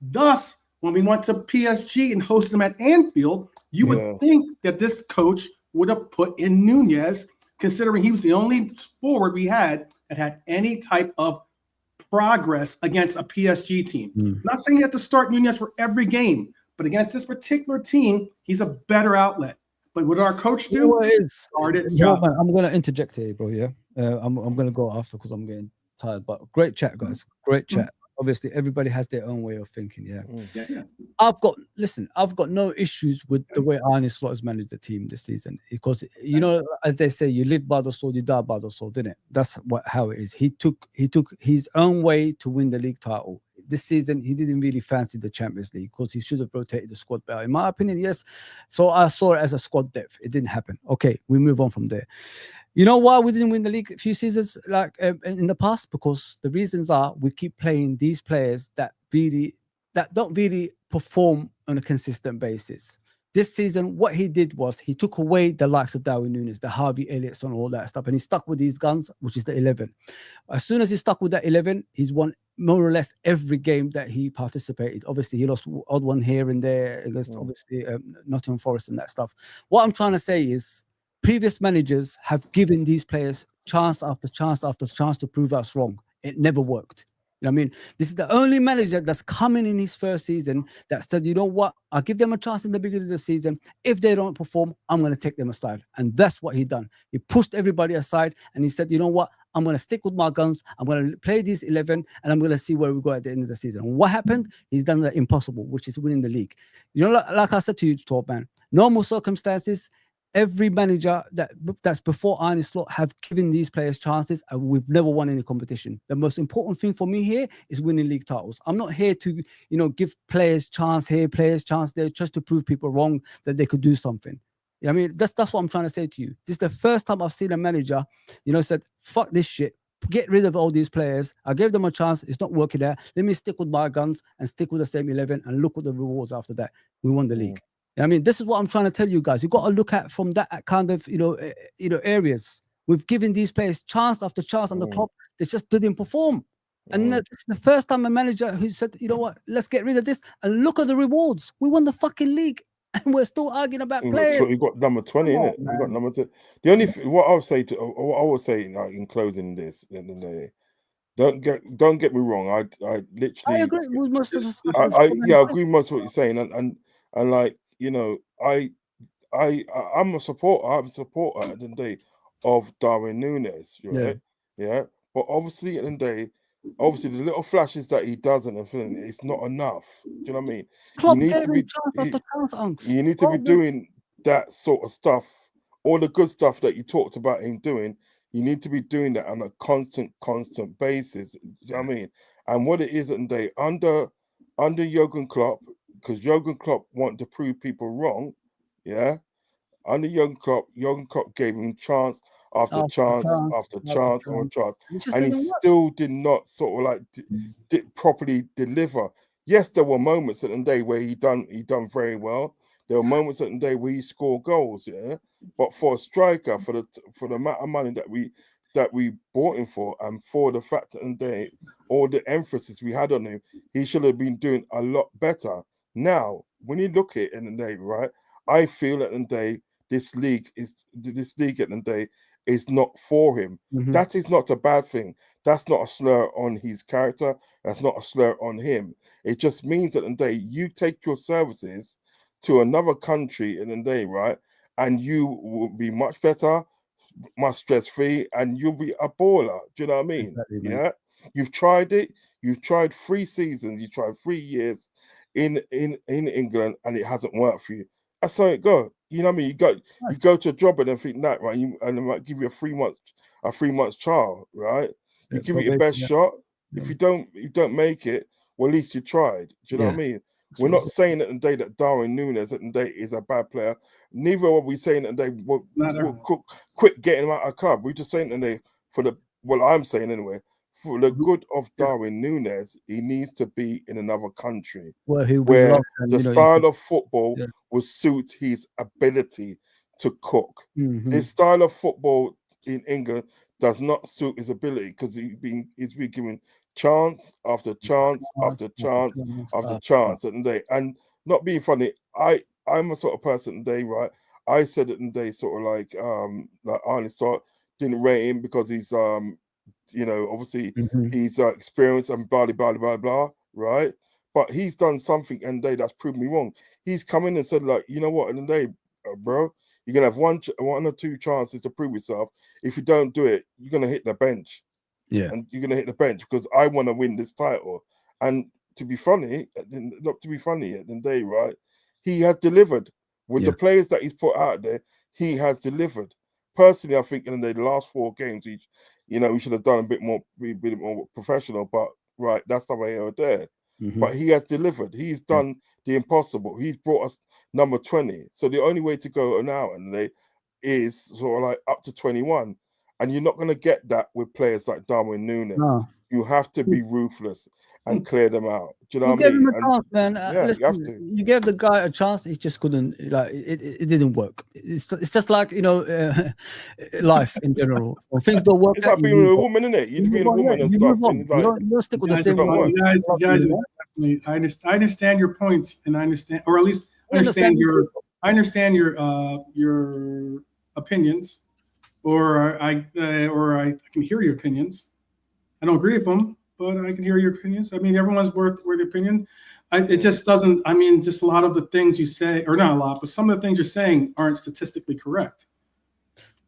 Thus, when we went to PSG and hosted them at Anfield, you would think that this coach would have put in Nunez, considering he was the only forward we had that had any type of progress against a PSG team. I'm not saying you have to start Nunez for every game, but against this particular team, he's a better outlet. But what our coach do? I'm going to interject here, bro. Yeah, I'm going to go after because I'm getting tired. But great chat, guys. Great chat. Obviously, everybody has their own way of thinking. Yeah. I've got no issues with the way Arne Slot has managed the team this season, because as they say, you live by the sword, you die by the sword, didn't it? That's how it is. He took his own way to win the league title. This season, he didn't really fancy the Champions League because he should have rotated the squad better. In my opinion, yes. So I saw it as a squad depth. It didn't happen. Okay, we move on from there. You know why we didn't win the league a few seasons like in the past? Because the reasons are we keep playing these players that don't really perform on a consistent basis. This season, what he did was he took away the likes of Darwin Nunez, the Harvey Elliott's and all that stuff, and he stuck with these guns, which is the 11. As soon as he stuck with that 11, he's won more or less every game that he participated. Obviously, he lost odd one here and there against obviously Nottingham Forest and that stuff. What I'm trying to say is previous managers have given these players chance after chance after chance to prove us wrong. It never worked. You know what I mean? This is the only manager that's coming in his first season that said, you know what? I'll give them a chance in the beginning of the season. If they don't perform, I'm going to take them aside. And that's what he done. He pushed everybody aside and he said, you know what? I'm going to stick with my guns. I'm going to play these 11 and I'm going to see where we go at the end of the season. And what happened? He's done the impossible, which is winning the league. You know, like I said to you, Top Man, normal circumstances, Every manager that's before Arne Slot have given these players chances, and we've never won any competition. The most important thing for me here is winning league titles. I'm not here to, give players chance here, players chance there, just to prove people wrong that they could do something. I mean, that's what I'm trying to say to you. This is the first time I've seen a manager, said, fuck this shit. Get rid of all these players. I gave them a chance. It's not working there. Let me stick with my guns and stick with the same 11 and look at the rewards after that. We won the league. I mean, this is what I'm trying to tell you guys. You've got to look at from that kind of, areas. We've given these players chance after chance on the club. They just didn't perform. And it's the first time a manager who said, you know what, let's get rid of this and look at the rewards. We won the fucking league. And we're still arguing about players. You got number 20, innit? You got number 2. The only what I would say, like, in closing this, don't get me wrong. I literally, I agree with most of the stuff. I agree with most of what you're saying, and like, I'm a supporter. I'm a supporter at the end of the day of Darwin Nunez, right? Yeah. But obviously at the end of the day, obviously the little flashes that he does and everything, it's not enough. Do you know what I mean? You need to be doing that sort of stuff, all the good stuff that you talked about him doing. You need to be doing that on a constant basis. Do you know what I mean? And what it is at the end of the day, under Jurgen Klopp, because Jurgen Klopp wanted to prove people wrong, yeah. Under Jurgen Klopp gave him chance after chance, and he still did not sort of like properly deliver. Yes, there were moments at the day where he done very well. There were moments at the day where he scored goals, yeah. But for a striker, for the amount of money that we bought him for, and for the fact that the day, all the emphasis we had on him, he should have been doing a lot better. Now, when you look at it in the day, right, I feel at the day this league at the day is not for him. That is not a bad thing. That's not a slur on his character. That's not a slur on him. It just means that the day you take your services to another country in the day, right, and you will be much better, much stress-free, and you'll be a baller. Do you know what I mean? Exactly, yeah. You've tried it. You've tried 3 seasons. You tried 3 years in England, and it hasn't worked for you. That's how it goes. You know what I mean? You go to a job and then think that, right? And they might give you a 3 month trial, right? You give it your best shot. If you don't make it, well, at least you tried. Do you know what I mean? We're not saying at the day that Darwin Nunez at the day is a bad player. Neither are we saying that they will quit getting him out of club. We're just saying that they, I'm saying anyway, for the good of Darwin Nunez, he needs to be in another country where the style of football will suit his ability to cook. This style of football in England does not suit his ability because he's been given chance after chance after chance after chance at the day. And not being funny, I'm a sort of person today, right? I said it today, sort of like Arne Slot didn't rate him because he's obviously he's experienced and blah blah blah blah, right? But he's done something and day that's proved me wrong. He's come in and said, like, you know what, in the day, bro, you're gonna have one or 2 chances to prove yourself. If you don't do it, you're gonna hit the bench. Yeah, and you're gonna hit the bench because I want to win this title. And to be funny, not to be funny at the day, right? He has delivered with the players that he's put out there. He has delivered. Personally, I think in the last 4 games, we should have done a bit more professional. But right, that's not here or there. But he has delivered. He's done the impossible. He's brought us number 20. So the only way to go now and is sort of like up to 21. And you're not going to get that with players like Darwin Nunez. No. You have to be ruthless and clear them out. Do you know what I mean? You gave him a chance, man. Listen, you have to. You gave the guy a chance. He just couldn't. Like it didn't work. It's just like life in general. When things don't work, it's like being a woman, isn't it? You're being a woman and stuff. You don't stick with the same one. You guys, I understand your points, and I understand, or at least I understand your opinions. Or I can hear your opinions. I don't agree with them, but I can hear your opinions. I mean, everyone's worth their opinion. It just doesn't. I mean, just a lot of the things you say, or not a lot, but some of the things you're saying aren't statistically correct.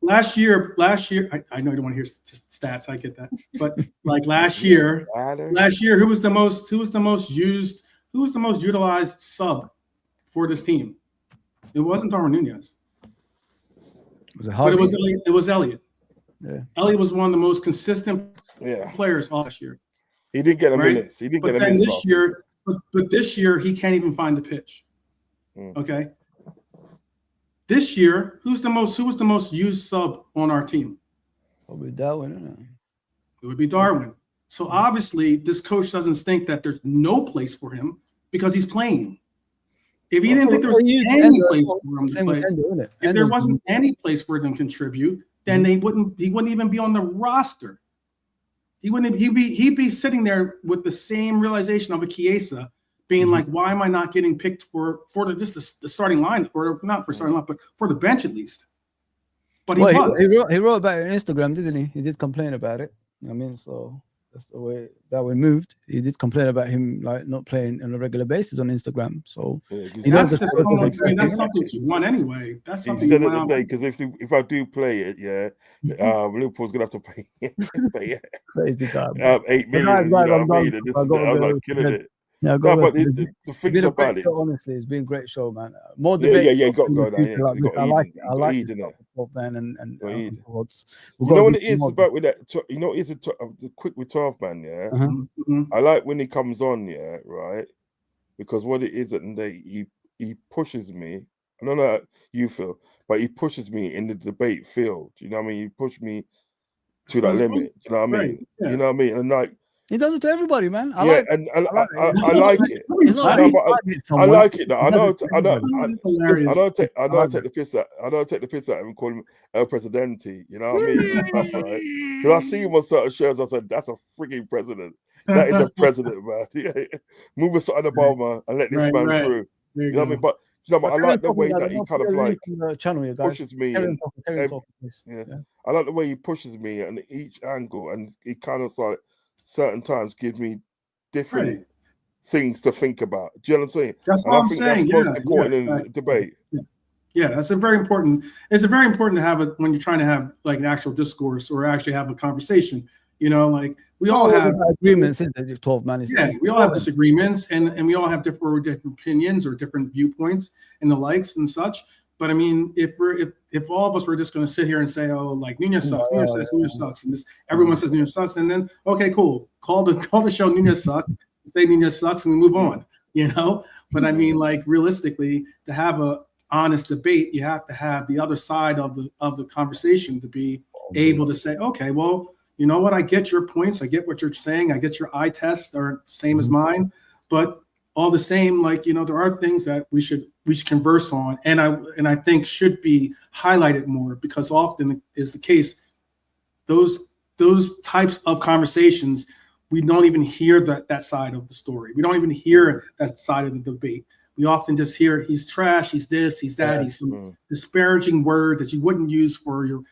Last year, I know you don't want to hear stats. I get that, but like last year, who was the most utilized sub for this team? It wasn't Darwin Nunez. Was it but Harvey? it was Elliott. Yeah. Elliott was one of the most consistent Yeah. players last year. He didn't get a Right? minutes. He didn't But get a then minutes this last year, but this year he can't even find the pitch. Mm. Okay. This year, who was the most used sub on our team? Probably Darwin, isn't it? It would be Darwin. So obviously, this coach doesn't think that there's no place for him because he's playing. If he didn't think there was any place for him to play, if there wasn't any place for him to contribute, then he wouldn't even be on the roster. He'd be sitting there with the same realization of a Chiesa, being like, why am I not getting picked for the starting line, or not for starting line, but for the bench at least? But he wrote about it on Instagram, didn't he? He did complain about it. I mean, so that's the way that we moved. He did complain about him like not playing on a regular basis on Instagram. So that's something you want anyway. That's something he said it today, because if I do play it, Liverpool's gonna have to pay $8 million. You know what I mean? And I was like killing it. Yeah, but the thing about it, honestly, it's been a great show, man. More debate. Yeah, got going. I like it. And you know what it is about with that? You know, it's the quick with 12 man. Yeah, I like when he comes on. Yeah, right. Because what it is, and he pushes me. I don't know how you feel, but he pushes me in the debate field. You know what I mean? He pushed me to that limit. You know what I mean? You know what I mean? And like. He does it to everybody, man. I like it. I like it. I like it. I don't take the piss out. I don't take the piss out and call him El Presidente. You know what I mean? Stuff, right? Because I see him on certain shows. I said, "That's a freaking president. That is a president, man." Move a side Obama and let this man through. You know what I mean? But I like the way that he kind of like pushes me. I like the way he pushes me and each angle, and he kind of like. Certain times give me different things to think about. Do you know what I'm saying? That's what I'm saying. That's most important in the debate. Yeah, that's very important. It's very important to have it when you're trying to have like an actual discourse or actually have a conversation. You know, like we all have agreements. In the 12 man. Yeah, we all have disagreements, and we all have different opinions or different viewpoints and the likes and such. But I mean, if all of us were just going to sit here and say, "Oh, like Nunez sucks, Nunez sucks," and this everyone says Nunez sucks, and then okay, cool, call the show Nunez sucks, say Nunez sucks, and we move on, you know. But I mean, like realistically, to have a honest debate, you have to have the other side of the conversation to be able to say, okay, well, you know what, I get your points, I get what you're saying, I get your eye tests are same as mine, but all the same, like, you know, there are things that we should converse on, and I think should be highlighted more, because often is the case, those types of conversations, we don't even hear that side of the story. We don't even hear that side of the debate. We often just hear he's trash, he's this, he's that, he's some disparaging word that you wouldn't use for your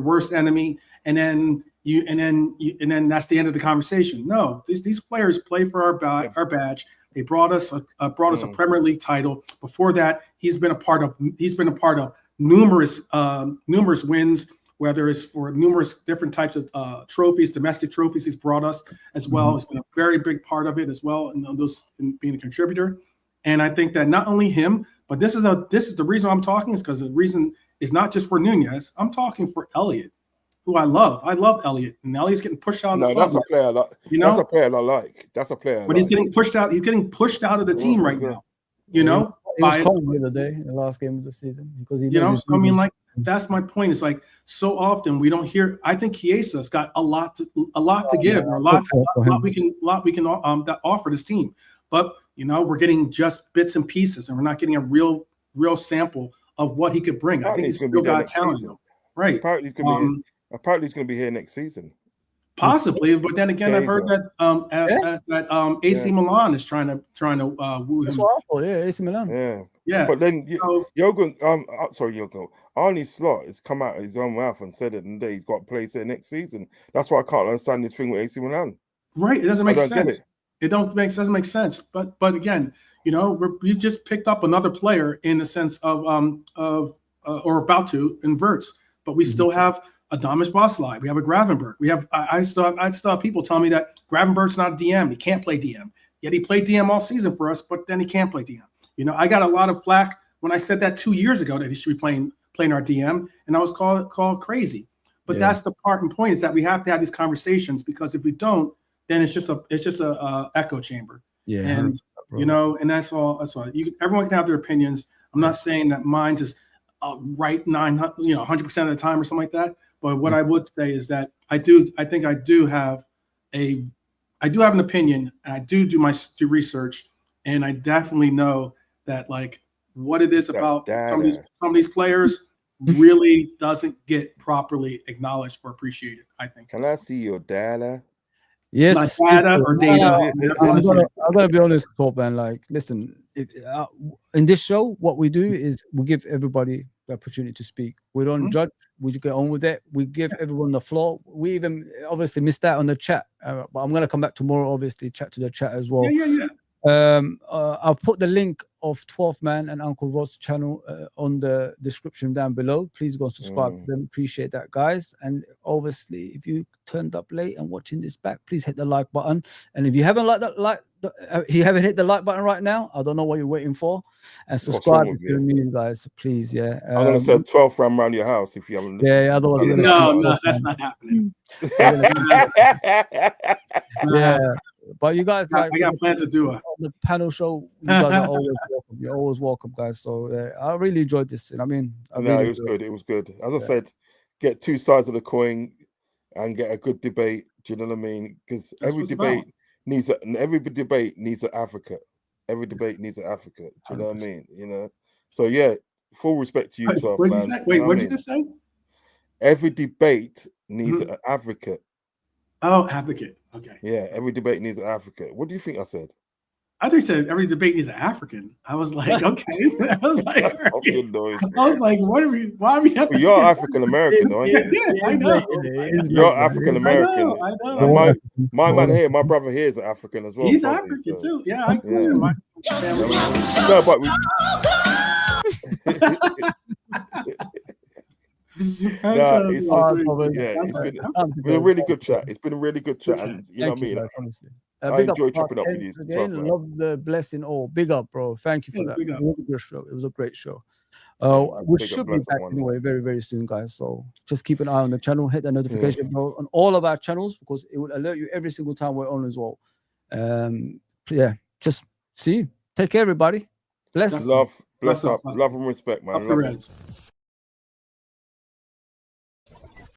worst enemy, and then that's the end of the conversation. No, these players play for our badge. They brought us a Premier League title. Before that, he's been a part of numerous wins, whether it's for numerous different types of trophies, domestic trophies. He's brought us as well. It's been a very big part of it as well, and in being a contributor. And I think that not only him, but this is the reason I'm talking, is because the reason is not just for Nunez. I'm talking for Elliott, who I love. I love Elliott, and Elliott's getting pushed out. That's a player. That's a player I like. That's a player. But he's getting pushed out. He's getting pushed out of the team right now. You know, he was cold the other day in the last game of the season, because he. So I mean, like, that's my point. It's like so often we don't hear. I think Chiesa's got a lot to give, or a lot we can offer this team. But you know, we're getting just bits and pieces, and we're not getting a real sample of what he could bring. I think he's still got talent, right? Apparently he's going to be here next season. Possibly, but then again, I've heard that AC Milan is trying to woo him. That's what I thought. Yeah, AC Milan. Yeah. But then Arne Slot has come out of his own mouth and said it, and he's got a place there next season. That's why I can't understand this thing with AC Milan. Right, it doesn't make sense. It doesn't make sense. But again, you know, we just picked up another player in the sense of or about to in Wirtz, but we still have Adamas Boslai. We have a Gravenberg. We have I still have people tell me that Gravenberg's not a DM. He can't play DM. Yet he played DM all season for us, but then he can't play DM. You know, I got a lot of flack when I said that 2 years ago that he should be playing playing our DM, and I was called crazy. But that's the part and point, is that we have to have these conversations, because if we don't, then it's just a echo chamber. Yeah, and you know, and that's all. Everyone can have their opinions. I'm not saying that mine's is right 100% of the time or something like that. But what I would say is that I think I do have an opinion, and I do my research, and I definitely know that like what it is about some of these players really doesn't get properly acknowledged or appreciated, I think. Can I see your data? Yes. My data or data. I'm gonna be honest, Corp, man. Like, listen, in this show, what we do is we give everybody the opportunity to speak. We don't judge. We get on with it. We give everyone the floor. We even obviously missed out on the chat, but I'm gonna come back tomorrow. Obviously, chat to the chat as well. I'll put the link of 12th Man and Uncle Rod's channel on the description down below. Please go subscribe to them. Appreciate that, guys. And obviously, if you turned up late and watching this back, please hit the like button. And if you haven't you haven't hit the like button right now, I don't know what you're waiting for. And subscribe to me, guys, please. Yeah, I'm gonna send 12 round around your house if you haven't. Yeah, otherwise, no, that's not happening. Yeah. But you guys, I got plans to do on the panel show. You guys are always welcome. You're always welcome, guys. So I really enjoyed this. And I mean, it was good. It was good. As I said, get two sides of the coin and get a good debate. Do you know what I mean? Because every debate needs an advocate. Every debate needs an advocate. Do you know what I mean? You know. So yeah, full respect to you, 12 man. Wait, what did you just say? Every debate needs an advocate. Oh, advocate. Okay. Yeah, every debate needs an advocate. What do you think I said? I think you said every debate needs an African. I was like, okay. I was like, what are we? Why are we? Well, you're African American, aren't you? Yeah, I know. You're African American. I know. My man here, my brother here is African as well. He's African too. Yeah, I know. My family. No, but it's been a really good chat. It's been a really good chat, and you know what I mean. Honestly. I enjoy chopping up with you. Again, love the blessing all. Big up, bro. Thank you for that. It was a good show. It was a great show. We should be back anyway very, very soon, guys. So just keep an eye on the channel. Hit the notification bell on all of our channels, because it will alert you every single time we're on as well. Yeah, just see you. Take care, everybody. Bless. Love and respect, man.